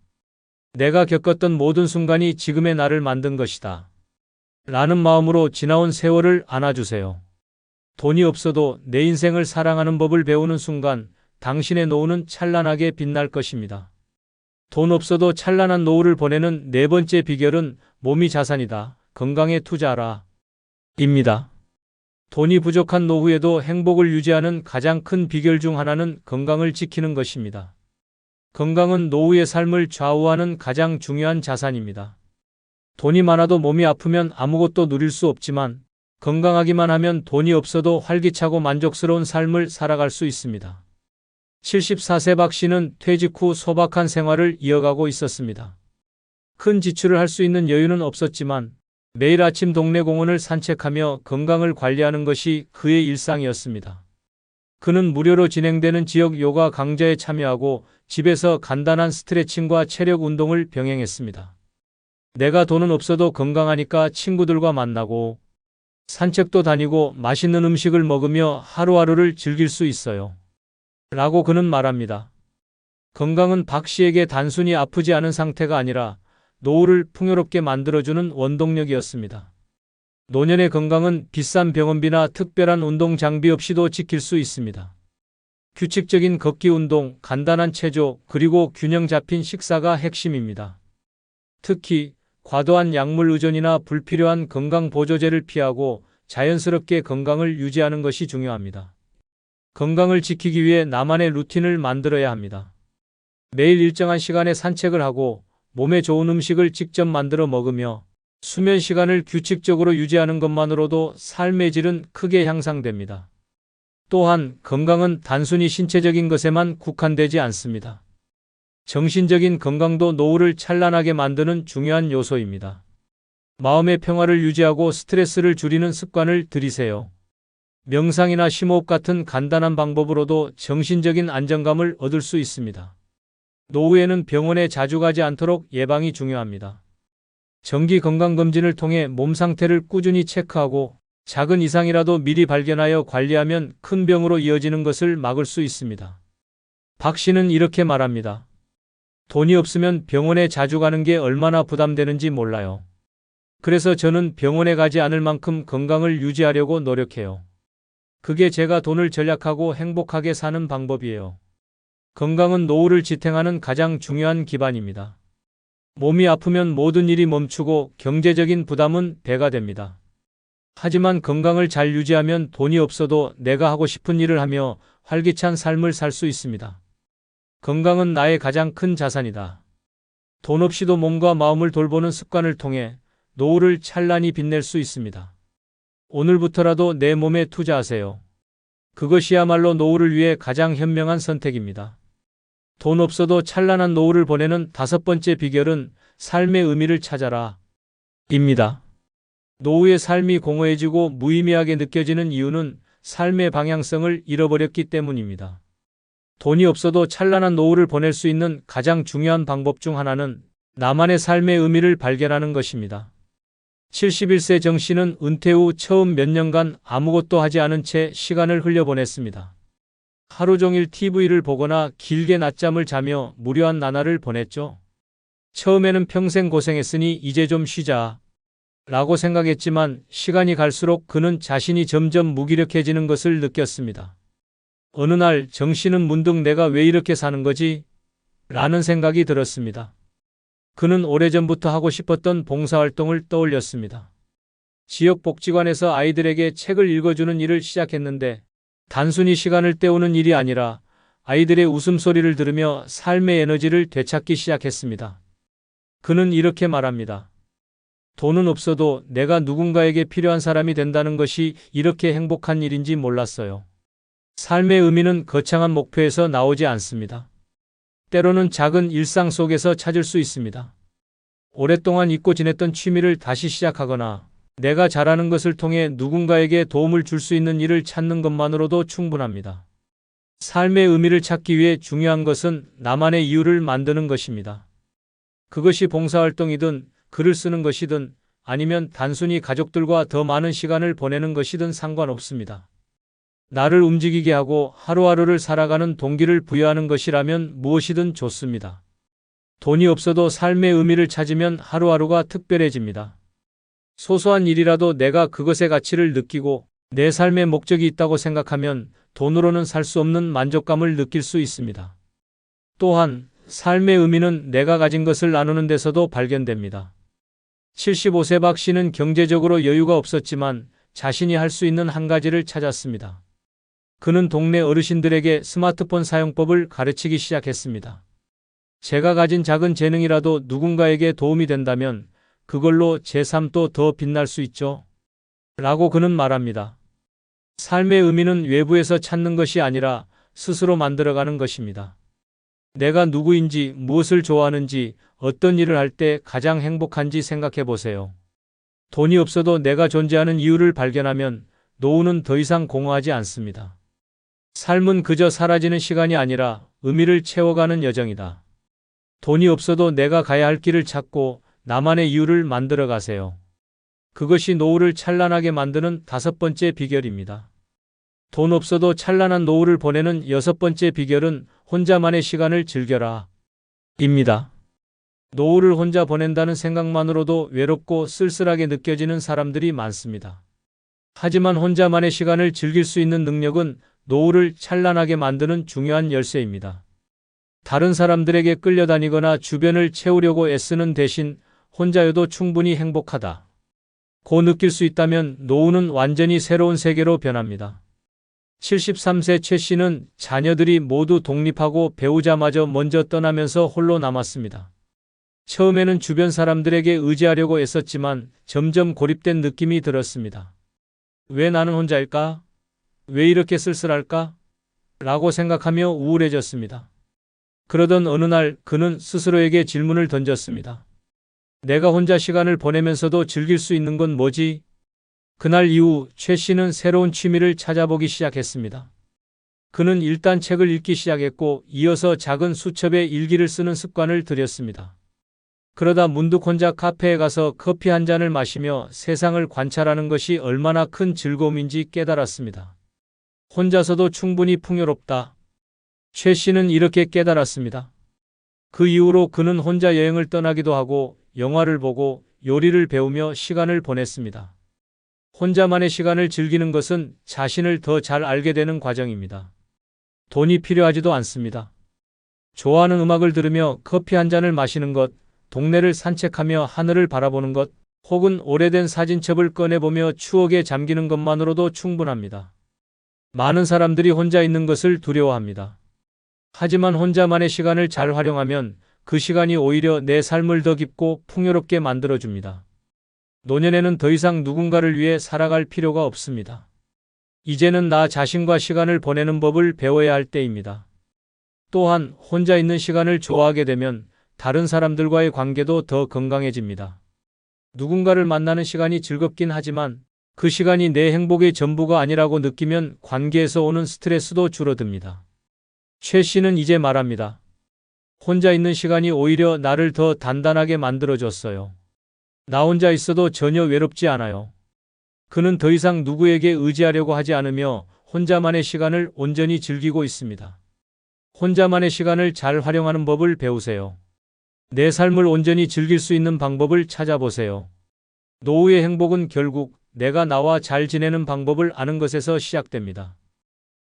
내가 겪었던 모든 순간이 지금의 나를 만든 것이다. 라는 마음으로 지나온 세월을 안아주세요. 돈이 없어도 내 인생을 사랑하는 법을 배우는 순간 당신의 노후는 찬란하게 빛날 것입니다. 돈 없어도 찬란한 노후를 보내는 네 번째 비결은 몸이 자산이다. 건강에 투자하라. 입니다. 돈이 부족한 노후에도 행복을 유지하는 가장 큰 비결 중 하나는 건강을 지키는 것입니다. 건강은 노후의 삶을 좌우하는 가장 중요한 자산입니다. 돈이 많아도 몸이 아프면 아무것도 누릴 수 없지만 건강하기만 하면 돈이 없어도 활기차고 만족스러운 삶을 살아갈 수 있습니다. 74세 박 씨는 퇴직 후 소박한 생활을 이어가고 있었습니다. 큰 지출을 할 수 있는 여유는 없었지만 매일 아침 동네 공원을 산책하며 건강을 관리하는 것이 그의 일상이었습니다. 그는 무료로 진행되는 지역 요가 강좌에 참여하고 집에서 간단한 스트레칭과 체력 운동을 병행했습니다. 내가 돈은 없어도 건강하니까 친구들과 만나고 산책도 다니고 맛있는 음식을 먹으며 하루하루를 즐길 수 있어요. 라고 그는 말합니다. 건강은 박 씨에게 단순히 아프지 않은 상태가 아니라 노후를 풍요롭게 만들어주는 원동력이었습니다. 노년의 건강은 비싼 병원비나 특별한 운동 장비 없이도 지킬 수 있습니다. 규칙적인 걷기 운동, 간단한 체조, 그리고 균형 잡힌 식사가 핵심입니다. 특히 과도한 약물 의존이나 불필요한 건강 보조제를 피하고 자연스럽게 건강을 유지하는 것이 중요합니다. 건강을 지키기 위해 나만의 루틴을 만들어야 합니다. 매일 일정한 시간에 산책을 하고 몸에 좋은 음식을 직접 만들어 먹으며 수면 시간을 규칙적으로 유지하는 것만으로도 삶의 질은 크게 향상됩니다. 또한 건강은 단순히 신체적인 것에만 국한되지 않습니다. 정신적인 건강도 노후를 찬란하게 만드는 중요한 요소입니다. 마음의 평화를 유지하고 스트레스를 줄이는 습관을 들이세요. 명상이나 심호흡 같은 간단한 방법으로도 정신적인 안정감을 얻을 수 있습니다. 노후에는 병원에 자주 가지 않도록 예방이 중요합니다. 정기 건강검진을 통해 몸 상태를 꾸준히 체크하고 작은 이상이라도 미리 발견하여 관리하면 큰 병으로 이어지는 것을 막을 수 있습니다. 박 씨는 이렇게 말합니다. 돈이 없으면 병원에 자주 가는 게 얼마나 부담되는지 몰라요. 그래서 저는 병원에 가지 않을 만큼 건강을 유지하려고 노력해요. 그게 제가 돈을 절약하고 행복하게 사는 방법이에요. 건강은 노후를 지탱하는 가장 중요한 기반입니다. 몸이 아프면 모든 일이 멈추고 경제적인 부담은 배가 됩니다. 하지만 건강을 잘 유지하면 돈이 없어도 내가 하고 싶은 일을 하며 활기찬 삶을 살 수 있습니다. 건강은 나의 가장 큰 자산이다. 돈 없이도 몸과 마음을 돌보는 습관을 통해 노후를 찬란히 빛낼 수 있습니다. 오늘부터라도 내 몸에 투자하세요. 그것이야말로 노후를 위해 가장 현명한 선택입니다. 돈 없어도 찬란한 노후를 보내는 다섯 번째 비결은 삶의 의미를 찾아라. 입니다. 노후의 삶이 공허해지고 무의미하게 느껴지는 이유는 삶의 방향성을 잃어버렸기 때문입니다. 돈이 없어도 찬란한 노후를 보낼 수 있는 가장 중요한 방법 중 하나는 나만의 삶의 의미를 발견하는 것입니다. 71세 정 씨는 은퇴 후 처음 몇 년간 아무것도 하지 않은 채 시간을 흘려보냈습니다. 하루 종일 TV를 보거나 길게 낮잠을 자며 무료한 나날을 보냈죠. 처음에는 평생 고생했으니 이제 좀 쉬자 라고 생각했지만 시간이 갈수록 그는 자신이 점점 무기력해지는 것을 느꼈습니다. 어느 날 정 씨는 문득 내가 왜 이렇게 사는 거지? 라는 생각이 들었습니다. 그는 오래전부터 하고 싶었던 봉사활동을 떠올렸습니다. 지역 복지관에서 아이들에게 책을 읽어주는 일을 시작했는데 단순히 시간을 때우는 일이 아니라 아이들의 웃음소리를 들으며 삶의 에너지를 되찾기 시작했습니다. 그는 이렇게 말합니다. 돈은 없어도 내가 누군가에게 필요한 사람이 된다는 것이 이렇게 행복한 일인지 몰랐어요. 삶의 의미는 거창한 목표에서 나오지 않습니다. 때로는 작은 일상 속에서 찾을 수 있습니다. 오랫동안 잊고 지냈던 취미를 다시 시작하거나 내가 잘하는 것을 통해 누군가에게 도움을 줄 수 있는 일을 찾는 것만으로도 충분합니다. 삶의 의미를 찾기 위해 중요한 것은 나만의 이유를 만드는 것입니다. 그것이 봉사활동이든 글을 쓰는 것이든 아니면 단순히 가족들과 더 많은 시간을 보내는 것이든 상관없습니다. 나를 움직이게 하고 하루하루를 살아가는 동기를 부여하는 것이라면 무엇이든 좋습니다. 돈이 없어도 삶의 의미를 찾으면 하루하루가 특별해집니다. 소소한 일이라도 내가 그것의 가치를 느끼고 내 삶의 목적이 있다고 생각하면 돈으로는 살 수 없는 만족감을 느낄 수 있습니다. 또한 삶의 의미는 내가 가진 것을 나누는 데서도 발견됩니다. 75세 박 씨는 경제적으로 여유가 없었지만 자신이 할 수 있는 한 가지를 찾았습니다. 그는 동네 어르신들에게 스마트폰 사용법을 가르치기 시작했습니다. 제가 가진 작은 재능이라도 누군가에게 도움이 된다면 그걸로 제 삶도 더 빛날 수 있죠. 라고 그는 말합니다. 삶의 의미는 외부에서 찾는 것이 아니라 스스로 만들어가는 것입니다. 내가 누구인지, 무엇을 좋아하는지, 어떤 일을 할 때 가장 행복한지 생각해 보세요. 돈이 없어도 내가 존재하는 이유를 발견하면 노후는 더 이상 공허하지 않습니다. 삶은 그저 사라지는 시간이 아니라 의미를 채워가는 여정이다. 돈이 없어도 내가 가야 할 길을 찾고 나만의 이유를 만들어 가세요. 그것이 노후를 찬란하게 만드는 5번째 비결입니다. 돈 없어도 찬란한 노후를 보내는 6번째 비결은 혼자만의 시간을 즐겨라. 입니다. 노후를 혼자 보낸다는 생각만으로도 외롭고 쓸쓸하게 느껴지는 사람들이 많습니다. 하지만 혼자만의 시간을 즐길 수 있는 능력은 노후를 찬란하게 만드는 중요한 열쇠입니다. 다른 사람들에게 끌려다니거나 주변을 채우려고 애쓰는 대신 혼자여도 충분히 행복하다. 고 느낄 수 있다면 노후는 완전히 새로운 세계로 변합니다. 73세 최 씨는 자녀들이 모두 독립하고 배우자마저 먼저 떠나면서 홀로 남았습니다. 처음에는 주변 사람들에게 의지하려고 애썼지만 점점 고립된 느낌이 들었습니다. 왜 나는 혼자일까? 왜 이렇게 쓸쓸할까? 라고 생각하며 우울해졌습니다. 그러던 어느 날 그는 스스로에게 질문을 던졌습니다. 내가 혼자 시간을 보내면서도 즐길 수 있는 건 뭐지? 그날 이후 최 씨는 새로운 취미를 찾아보기 시작했습니다. 그는 일단 책을 읽기 시작했고 이어서 작은 수첩에 일기를 쓰는 습관을 들였습니다. 그러다 문득 혼자 카페에 가서 커피 한 잔을 마시며 세상을 관찰하는 것이 얼마나 큰 즐거움인지 깨달았습니다. 혼자서도 충분히 풍요롭다. 최 씨는 이렇게 깨달았습니다. 그 이후로 그는 혼자 여행을 떠나기도 하고 영화를 보고 요리를 배우며 시간을 보냈습니다. 혼자만의 시간을 즐기는 것은 자신을 더 잘 알게 되는 과정입니다. 돈이 필요하지도 않습니다. 좋아하는 음악을 들으며 커피 한 잔을 마시는 것, 동네를 산책하며 하늘을 바라보는 것, 혹은 오래된 사진첩을 꺼내보며 추억에 잠기는 것만으로도 충분합니다. 많은 사람들이 혼자 있는 것을 두려워합니다. 하지만 혼자만의 시간을 잘 활용하면 그 시간이 오히려 내 삶을 더 깊고 풍요롭게 만들어줍니다. 노년에는 더 이상 누군가를 위해 살아갈 필요가 없습니다. 이제는 나 자신과 시간을 보내는 법을 배워야 할 때입니다. 또한 혼자 있는 시간을 좋아하게 되면 다른 사람들과의 관계도 더 건강해집니다. 누군가를 만나는 시간이 즐겁긴 하지만 그 시간이 내 행복의 전부가 아니라고 느끼면 관계에서 오는 스트레스도 줄어듭니다. 최 씨는 이제 말합니다. 혼자 있는 시간이 오히려 나를 더 단단하게 만들어줬어요. 나 혼자 있어도 전혀 외롭지 않아요. 그는 더 이상 누구에게 의지하려고 하지 않으며 혼자만의 시간을 온전히 즐기고 있습니다. 혼자만의 시간을 잘 활용하는 법을 배우세요. 내 삶을 온전히 즐길 수 있는 방법을 찾아보세요. 노후의 행복은 결국 내가 나와 잘 지내는 방법을 아는 것에서 시작됩니다.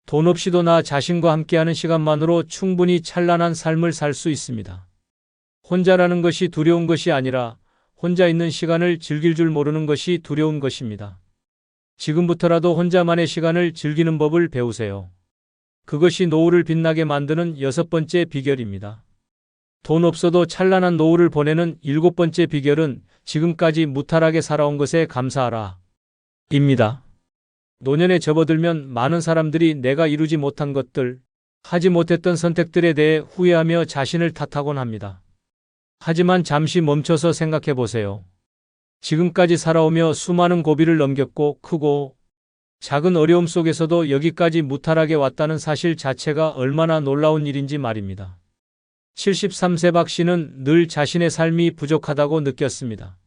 돈 없이도 나 자신과 함께하는 시간만으로 충분히 찬란한 삶을 살 수 있습니다. 혼자라는 것이 두려운 것이 아니라 혼자 있는 시간을 즐길 줄 모르는 것이 두려운 것입니다. 지금부터라도 혼자만의 시간을 즐기는 법을 배우세요. 그것이 노후를 빛나게 만드는 6번째 비결입니다. 돈 없어도 찬란한 노후를 보내는 7번째 비결은 지금까지 무탈하게 살아온 것에 감사하라. 입니다. 노년에 접어들면 많은 사람들이 내가 이루지 못한 것들, 하지 못했던 선택들에 대해 후회하며 자신을 탓하곤 합니다. 하지만 잠시 멈춰서 생각해 보세요. 지금까지 살아오며 수많은 고비를 넘겼고 크고 작은 어려움 속에서도 여기까지 무탈하게 왔다는 사실 자체가 얼마나 놀라운 일인지 말입니다. 73세 박 씨는 늘 자신의 삶이 부족하다고 느꼈습니다.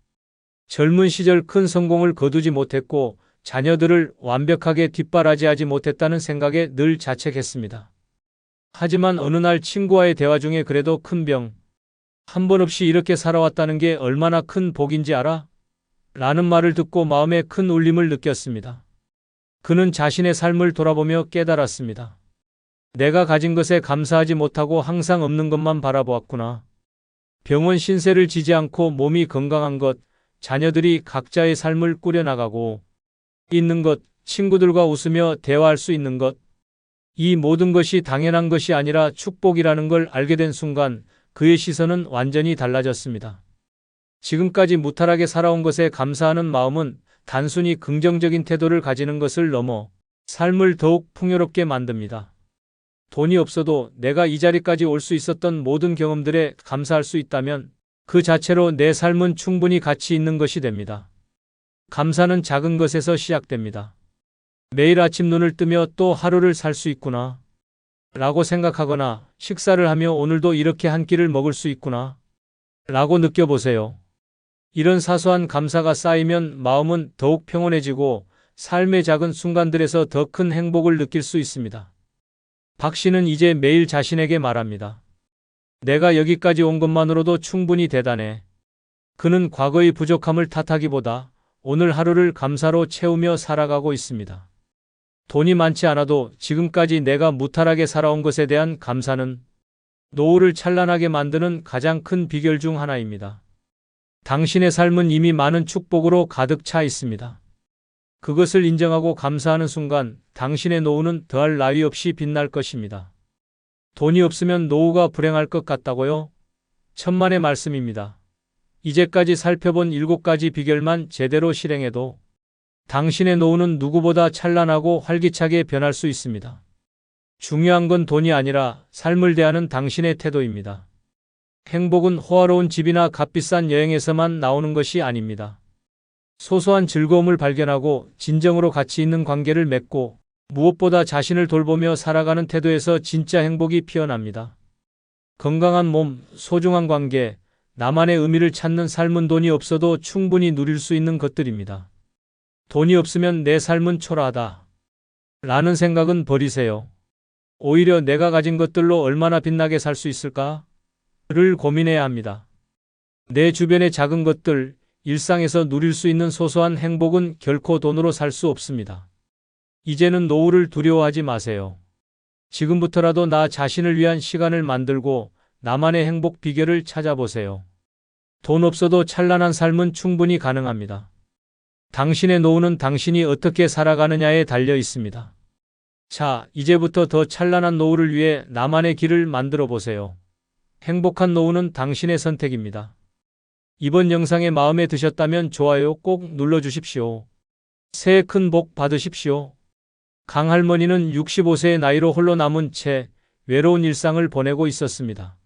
젊은 시절 큰 성공을 거두지 못했고 자녀들을 완벽하게 뒷바라지하지 못했다는 생각에 늘 자책했습니다. 하지만 어느 날 친구와의 대화 중에 그래도 큰 병 한 번 없이 이렇게 살아왔다는 게 얼마나 큰 복인지 알아? 라는 말을 듣고 마음에 큰 울림을 느꼈습니다. 그는 자신의 삶을 돌아보며 깨달았습니다. 내가 가진 것에 감사하지 못하고 항상 없는 것만 바라보았구나. 병원 신세를 지지 않고 몸이 건강한 것, 자녀들이 각자의 삶을 꾸려나가고 있는 것, 친구들과 웃으며 대화할 수 있는 것, 이 모든 것이 당연한 것이 아니라 축복이라는 걸 알게 된 순간 그의 시선은 완전히 달라졌습니다. 지금까지 무탈하게 살아온 것에 감사하는 마음은 단순히 긍정적인 태도를 가지는 것을 넘어 삶을 더욱 풍요롭게 만듭니다. 돈이 없어도 내가 이 자리까지 올 수 있었던 모든 경험들에 감사할 수 있다면 그 자체로 내 삶은 충분히 가치 있는 것이 됩니다. 감사는 작은 것에서 시작됩니다. 매일 아침 눈을 뜨며 또 하루를 살 수 있구나 라고 생각하거나 식사를 하며 오늘도 이렇게 한 끼를 먹을 수 있구나 라고 느껴보세요. 이런 사소한 감사가 쌓이면 마음은 더욱 평온해지고 삶의 작은 순간들에서 더 큰 행복을 느낄 수 있습니다. 박 씨는 이제 매일 자신에게 말합니다. 내가 여기까지 온 것만으로도 충분히 대단해. 그는 과거의 부족함을 탓하기보다 오늘 하루를 감사로 채우며 살아가고 있습니다. 돈이 많지 않아도 지금까지 내가 무탈하게 살아온 것에 대한 감사는 노후를 찬란하게 만드는 가장 큰 비결 중 하나입니다. 당신의 삶은 이미 많은 축복으로 가득 차 있습니다. 그것을 인정하고 감사하는 순간 당신의 노후는 더할 나위 없이 빛날 것입니다. 돈이 없으면 노후가 불행할 것 같다고요? 천만의 말씀입니다. 이제까지 살펴본 7가지 비결만 제대로 실행해도 당신의 노후는 누구보다 찬란하고 활기차게 변할 수 있습니다. 중요한 건 돈이 아니라 삶을 대하는 당신의 태도입니다. 행복은 호화로운 집이나 값비싼 여행에서만 나오는 것이 아닙니다. 소소한 즐거움을 발견하고 진정으로 가치 있는 관계를 맺고 무엇보다 자신을 돌보며 살아가는 태도에서 진짜 행복이 피어납니다. 건강한 몸, 소중한 관계, 나만의 의미를 찾는 삶은 돈이 없어도 충분히 누릴 수 있는 것들입니다. 돈이 없으면 내 삶은 초라하다 라는 생각은 버리세요. 오히려 내가 가진 것들로 얼마나 빛나게 살 수 있을까? 를 고민해야 합니다. 내 주변의 작은 것들, 일상에서 누릴 수 있는 소소한 행복은 결코 돈으로 살 수 없습니다. 이제는 노후를 두려워하지 마세요. 지금부터라도 나 자신을 위한 시간을 만들고 나만의 행복 비결을 찾아보세요. 돈 없어도 찬란한 삶은 충분히 가능합니다. 당신의 노후는 당신이 어떻게 살아가느냐에 달려 있습니다. 자, 이제부터 더 찬란한 노후를 위해 나만의 길을 만들어 보세요. 행복한 노후는 당신의 선택입니다. 이번 영상이 마음에 드셨다면 좋아요 꼭 눌러주십시오. 새해 큰 복 받으십시오. 강할머니는 65세의 나이로 홀로 남은 채 외로운 일상을 보내고 있었습니다.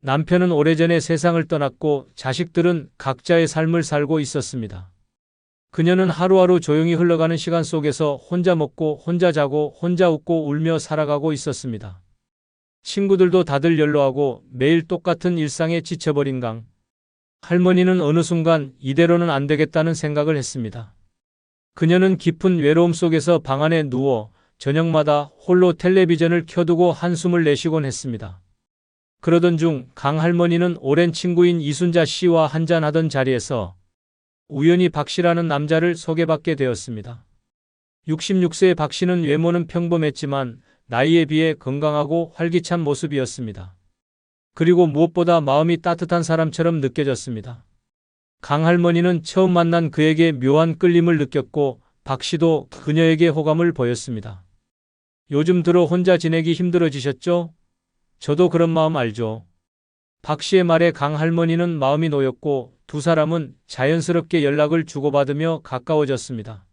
남편은 오래전에 세상을 떠났고 자식들은 각자의 삶을 살고 있었습니다. 그녀는 하루하루 조용히 흘러가는 시간 속에서 혼자 먹고 혼자 자고 혼자 웃고 울며 살아가고 있었습니다. 친구들도 다들 연로하고 매일 똑같은 일상에 지쳐버린 할머니는 어느 순간 이대로는 안 되겠다는 생각을 했습니다. 그녀는 깊은 외로움 속에서 방 안에 누워 저녁마다 홀로 텔레비전을 켜두고 한숨을 내쉬곤 했습니다. 그러던 중 강할머니는 오랜 친구인 이순자 씨와 한잔하던 자리에서 우연히 박 씨라는 남자를 소개받게 되었습니다. 66세의 박 씨는 외모는 평범했지만 나이에 비해 건강하고 활기찬 모습이었습니다. 그리고 무엇보다 마음이 따뜻한 사람처럼 느껴졌습니다. 강할머니는 처음 만난 그에게 묘한 끌림을 느꼈고 박 씨도 그녀에게 호감을 보였습니다. 요즘 들어 혼자 지내기 힘들어지셨죠? 저도 그런 마음 알죠. 박 씨의 말에 강할머니는 마음이 놓였고 두 사람은 자연스럽게 연락을 주고받으며 가까워졌습니다.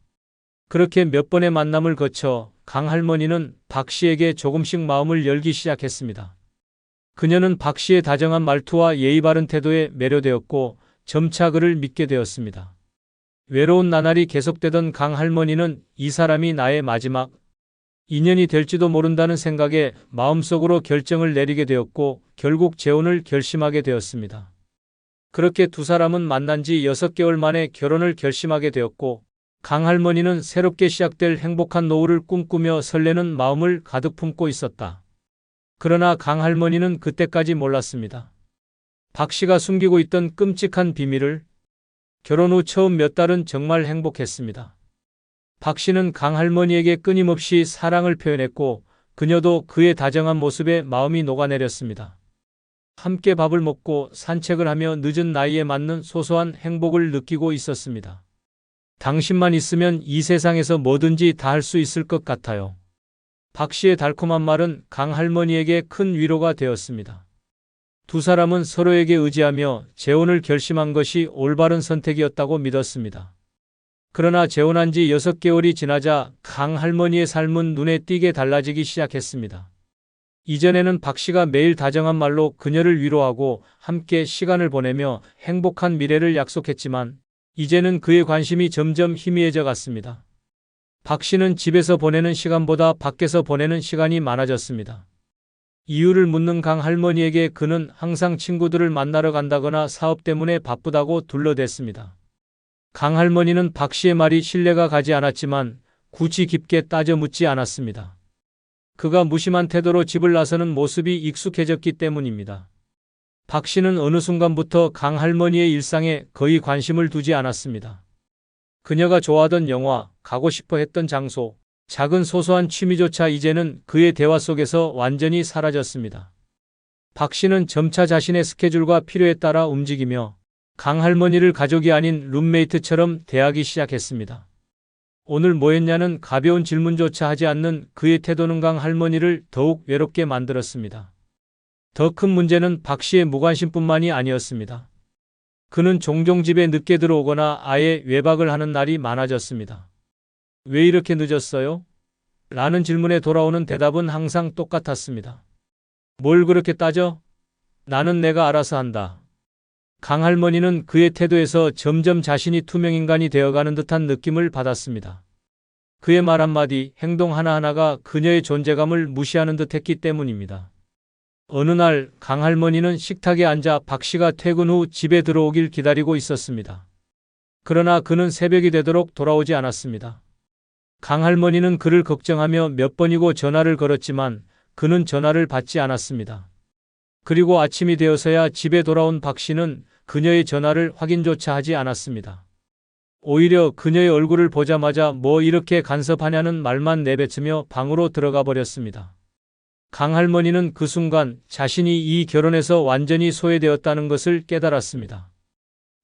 그렇게 몇 번의 만남을 거쳐 강 할머니는 박 씨에게 조금씩 마음을 열기 시작했습니다. 그녀는 박 씨의 다정한 말투와 예의 바른 태도에 매료되었고 점차 그를 믿게 되었습니다. 외로운 나날이 계속되던 강 할머니는 이 사람이 나의 마지막 인연이 될지도 모른다는 생각에 마음속으로 결정을 내리게 되었고 결국 재혼을 결심하게 되었습니다. 그렇게 두 사람은 만난 지 6개월 만에 결혼을 결심하게 되었고 강 할머니는 새롭게 시작될 행복한 노후를 꿈꾸며 설레는 마음을 가득 품고 있었다. 그러나 강 할머니는 그때까지 몰랐습니다. 박 씨가 숨기고 있던 끔찍한 비밀을. 결혼 후 처음 몇 달은 정말 행복했습니다. 박 씨는 강 할머니에게 끊임없이 사랑을 표현했고 그녀도 그의 다정한 모습에 마음이 녹아내렸습니다. 함께 밥을 먹고 산책을 하며 늦은 나이에 맞는 소소한 행복을 느끼고 있었습니다. 당신만 있으면 이 세상에서 뭐든지 다 할 수 있을 것 같아요. 박 씨의 달콤한 말은 강 할머니에게 큰 위로가 되었습니다. 두 사람은 서로에게 의지하며 재혼을 결심한 것이 올바른 선택이었다고 믿었습니다. 그러나 재혼한 지 6개월이 지나자 강 할머니의 삶은 눈에 띄게 달라지기 시작했습니다. 이전에는 박 씨가 매일 다정한 말로 그녀를 위로하고 함께 시간을 보내며 행복한 미래를 약속했지만 이제는 그의 관심이 점점 희미해져 갔습니다. 박 씨는 집에서 보내는 시간보다 밖에서 보내는 시간이 많아졌습니다. 이유를 묻는 강 할머니에게 그는 항상 친구들을 만나러 간다거나 사업 때문에 바쁘다고 둘러댔습니다. 강 할머니는 박 씨의 말이 신뢰가 가지 않았지만 굳이 깊게 따져 묻지 않았습니다. 그가 무심한 태도로 집을 나서는 모습이 익숙해졌기 때문입니다. 박 씨는 어느 순간부터 강 할머니의 일상에 거의 관심을 두지 않았습니다. 그녀가 좋아하던 영화, 가고 싶어 했던 장소, 작은 소소한 취미조차 이제는 그의 대화 속에서 완전히 사라졌습니다. 박 씨는 점차 자신의 스케줄과 필요에 따라 움직이며 강 할머니를 가족이 아닌 룸메이트처럼 대하기 시작했습니다. 오늘 뭐 했냐는 가벼운 질문조차 하지 않는 그의 태도는 강 할머니를 더욱 외롭게 만들었습니다. 더 큰 문제는 박 씨의 무관심뿐만이 아니었습니다. 그는 종종 집에 늦게 들어오거나 아예 외박을 하는 날이 많아졌습니다. 왜 이렇게 늦었어요? 라는 질문에 돌아오는 대답은 항상 똑같았습니다. 뭘 그렇게 따져? 나는 내가 알아서 한다. 강 할머니는 그의 태도에서 점점 자신이 투명인간이 되어가는 듯한 느낌을 받았습니다. 그의 말 한마디, 행동 하나하나가 그녀의 존재감을 무시하는 듯 했기 때문입니다. 어느 날 강 할머니는 식탁에 앉아 박 씨가 퇴근 후 집에 들어오길 기다리고 있었습니다. 그러나 그는 새벽이 되도록 돌아오지 않았습니다. 강 할머니는 그를 걱정하며 몇 번이고 전화를 걸었지만 그는 전화를 받지 않았습니다. 그리고 아침이 되어서야 집에 돌아온 박 씨는 그녀의 전화를 확인조차 하지 않았습니다. 오히려 그녀의 얼굴을 보자마자 뭐 이렇게 간섭하냐는 말만 내뱉으며 방으로 들어가 버렸습니다. 강 할머니는 그 순간 자신이 이 결혼에서 완전히 소외되었다는 것을 깨달았습니다.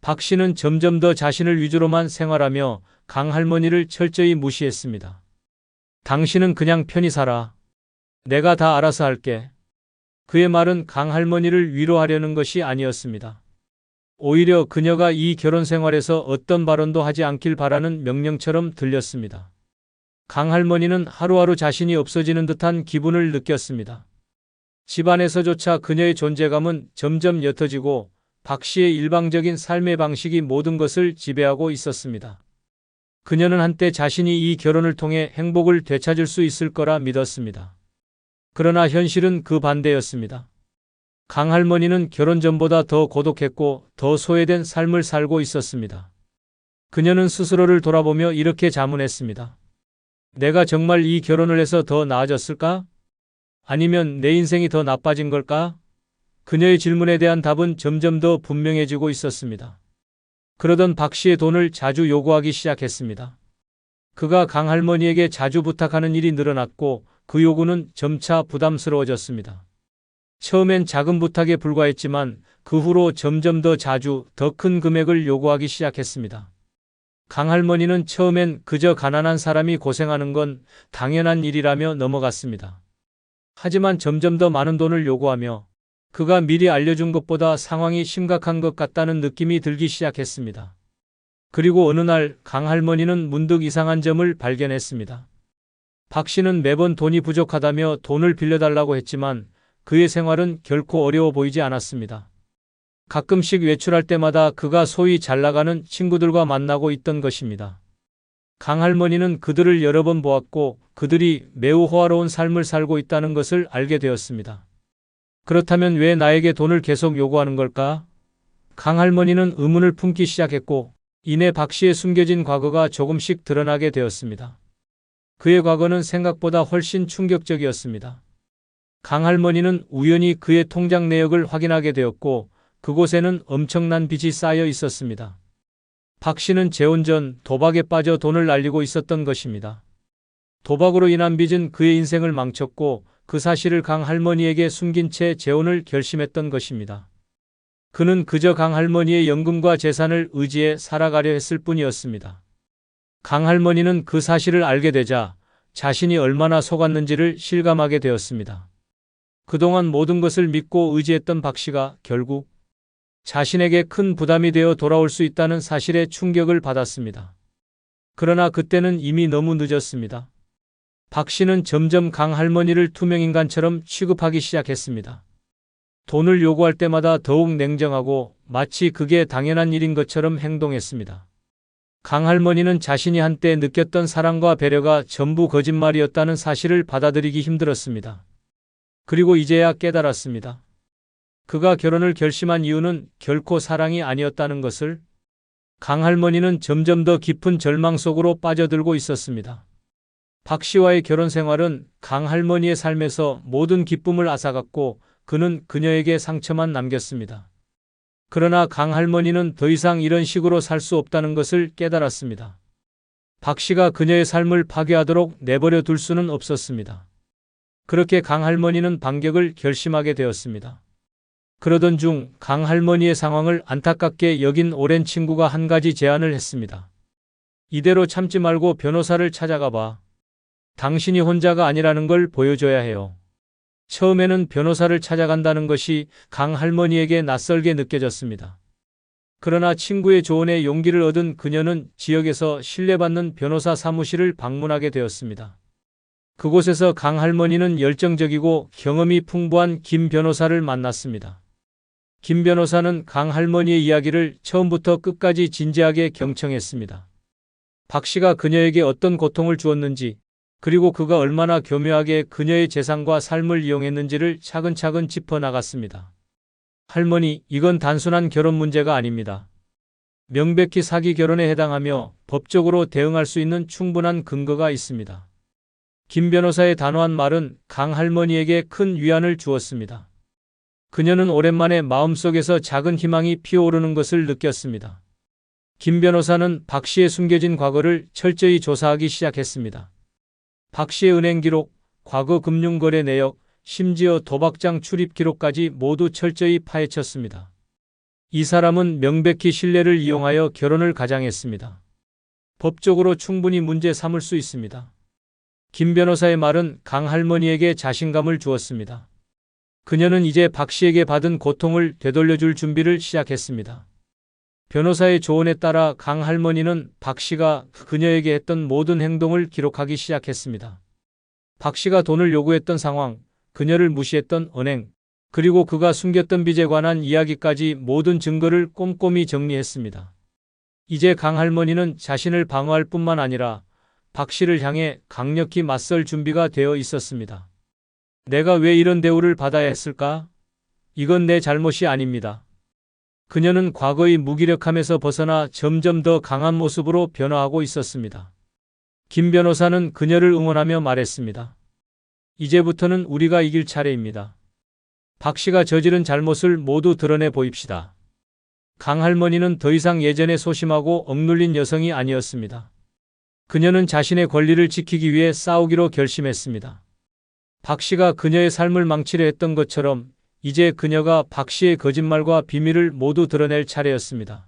박 씨는 점점 더 자신을 위주로만 생활하며 강 할머니를 철저히 무시했습니다. 당신은 그냥 편히 살아. 내가 다 알아서 할게. 그의 말은 강 할머니를 위로하려는 것이 아니었습니다. 오히려 그녀가 이 결혼 생활에서 어떤 발언도 하지 않길 바라는 명령처럼 들렸습니다. 강 할머니는 하루하루 자신이 없어지는 듯한 기분을 느꼈습니다. 집안에서조차 그녀의 존재감은 점점 옅어지고 박 씨의 일방적인 삶의 방식이 모든 것을 지배하고 있었습니다. 그녀는 한때 자신이 이 결혼을 통해 행복을 되찾을 수 있을 거라 믿었습니다. 그러나 현실은 그 반대였습니다. 강 할머니는 결혼 전보다 더 고독했고 더 소외된 삶을 살고 있었습니다. 그녀는 스스로를 돌아보며 이렇게 자문했습니다. 내가 정말 이 결혼을 해서 더 나아졌을까? 아니면 내 인생이 더 나빠진 걸까? 그녀의 질문에 대한 답은 점점 더 분명해지고 있었습니다. 그러던 박 씨의 돈을 자주 요구하기 시작했습니다. 그가 강 할머니에게 자주 부탁하는 일이 늘어났고 그 요구는 점차 부담스러워졌습니다. 처음엔 작은 부탁에 불과했지만 그 후로 점점 더 자주 더 큰 금액을 요구하기 시작했습니다. 강 할머니는 처음엔 그저 가난한 사람이 고생하는 건 당연한 일이라며 넘어갔습니다. 하지만 점점 더 많은 돈을 요구하며 그가 미리 알려준 것보다 상황이 심각한 것 같다는 느낌이 들기 시작했습니다. 그리고 어느 날 강할머니는 문득 이상한 점을 발견했습니다. 박 씨는 매번 돈이 부족하다며 돈을 빌려달라고 했지만 그의 생활은 결코 어려워 보이지 않았습니다. 가끔씩 외출할 때마다 그가 소위 잘 나가는 친구들과 만나고 있던 것입니다. 강할머니는 그들을 여러 번 보았고 그들이 매우 호화로운 삶을 살고 있다는 것을 알게 되었습니다. 그렇다면 왜 나에게 돈을 계속 요구하는 걸까? 강할머니는 의문을 품기 시작했고 이내 박 씨의 숨겨진 과거가 조금씩 드러나게 되었습니다. 그의 과거는 생각보다 훨씬 충격적이었습니다. 강할머니는 우연히 그의 통장 내역을 확인하게 되었고 그곳에는 엄청난 빚이 쌓여 있었습니다. 박 씨는 재혼 전 도박에 빠져 돈을 날리고 있었던 것입니다. 도박으로 인한 빚은 그의 인생을 망쳤고 그 사실을 강할머니에게 숨긴 채 재혼을 결심했던 것입니다. 그는 그저 강할머니의 연금과 재산을 의지해 살아가려 했을 뿐이었습니다. 강할머니는 그 사실을 알게 되자 자신이 얼마나 속았는지를 실감하게 되었습니다. 그동안 모든 것을 믿고 의지했던 박 씨가 결국 자신에게 큰 부담이 되어 돌아올 수 있다는 사실에 충격을 받았습니다. 그러나 그때는 이미 너무 늦었습니다. 박 씨는 점점 강할머니를 투명인간처럼 취급하기 시작했습니다. 돈을 요구할 때마다 더욱 냉정하고 마치 그게 당연한 일인 것처럼 행동했습니다. 강할머니는 자신이 한때 느꼈던 사랑과 배려가 전부 거짓말이었다는 사실을 받아들이기 힘들었습니다. 그리고 이제야 깨달았습니다. 그가 결혼을 결심한 이유는 결코 사랑이 아니었다는 것을. 강할머니는 점점 더 깊은 절망 속으로 빠져들고 있었습니다. 박 씨와의 결혼 생활은 강할머니의 삶에서 모든 기쁨을 앗아갔고 그는 그녀에게 상처만 남겼습니다. 그러나 강할머니는 더 이상 이런 식으로 살 수 없다는 것을 깨달았습니다. 박 씨가 그녀의 삶을 파괴하도록 내버려 둘 수는 없었습니다. 그렇게 강할머니는 반격을 결심하게 되었습니다. 그러던 중 강할머니의 상황을 안타깝게 여긴 오랜 친구가 한 가지 제안을 했습니다. 이대로 참지 말고 변호사를 찾아가 봐. 당신이 혼자가 아니라는 걸 보여줘야 해요. 처음에는 변호사를 찾아간다는 것이 강할머니에게 낯설게 느껴졌습니다. 그러나 친구의 조언에 용기를 얻은 그녀는 지역에서 신뢰받는 변호사 사무실을 방문하게 되었습니다. 그곳에서 강할머니는 열정적이고 경험이 풍부한 김 변호사를 만났습니다. 김 변호사는 강할머니의 이야기를 처음부터 끝까지 진지하게 경청했습니다. 박 씨가 그녀에게 어떤 고통을 주었는지, 그리고 그가 얼마나 교묘하게 그녀의 재산과 삶을 이용했는지를 차근차근 짚어나갔습니다. 할머니, 이건 단순한 결혼 문제가 아닙니다. 명백히 사기 결혼에 해당하며 법적으로 대응할 수 있는 충분한 근거가 있습니다. 김 변호사의 단호한 말은 강할머니에게 큰 위안을 주었습니다. 그녀는 오랜만에 마음속에서 작은 희망이 피어오르는 것을 느꼈습니다. 김 변호사는 박 씨의 숨겨진 과거를 철저히 조사하기 시작했습니다. 박 씨의 은행 기록, 과거 금융거래 내역, 심지어 도박장 출입 기록까지 모두 철저히 파헤쳤습니다. 이 사람은 명백히 신뢰를 이용하여 결혼을 가장했습니다. 법적으로 충분히 문제 삼을 수 있습니다. 김 변호사의 말은 강할머니에게 자신감을 주었습니다. 그녀는 이제 박 씨에게 받은 고통을 되돌려줄 준비를 시작했습니다. 변호사의 조언에 따라 강할머니는 박 씨가 그녀에게 했던 모든 행동을 기록하기 시작했습니다. 박 씨가 돈을 요구했던 상황, 그녀를 무시했던 은행, 그리고 그가 숨겼던 빚에 관한 이야기까지 모든 증거를 꼼꼼히 정리했습니다. 이제 강할머니는 자신을 방어할 뿐만 아니라 박 씨를 향해 강력히 맞설 준비가 되어 있었습니다. 내가 왜 이런 대우를 받아야 했을까? 이건 내 잘못이 아닙니다. 그녀는 과거의 무기력함에서 벗어나 점점 더 강한 모습으로 변화하고 있었습니다. 김 변호사는 그녀를 응원하며 말했습니다. 이제부터는 우리가 이길 차례입니다. 박 씨가 저지른 잘못을 모두 드러내 보입시다. 강할머니는 더 이상 예전에 소심하고 억눌린 여성이 아니었습니다. 그녀는 자신의 권리를 지키기 위해 싸우기로 결심했습니다. 박 씨가 그녀의 삶을 망치려 했던 것처럼 이제 그녀가 박 씨의 거짓말과 비밀을 모두 드러낼 차례였습니다.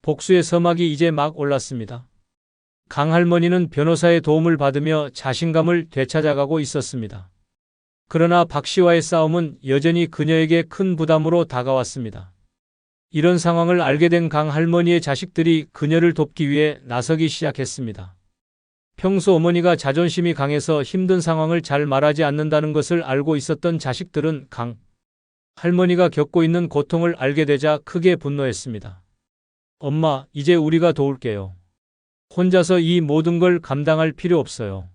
복수의 서막이 이제 막 올랐습니다. 강할머니는 변호사의 도움을 받으며 자신감을 되찾아가고 있었습니다. 그러나 박 씨와의 싸움은 여전히 그녀에게 큰 부담으로 다가왔습니다. 이런 상황을 알게 된 강 할머니의 자식들이 그녀를 돕기 위해 나서기 시작했습니다. 평소 어머니가 자존심이 강해서 힘든 상황을 잘 말하지 않는다는 것을 알고 있었던 자식들은 강 할머니가 겪고 있는 고통을 알게 되자 크게 분노했습니다. 엄마, 이제 우리가 도울게요. 혼자서 이 모든 걸 감당할 필요 없어요.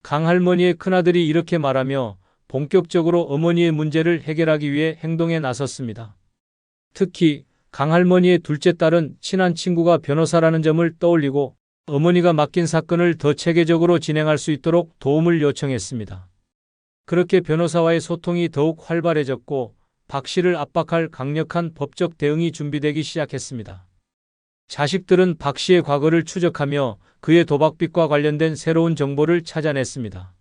강 할머니의 큰아들이 이렇게 말하며 본격적으로 어머니의 문제를 해결하기 위해 행동에 나섰습니다. 특히 강 할머니의 둘째 딸은 친한 친구가 변호사라는 점을 떠올리고 어머니가 맡긴 사건을 더 체계적으로 진행할 수 있도록 도움을 요청했습니다. 그렇게 변호사와의 소통이 더욱 활발해졌고 박 씨를 압박할 강력한 법적 대응이 준비되기 시작했습니다. 자식들은 박 씨의 과거를 추적하며 그의 도박빚과 관련된 새로운 정보를 찾아냈습니다.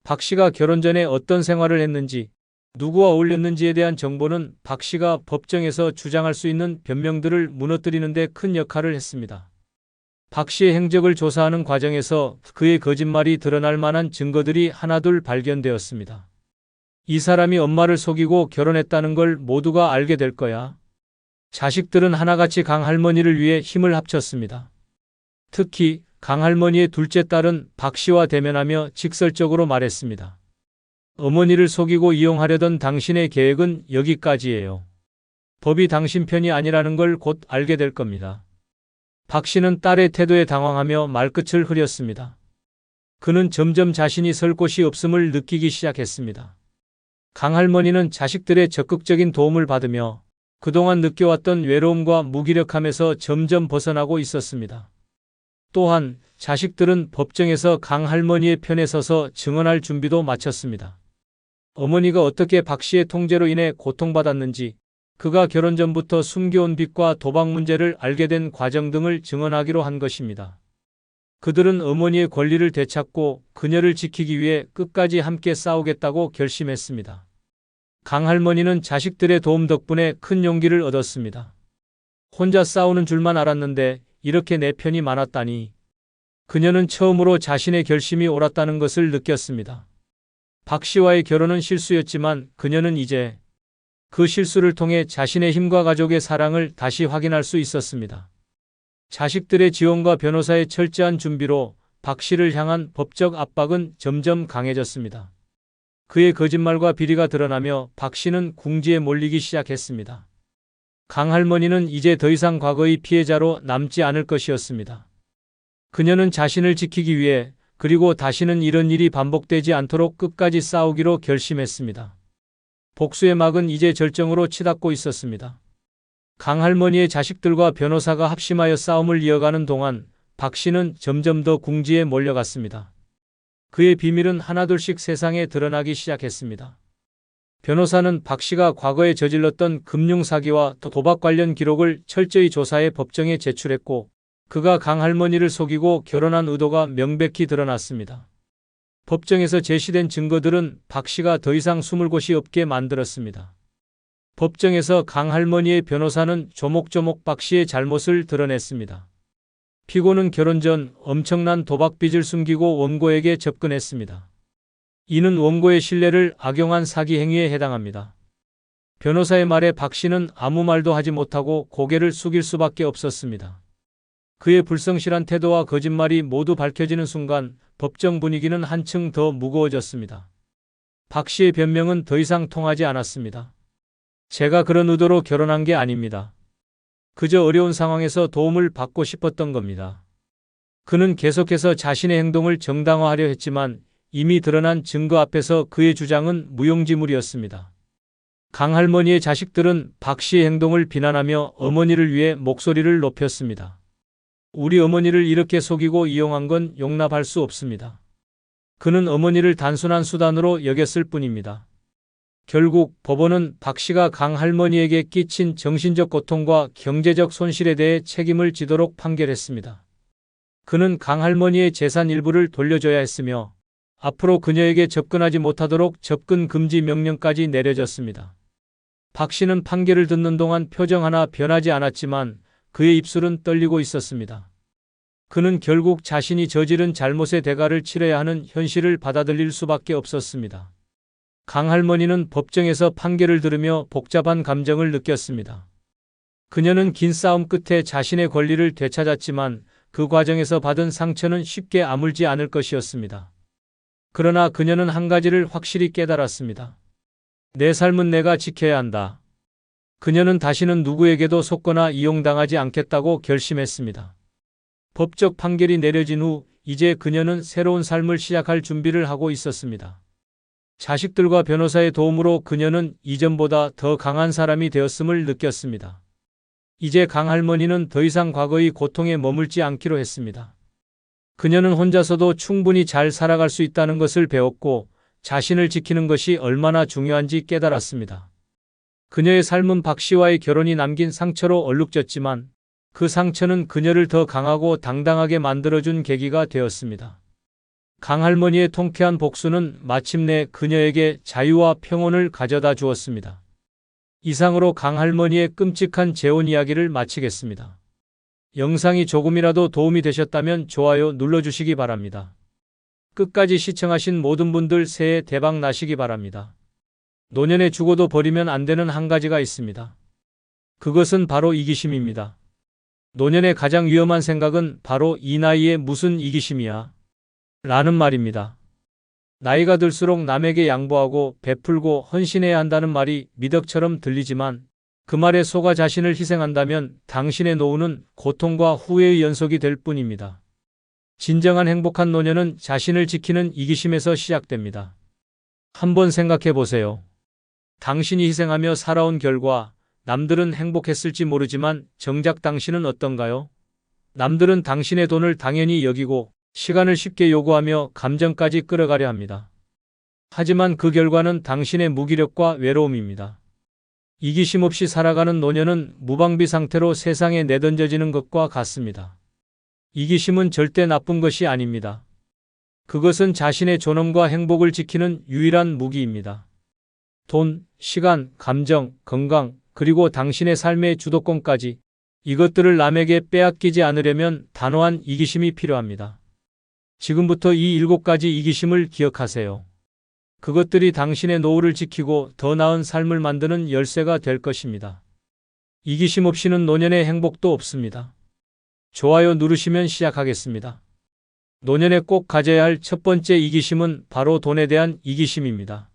박 씨가 결혼 전에 어떤 생활을 했는지, 누구와 어울렸는지에 대한 정보는 박 씨가 법정에서 주장할 수 있는 변명들을 무너뜨리는 데 큰 역할을 했습니다. 박 씨의 행적을 조사하는 과정에서 그의 거짓말이 드러날 만한 증거들이 하나둘 발견되었습니다. 이 사람이 엄마를 속이고 결혼했다는 걸 모두가 알게 될 거야. 자식들은 하나같이 강 할머니를 위해 힘을 합쳤습니다. 특히 강 할머니의 둘째 딸은 박 씨와 대면하며 직설적으로 말했습니다. 어머니를 속이고 이용하려던 당신의 계획은 여기까지예요. 법이 당신 편이 아니라는 걸 곧 알게 될 겁니다. 박 씨는 딸의 태도에 당황하며 말끝을 흐렸습니다. 그는 점점 자신이 설 곳이 없음을 느끼기 시작했습니다. 강 할머니는 자식들의 적극적인 도움을 받으며 그동안 느껴왔던 외로움과 무기력함에서 점점 벗어나고 있었습니다. 또한 자식들은 법정에서 강 할머니의 편에 서서 증언할 준비도 마쳤습니다. 어머니가 어떻게 박 씨의 통제로 인해 고통받았는지, 그가 결혼 전부터 숨겨온 빚과 도박 문제를 알게 된 과정 등을 증언하기로 한 것입니다. 그들은 어머니의 권리를 되찾고 그녀를 지키기 위해 끝까지 함께 싸우겠다고 결심했습니다. 강 할머니는 자식들의 도움 덕분에 큰 용기를 얻었습니다. 혼자 싸우는 줄만 알았는데 이렇게 내 편이 많았다니. 그녀는 처음으로 자신의 결심이 옳았다는 것을 느꼈습니다. 박 씨와의 결혼은 실수였지만 그녀는 이제 그 실수를 통해 자신의 힘과 가족의 사랑을 다시 확인할 수 있었습니다. 자식들의 지원과 변호사의 철저한 준비로 박 씨를 향한 법적 압박은 점점 강해졌습니다. 그의 거짓말과 비리가 드러나며 박 씨는 궁지에 몰리기 시작했습니다. 강 할머니는 이제 더 이상 과거의 피해자로 남지 않을 것이었습니다. 그녀는 자신을 지키기 위해 그리고 다시는 이런 일이 반복되지 않도록 끝까지 싸우기로 결심했습니다. 복수의 막은 이제 절정으로 치닫고 있었습니다. 강 할머니의 자식들과 변호사가 합심하여 싸움을 이어가는 동안 박 씨는 점점 더 궁지에 몰려갔습니다. 그의 비밀은 하나둘씩 세상에 드러나기 시작했습니다. 변호사는 박 씨가 과거에 저질렀던 금융사기와 도박 관련 기록을 철저히 조사해 법정에 제출했고, 그가 강 할머니를 속이고 결혼한 의도가 명백히 드러났습니다. 법정에서 제시된 증거들은 박 씨가 더 이상 숨을 곳이 없게 만들었습니다. 법정에서 강 할머니의 변호사는 조목조목 박 씨의 잘못을 드러냈습니다. 피고는 결혼 전 엄청난 도박빚을 숨기고 원고에게 접근했습니다. 이는 원고의 신뢰를 악용한 사기 행위에 해당합니다. 변호사의 말에 박 씨는 아무 말도 하지 못하고 고개를 숙일 수밖에 없었습니다. 그의 불성실한 태도와 거짓말이 모두 밝혀지는 순간 법정 분위기는 한층 더 무거워졌습니다. 박 씨의 변명은 더 이상 통하지 않았습니다. 제가 그런 의도로 결혼한 게 아닙니다. 그저 어려운 상황에서 도움을 받고 싶었던 겁니다. 그는 계속해서 자신의 행동을 정당화하려 했지만 이미 드러난 증거 앞에서 그의 주장은 무용지물이었습니다. 강 할머니의 자식들은 박 씨의 행동을 비난하며 어머니를 위해 목소리를 높였습니다. 우리 어머니를 이렇게 속이고 이용한 건 용납할 수 없습니다. 그는 어머니를 단순한 수단으로 여겼을 뿐입니다. 결국 법원은 박 씨가 강 할머니에게 끼친 정신적 고통과 경제적 손실에 대해 책임을 지도록 판결했습니다. 그는 강 할머니의 재산 일부를 돌려줘야 했으며 앞으로 그녀에게 접근하지 못하도록 접근 금지 명령까지 내려졌습니다. 박 씨는 판결을 듣는 동안 표정 하나 변하지 않았지만 그의 입술은 떨리고 있었습니다. 그는 결국 자신이 저지른 잘못의 대가를 치러야 하는 현실을 받아들일 수밖에 없었습니다. 강할머니는 법정에서 판결을 들으며 복잡한 감정을 느꼈습니다. 그녀는 긴 싸움 끝에 자신의 권리를 되찾았지만 그 과정에서 받은 상처는 쉽게 아물지 않을 것이었습니다. 그러나 그녀는 한 가지를 확실히 깨달았습니다. 내 삶은 내가 지켜야 한다. 그녀는 다시는 누구에게도 속거나 이용당하지 않겠다고 결심했습니다. 법적 판결이 내려진 후 이제 그녀는 새로운 삶을 시작할 준비를 하고 있었습니다. 자식들과 변호사의 도움으로 그녀는 이전보다 더 강한 사람이 되었음을 느꼈습니다. 이제 강할머니는 더 이상 과거의 고통에 머물지 않기로 했습니다. 그녀는 혼자서도 충분히 잘 살아갈 수 있다는 것을 배웠고 자신을 지키는 것이 얼마나 중요한지 깨달았습니다. 그녀의 삶은 박 씨와의 결혼이 남긴 상처로 얼룩졌지만 그 상처는 그녀를 더 강하고 당당하게 만들어준 계기가 되었습니다. 강할머니의 통쾌한 복수는 마침내 그녀에게 자유와 평온을 가져다 주었습니다. 이상으로 강할머니의 끔찍한 재혼 이야기를 마치겠습니다. 영상이 조금이라도 도움이 되셨다면 좋아요 눌러주시기 바랍니다. 끝까지 시청하신 모든 분들 새해 대박 나시기 바랍니다. 노년에 죽어도 버리면 안 되는 한 가지가 있습니다. 그것은 바로 이기심입니다. 노년의 가장 위험한 생각은 바로 이 나이에 무슨 이기심이야? 라는 말입니다. 나이가 들수록 남에게 양보하고 베풀고 헌신해야 한다는 말이 미덕처럼 들리지만 그 말에 속아 자신을 희생한다면 당신의 노후는 고통과 후회의 연속이 될 뿐입니다. 진정한 행복한 노년은 자신을 지키는 이기심에서 시작됩니다. 한번 생각해 보세요. 당신이 희생하며 살아온 결과 남들은 행복했을지 모르지만 정작 당신은 어떤가요? 남들은 당신의 돈을 당연히 여기고 시간을 쉽게 요구하며 감정까지 끌어가려 합니다. 하지만 그 결과는 당신의 무기력과 외로움입니다. 이기심 없이 살아가는 노년은 무방비 상태로 세상에 내던져지는 것과 같습니다. 이기심은 절대 나쁜 것이 아닙니다. 그것은 자신의 존엄과 행복을 지키는 유일한 무기입니다. 돈, 시간, 감정, 건강, 그리고 당신의 삶의 주도권까지 이것들을 남에게 빼앗기지 않으려면 단호한 이기심이 필요합니다. 지금부터 이 7가지 이기심을 기억하세요. 그것들이 당신의 노후를 지키고 더 나은 삶을 만드는 열쇠가 될 것입니다. 이기심 없이는 노년의 행복도 없습니다. 좋아요 누르시면 시작하겠습니다. 노년에 꼭 가져야 할 첫 번째 이기심은 바로 돈에 대한 이기심입니다.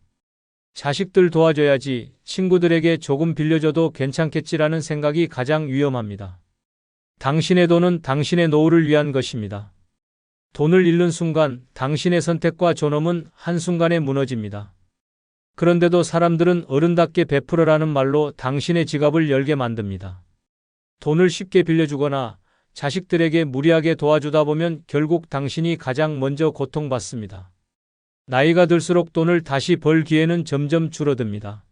자식들 도와줘야지, 친구들에게 조금 빌려줘도 괜찮겠지라는 생각이 가장 위험합니다. 당신의 돈은 당신의 노후를 위한 것입니다. 돈을 잃는 순간 당신의 선택과 존엄은 한순간에 무너집니다. 그런데도 사람들은 어른답게 베풀어라는 말로 당신의 지갑을 열게 만듭니다. 돈을 쉽게 빌려주거나 자식들에게 무리하게 도와주다 보면 결국 당신이 가장 먼저 고통받습니다. 나이가 들수록 돈을 다시 벌 기회는 점점 줄어듭니다.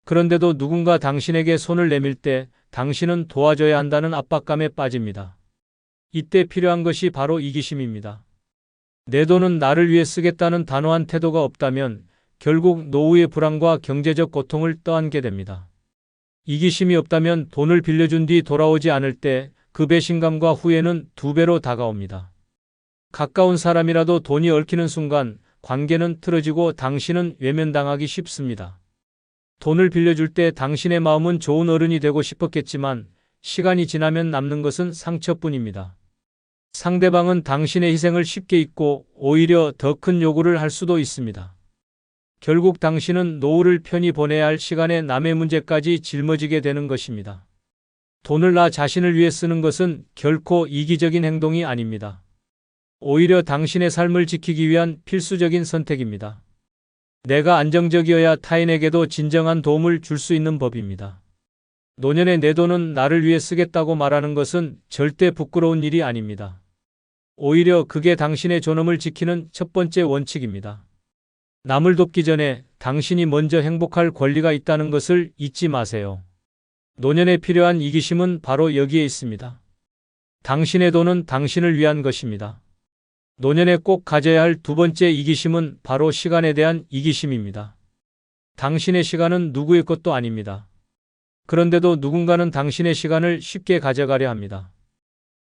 그런데도 누군가 당신에게 손을 내밀 때 당신은 도와줘야 한다는 압박감에 빠집니다. 이때 필요한 것이 바로 이기심입니다. 내 돈은 나를 위해 쓰겠다는 단호한 태도가 없다면 결국 노후의 불안과 경제적 고통을 떠안게 됩니다. 이기심이 없다면 돈을 빌려준 뒤 돌아오지 않을 때 그 배신감과 후회는 2배로 다가옵니다. 가까운 사람이라도 돈이 얽히는 순간 관계는 틀어지고 당신은 외면당하기 쉽습니다. 돈을 빌려줄 때 당신의 마음은 좋은 어른이 되고 싶었겠지만 시간이 지나면 남는 것은 상처뿐입니다. 상대방은 당신의 희생을 쉽게 잊고 오히려 더 큰 요구를 할 수도 있습니다. 결국 당신은 노후를 편히 보내야 할 시간에 남의 문제까지 짊어지게 되는 것입니다. 돈을 나 자신을 위해 쓰는 것은 결코 이기적인 행동이 아닙니다. 오히려 당신의 삶을 지키기 위한 필수적인 선택입니다. 내가 안정적이어야 타인에게도 진정한 도움을 줄 수 있는 법입니다. 노년에 내 돈은 나를 위해 쓰겠다고 말하는 것은 절대 부끄러운 일이 아닙니다. 오히려 그게 당신의 존엄을 지키는 첫 번째 원칙입니다. 남을 돕기 전에 당신이 먼저 행복할 권리가 있다는 것을 잊지 마세요. 노년에 필요한 이기심은 바로 여기에 있습니다. 당신의 돈은 당신을 위한 것입니다. 노년에 꼭 가져야 할 2번째 이기심은 바로 시간에 대한 이기심입니다. 당신의 시간은 누구의 것도 아닙니다. 그런데도 누군가는 당신의 시간을 쉽게 가져가려 합니다.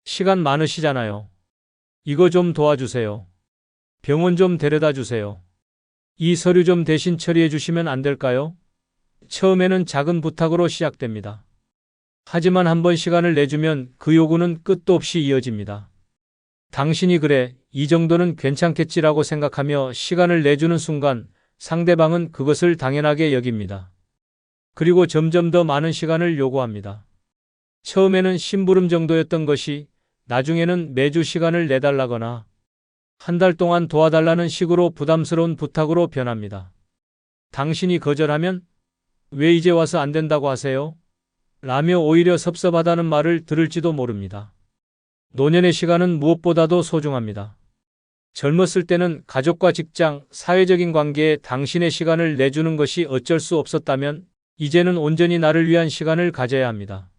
시간 많으시잖아요. 이거 좀 도와주세요. 병원 좀 데려다 주세요. 이 서류 좀 대신 처리해 주시면 안 될까요? 처음에는 작은 부탁으로 시작됩니다. 하지만 한번 시간을 내주면 그 요구는 끝도 없이 이어집니다. 당신이 그래, 이 정도는 괜찮겠지라고 생각하며 시간을 내주는 순간 상대방은 그것을 당연하게 여깁니다. 그리고 점점 더 많은 시간을 요구합니다. 처음에는 심부름 정도였던 것이 나중에는 매주 시간을 내달라거나 한 달 동안 도와달라는 식으로 부담스러운 부탁으로 변합니다. 당신이 거절하면 왜 이제 와서 안 된다고 하세요? 라며 오히려 섭섭하다는 말을 들을지도 모릅니다. 노년의 시간은 무엇보다도 소중합니다. 젊었을 때는 가족과 직장, 사회적인 관계에 당신의 시간을 내주는 것이 어쩔 수 없었다면 이제는 온전히 나를 위한 시간을 가져야 합니다.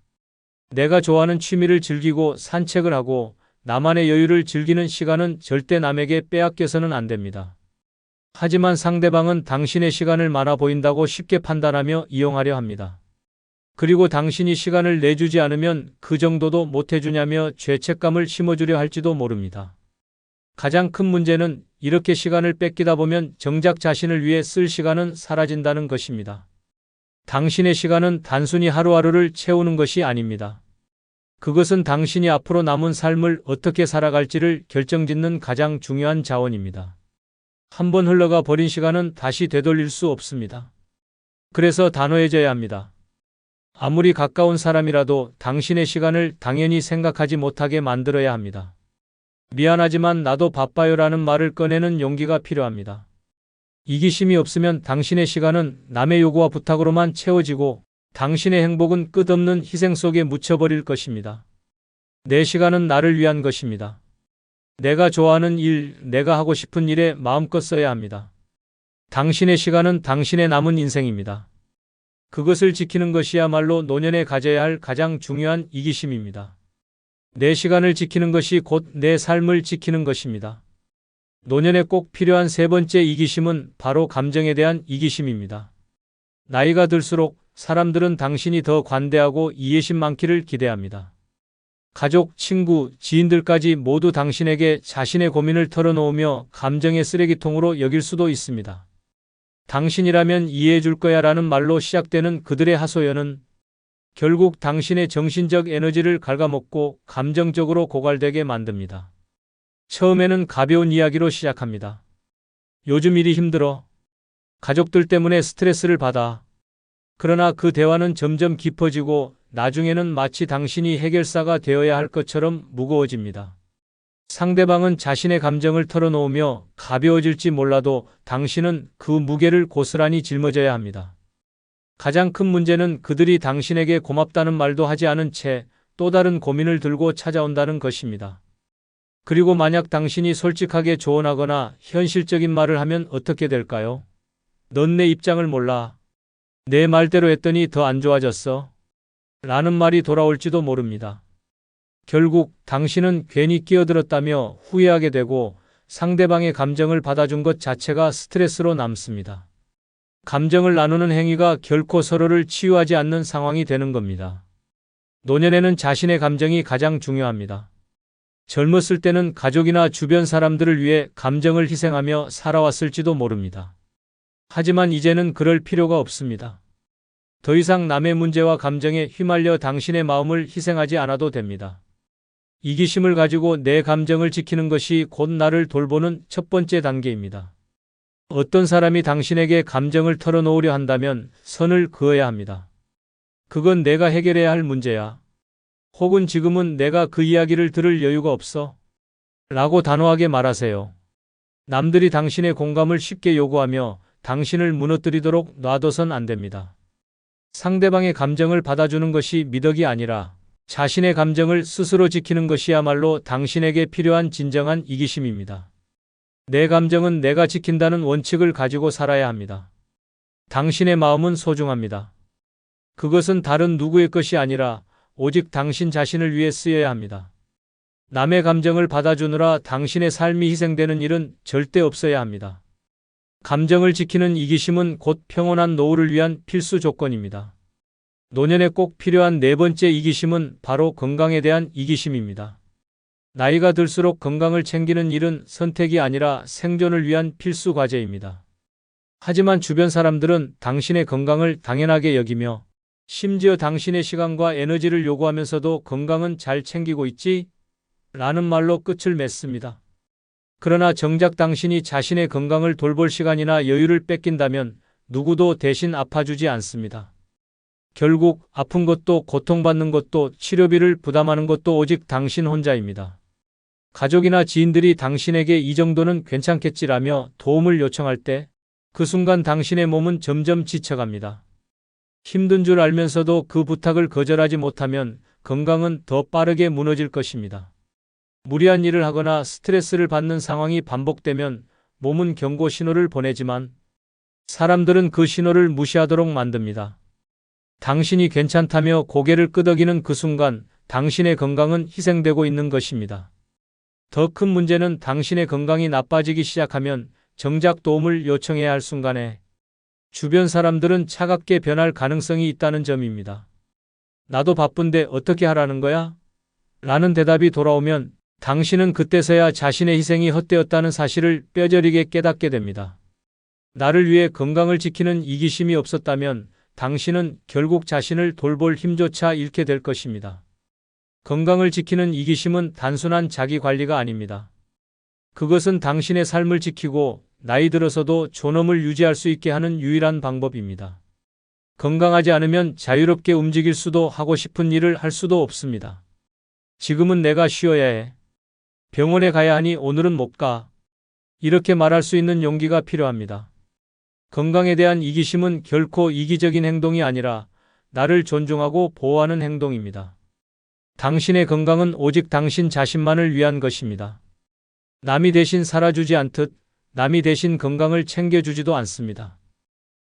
내가 좋아하는 취미를 즐기고 산책을 하고 나만의 여유를 즐기는 시간은 절대 남에게 빼앗겨서는 안 됩니다. 하지만 상대방은 당신의 시간을 많아 보인다고 쉽게 판단하며 이용하려 합니다. 그리고 당신이 시간을 내주지 않으면 그 정도도 못해주냐며 죄책감을 심어주려 할지도 모릅니다. 가장 큰 문제는 이렇게 시간을 뺏기다 보면 정작 자신을 위해 쓸 시간은 사라진다는 것입니다. 당신의 시간은 단순히 하루하루를 채우는 것이 아닙니다. 그것은 당신이 앞으로 남은 삶을 어떻게 살아갈지를 결정짓는 가장 중요한 자원입니다. 한번 흘러가 버린 시간은 다시 되돌릴 수 없습니다. 그래서 단호해져야 합니다. 아무리 가까운 사람이라도 당신의 시간을 당연히 생각하지 못하게 만들어야 합니다. 미안하지만 나도 바빠요라는 말을 꺼내는 용기가 필요합니다. 이기심이 없으면 당신의 시간은 남의 요구와 부탁으로만 채워지고 당신의 행복은 끝없는 희생 속에 묻혀버릴 것입니다. 내 시간은 나를 위한 것입니다. 내가 좋아하는 일, 내가 하고 싶은 일에 마음껏 써야 합니다. 당신의 시간은 당신의 남은 인생입니다. 그것을 지키는 것이야말로 노년에 가져야 할 가장 중요한 이기심입니다. 내 시간을 지키는 것이 곧 내 삶을 지키는 것입니다. 노년에 꼭 필요한 세 번째 이기심은 바로 감정에 대한 이기심입니다. 나이가 들수록 사람들은 당신이 더 관대하고 이해심 많기를 기대합니다. 가족, 친구, 지인들까지 모두 당신에게 자신의 고민을 털어놓으며 감정의 쓰레기통으로 여길 수도 있습니다. 당신이라면 이해해 줄 거야 라는 말로 시작되는 그들의 하소연은 결국 당신의 정신적 에너지를 갉아먹고 감정적으로 고갈되게 만듭니다. 처음에는 가벼운 이야기로 시작합니다. 요즘 일이 힘들어. 가족들 때문에 스트레스를 받아. 그러나 그 대화는 점점 깊어지고 나중에는 마치 당신이 해결사가 되어야 할 것처럼 무거워집니다. 상대방은 자신의 감정을 털어놓으며 가벼워질지 몰라도 당신은 그 무게를 고스란히 짊어져야 합니다. 가장 큰 문제는 그들이 당신에게 고맙다는 말도 하지 않은 채 또 다른 고민을 들고 찾아온다는 것입니다. 그리고 만약 당신이 솔직하게 조언하거나 현실적인 말을 하면 어떻게 될까요? 넌 내 입장을 몰라. 내 말대로 했더니 더 안 좋아졌어. 라는 말이 돌아올지도 모릅니다. 결국 당신은 괜히 끼어들었다며 후회하게 되고 상대방의 감정을 받아준 것 자체가 스트레스로 남습니다. 감정을 나누는 행위가 결코 서로를 치유하지 않는 상황이 되는 겁니다. 노년에는 자신의 감정이 가장 중요합니다. 젊었을 때는 가족이나 주변 사람들을 위해 감정을 희생하며 살아왔을지도 모릅니다. 하지만 이제는 그럴 필요가 없습니다. 더 이상 남의 문제와 감정에 휘말려 당신의 마음을 희생하지 않아도 됩니다. 이기심을 가지고 내 감정을 지키는 것이 곧 나를 돌보는 첫 번째 단계입니다. 어떤 사람이 당신에게 감정을 털어놓으려 한다면 선을 그어야 합니다. 그건 내가 해결해야 할 문제야. 혹은 지금은 내가 그 이야기를 들을 여유가 없어. 라고 단호하게 말하세요. 남들이 당신의 공감을 쉽게 요구하며 당신을 무너뜨리도록 놔둬선 안 됩니다. 상대방의 감정을 받아주는 것이 미덕이 아니라 자신의 감정을 스스로 지키는 것이야말로 당신에게 필요한 진정한 이기심입니다. 내 감정은 내가 지킨다는 원칙을 가지고 살아야 합니다. 당신의 마음은 소중합니다. 그것은 다른 누구의 것이 아니라 오직 당신 자신을 위해 쓰여야 합니다. 남의 감정을 받아주느라 당신의 삶이 희생되는 일은 절대 없어야 합니다. 감정을 지키는 이기심은 곧 평온한 노후를 위한 필수 조건입니다. 노년에 꼭 필요한 네 번째 이기심은 바로 건강에 대한 이기심입니다. 나이가 들수록 건강을 챙기는 일은 선택이 아니라 생존을 위한 필수 과제입니다. 하지만 주변 사람들은 당신의 건강을 당연하게 여기며 심지어 당신의 시간과 에너지를 요구하면서도 건강은 잘 챙기고 있지? 라는 말로 끝을 맺습니다. 그러나 정작 당신이 자신의 건강을 돌볼 시간이나 여유를 뺏긴다면 누구도 대신 아파주지 않습니다. 결국 아픈 것도 고통받는 것도 치료비를 부담하는 것도 오직 당신 혼자입니다. 가족이나 지인들이 당신에게 이 정도는 괜찮겠지라며 도움을 요청할 때 그 순간 당신의 몸은 점점 지쳐갑니다. 힘든 줄 알면서도 그 부탁을 거절하지 못하면 건강은 더 빠르게 무너질 것입니다. 무리한 일을 하거나 스트레스를 받는 상황이 반복되면 몸은 경고 신호를 보내지만 사람들은 그 신호를 무시하도록 만듭니다. 당신이 괜찮다며 고개를 끄덕이는 그 순간 당신의 건강은 희생되고 있는 것입니다. 더 큰 문제는 당신의 건강이 나빠지기 시작하면 정작 도움을 요청해야 할 순간에 주변 사람들은 차갑게 변할 가능성이 있다는 점입니다. 나도 바쁜데 어떻게 하라는 거야? 라는 대답이 돌아오면 당신은 그때서야 자신의 희생이 헛되었다는 사실을 뼈저리게 깨닫게 됩니다. 나를 위해 건강을 지키는 이기심이 없었다면 당신은 결국 자신을 돌볼 힘조차 잃게 될 것입니다. 건강을 지키는 이기심은 단순한 자기 관리가 아닙니다. 그것은 당신의 삶을 지키고 나이 들어서도 존엄을 유지할 수 있게 하는 유일한 방법입니다. 건강하지 않으면 자유롭게 움직일 수도 하고 싶은 일을 할 수도 없습니다. 지금은 내가 쉬어야 해. 병원에 가야 하니 오늘은 못 가. 이렇게 말할 수 있는 용기가 필요합니다. 건강에 대한 이기심은 결코 이기적인 행동이 아니라 나를 존중하고 보호하는 행동입니다. 당신의 건강은 오직 당신 자신만을 위한 것입니다. 남이 대신 살아주지 않듯 남이 대신 건강을 챙겨주지도 않습니다.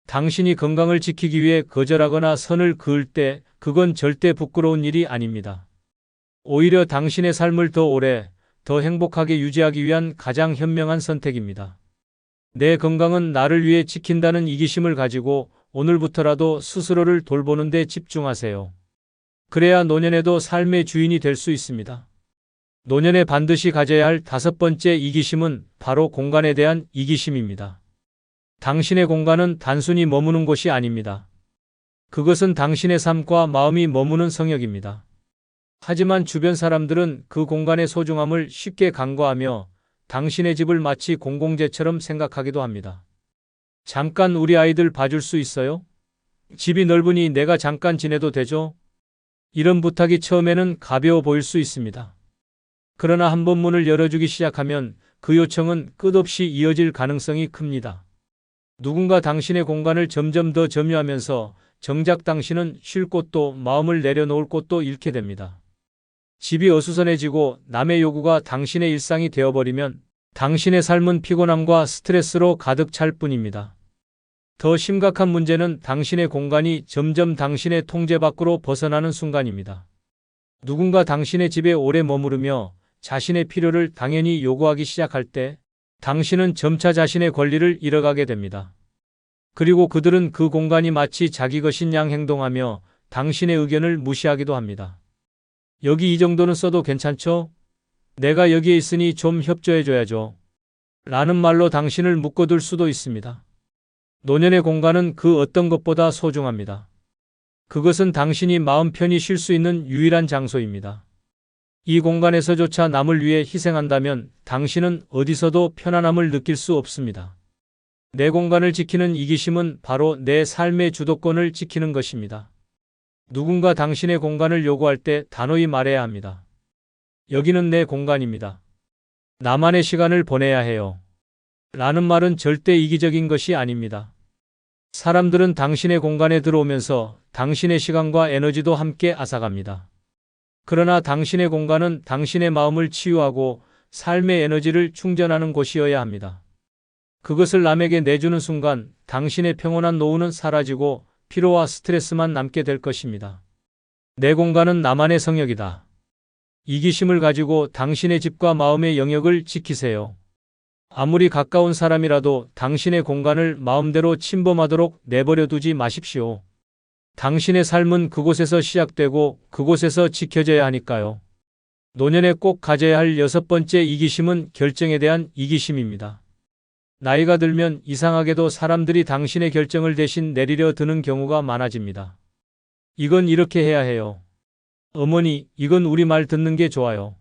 당신이 건강을 지키기 위해 거절하거나 선을 그을 때 그건 절대 부끄러운 일이 아닙니다. 오히려 당신의 삶을 더 오래, 더 행복하게 유지하기 위한 가장 현명한 선택입니다. 내 건강은 나를 위해 지킨다는 이기심을 가지고 오늘부터라도 스스로를 돌보는 데 집중하세요. 그래야 노년에도 삶의 주인이 될 수 있습니다. 노년에 반드시 가져야 할 5번째 이기심은 바로 공간에 대한 이기심입니다. 당신의 공간은 단순히 머무는 곳이 아닙니다. 그것은 당신의 삶과 마음이 머무는 성역입니다. 하지만 주변 사람들은 그 공간의 소중함을 쉽게 간과하며 당신의 집을 마치 공공재처럼 생각하기도 합니다. 잠깐 우리 아이들 봐줄 수 있어요? 집이 넓으니 내가 잠깐 지내도 되죠? 이런 부탁이 처음에는 가벼워 보일 수 있습니다. 그러나 한번 문을 열어주기 시작하면 그 요청은 끝없이 이어질 가능성이 큽니다. 누군가 당신의 공간을 점점 더 점유하면서 정작 당신은 쉴 곳도 마음을 내려놓을 곳도 잃게 됩니다. 집이 어수선해지고 남의 요구가 당신의 일상이 되어버리면 당신의 삶은 피곤함과 스트레스로 가득 찰 뿐입니다. 더 심각한 문제는 당신의 공간이 점점 당신의 통제 밖으로 벗어나는 순간입니다. 누군가 당신의 집에 오래 머무르며 자신의 필요를 당연히 요구하기 시작할 때 당신은 점차 자신의 권리를 잃어가게 됩니다. 그리고 그들은 그 공간이 마치 자기 것인 양 행동하며 당신의 의견을 무시하기도 합니다. 여기 이 정도는 써도 괜찮죠? 내가 여기에 있으니 좀 협조해줘야죠. 라는 말로 당신을 묶어둘 수도 있습니다. 노년의 공간은 그 어떤 것보다 소중합니다. 그것은 당신이 마음 편히 쉴 수 있는 유일한 장소입니다. 이 공간에서조차 남을 위해 희생한다면 당신은 어디서도 편안함을 느낄 수 없습니다. 내 공간을 지키는 이기심은 바로 내 삶의 주도권을 지키는 것입니다. 누군가 당신의 공간을 요구할 때 단호히 말해야 합니다. 여기는 내 공간입니다. 나만의 시간을 보내야 해요. 라는 말은 절대 이기적인 것이 아닙니다. 사람들은 당신의 공간에 들어오면서 당신의 시간과 에너지도 함께 앗아갑니다. 그러나 당신의 공간은 당신의 마음을 치유하고 삶의 에너지를 충전하는 곳이어야 합니다. 그것을 남에게 내주는 순간 당신의 평온한 노후는 사라지고 피로와 스트레스만 남게 될 것입니다. 내 공간은 나만의 성역이다. 이기심을 가지고 당신의 집과 마음의 영역을 지키세요. 아무리 가까운 사람이라도 당신의 공간을 마음대로 침범하도록 내버려 두지 마십시오. 당신의 삶은 그곳에서 시작되고 그곳에서 지켜져야 하니까요. 노년에 꼭 가져야 할 6번째 이기심은 결정에 대한 이기심입니다. 나이가 들면 이상하게도 사람들이 당신의 결정을 대신 내리려 드는 경우가 많아집니다. 이건 이렇게 해야 해요. 어머니, 이건 우리 말 듣는 게 좋아요.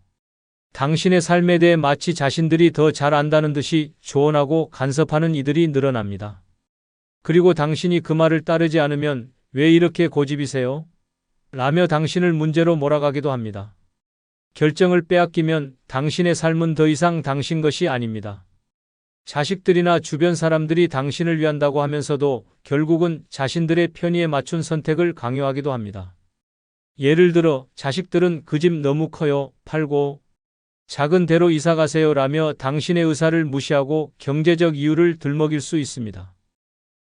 당신의 삶에 대해 마치 자신들이 더 잘 안다는 듯이 조언하고 간섭하는 이들이 늘어납니다. 그리고 당신이 그 말을 따르지 않으면 왜 이렇게 고집이세요? 라며 당신을 문제로 몰아가기도 합니다. 결정을 빼앗기면 당신의 삶은 더 이상 당신 것이 아닙니다. 자식들이나 주변 사람들이 당신을 위한다고 하면서도 결국은 자신들의 편의에 맞춘 선택을 강요하기도 합니다. 예를 들어 자식들은 그 집 너무 커요, 팔고 작은 데로 이사 가세요 라며 당신의 의사를 무시하고 경제적 이유를 들먹일 수 있습니다.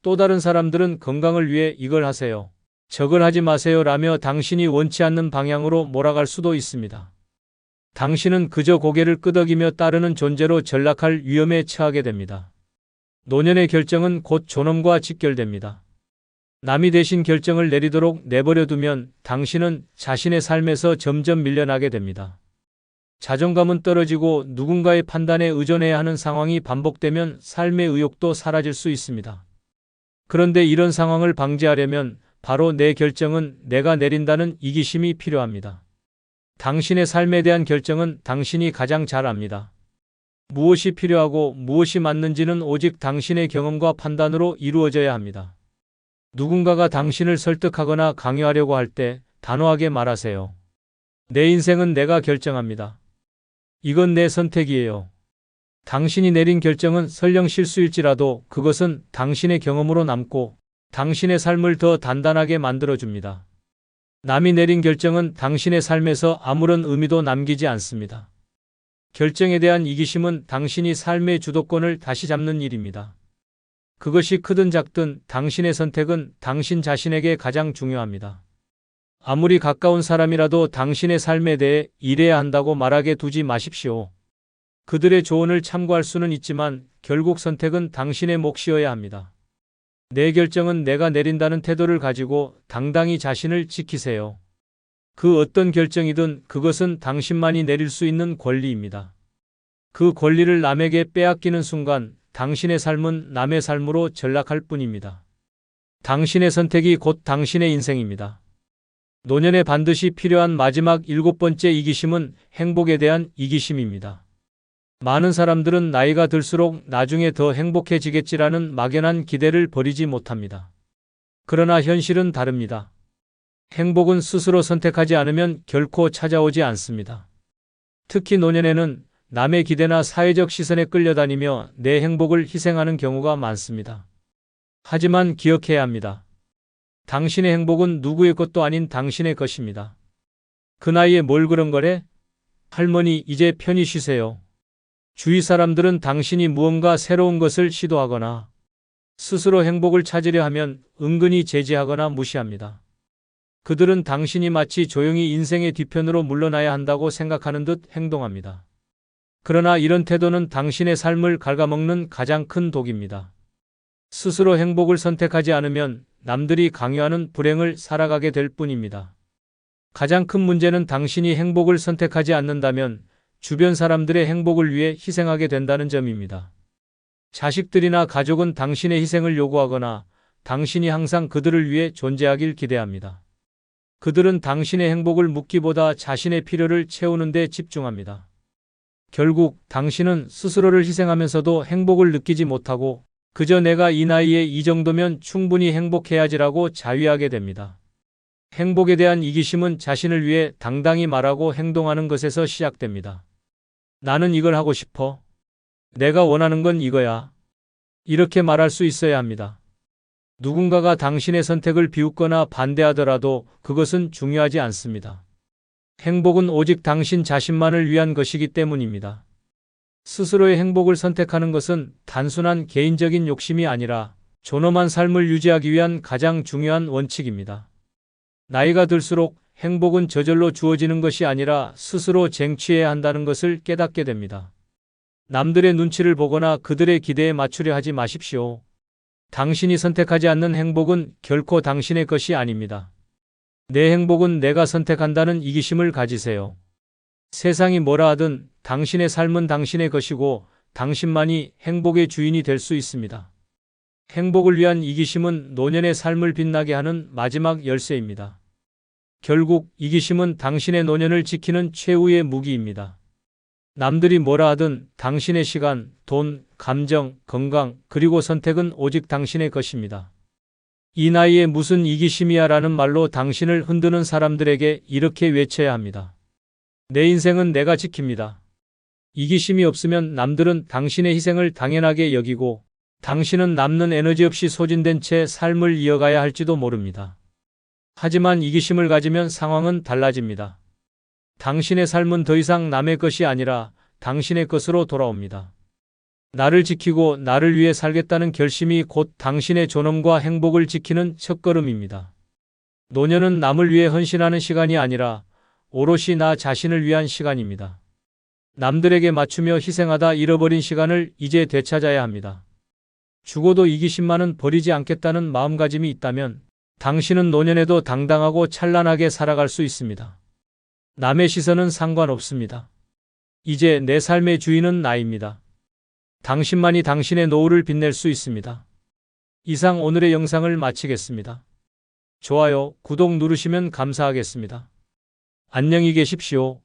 또 다른 사람들은 건강을 위해 이걸 하세요, 저걸 하지 마세요 라며 당신이 원치 않는 방향으로 몰아갈 수도 있습니다. 당신은 그저 고개를 끄덕이며 따르는 존재로 전락할 위험에 처하게 됩니다. 노년의 결정은 곧 존엄과 직결됩니다. 남이 대신 결정을 내리도록 내버려 두면 당신은 자신의 삶에서 점점 밀려나게 됩니다. 자존감은 떨어지고 누군가의 판단에 의존해야 하는 상황이 반복되면 삶의 의욕도 사라질 수 있습니다. 그런데 이런 상황을 방지하려면 바로 내 결정은 내가 내린다는 이기심이 필요합니다. 당신의 삶에 대한 결정은 당신이 가장 잘 압니다. 무엇이 필요하고 무엇이 맞는지는 오직 당신의 경험과 판단으로 이루어져야 합니다. 누군가가 당신을 설득하거나 강요하려고 할 때 단호하게 말하세요. 내 인생은 내가 결정합니다. 이건 내 선택이에요. 당신이 내린 결정은 설령 실수일지라도 그것은 당신의 경험으로 남고 당신의 삶을 더 단단하게 만들어줍니다. 남이 내린 결정은 당신의 삶에서 아무런 의미도 남기지 않습니다. 결정에 대한 이기심은 당신이 삶의 주도권을 다시 잡는 일입니다. 그것이 크든 작든 당신의 선택은 당신 자신에게 가장 중요합니다. 아무리 가까운 사람이라도 당신의 삶에 대해 이래야 한다고 말하게 두지 마십시오. 그들의 조언을 참고할 수는 있지만 결국 선택은 당신의 몫이어야 합니다. 내 결정은 내가 내린다는 태도를 가지고 당당히 자신을 지키세요. 그 어떤 결정이든 그것은 당신만이 내릴 수 있는 권리입니다. 그 권리를 남에게 빼앗기는 순간 당신의 삶은 남의 삶으로 전락할 뿐입니다. 당신의 선택이 곧 당신의 인생입니다. 노년에 반드시 필요한 마지막 7번째 이기심은 행복에 대한 이기심입니다. 많은 사람들은 나이가 들수록 나중에 더 행복해지겠지라는 막연한 기대를 버리지 못합니다. 그러나 현실은 다릅니다. 행복은 스스로 선택하지 않으면 결코 찾아오지 않습니다. 특히 노년에는 남의 기대나 사회적 시선에 끌려다니며 내 행복을 희생하는 경우가 많습니다. 하지만 기억해야 합니다. 당신의 행복은 누구의 것도 아닌 당신의 것입니다. 그 나이에 뭘 그런 거래? 할머니, 이제 편히 쉬세요. 주위 사람들은 당신이 무언가 새로운 것을 시도하거나 스스로 행복을 찾으려 하면 은근히 제지하거나 무시합니다. 그들은 당신이 마치 조용히 인생의 뒤편으로 물러나야 한다고 생각하는 듯 행동합니다. 그러나 이런 태도는 당신의 삶을 갉아먹는 가장 큰 독입니다. 스스로 행복을 선택하지 않으면 남들이 강요하는 불행을 살아가게 될 뿐입니다. 가장 큰 문제는 당신이 행복을 선택하지 않는다면 주변 사람들의 행복을 위해 희생하게 된다는 점입니다. 자식들이나 가족은 당신의 희생을 요구하거나 당신이 항상 그들을 위해 존재하길 기대합니다. 그들은 당신의 행복을 묻기보다 자신의 필요를 채우는 데 집중합니다. 결국 당신은 스스로를 희생하면서도 행복을 느끼지 못하고 그저 내가 이 나이에 이 정도면 충분히 행복해야지라고 자위하게 됩니다. 행복에 대한 이기심은 자신을 위해 당당히 말하고 행동하는 것에서 시작됩니다. 나는 이걸 하고 싶어. 내가 원하는 건 이거야. 이렇게 말할 수 있어야 합니다. 누군가가 당신의 선택을 비웃거나 반대하더라도 그것은 중요하지 않습니다. 행복은 오직 당신 자신만을 위한 것이기 때문입니다. 스스로의 행복을 선택하는 것은 단순한 개인적인 욕심이 아니라 존엄한 삶을 유지하기 위한 가장 중요한 원칙입니다. 나이가 들수록 행복은 저절로 주어지는 것이 아니라 스스로 쟁취해야 한다는 것을 깨닫게 됩니다. 남들의 눈치를 보거나 그들의 기대에 맞추려 하지 마십시오. 당신이 선택하지 않는 행복은 결코 당신의 것이 아닙니다. 내 행복은 내가 선택한다는 이기심을 가지세요. 세상이 뭐라 하든 당신의 삶은 당신의 것이고 당신만이 행복의 주인이 될 수 있습니다. 행복을 위한 이기심은 노년의 삶을 빛나게 하는 마지막 열쇠입니다. 결국 이기심은 당신의 노년을 지키는 최후의 무기입니다. 남들이 뭐라 하든 당신의 시간, 돈, 감정, 건강, 그리고 선택은 오직 당신의 것입니다. 이 나이에 무슨 이기심이야 라는 말로 당신을 흔드는 사람들에게 이렇게 외쳐야 합니다. 내 인생은 내가 지킵니다. 이기심이 없으면 남들은 당신의 희생을 당연하게 여기고 당신은 남는 에너지 없이 소진된 채 삶을 이어가야 할지도 모릅니다. 하지만 이기심을 가지면 상황은 달라집니다. 당신의 삶은 더 이상 남의 것이 아니라 당신의 것으로 돌아옵니다. 나를 지키고 나를 위해 살겠다는 결심이 곧 당신의 존엄과 행복을 지키는 첫걸음입니다. 노년은 남을 위해 헌신하는 시간이 아니라 오롯이 나 자신을 위한 시간입니다. 남들에게 맞추며 희생하다 잃어버린 시간을 이제 되찾아야 합니다. 죽어도 이기심만은 버리지 않겠다는 마음가짐이 있다면 당신은 노년에도 당당하고 찬란하게 살아갈 수 있습니다. 남의 시선은 상관없습니다. 이제 내 삶의 주인은 나입니다. 당신만이 당신의 노후를 빛낼 수 있습니다. 이상 오늘의 영상을 마치겠습니다. 좋아요, 구독 누르시면 감사하겠습니다. 안녕히 계십시오.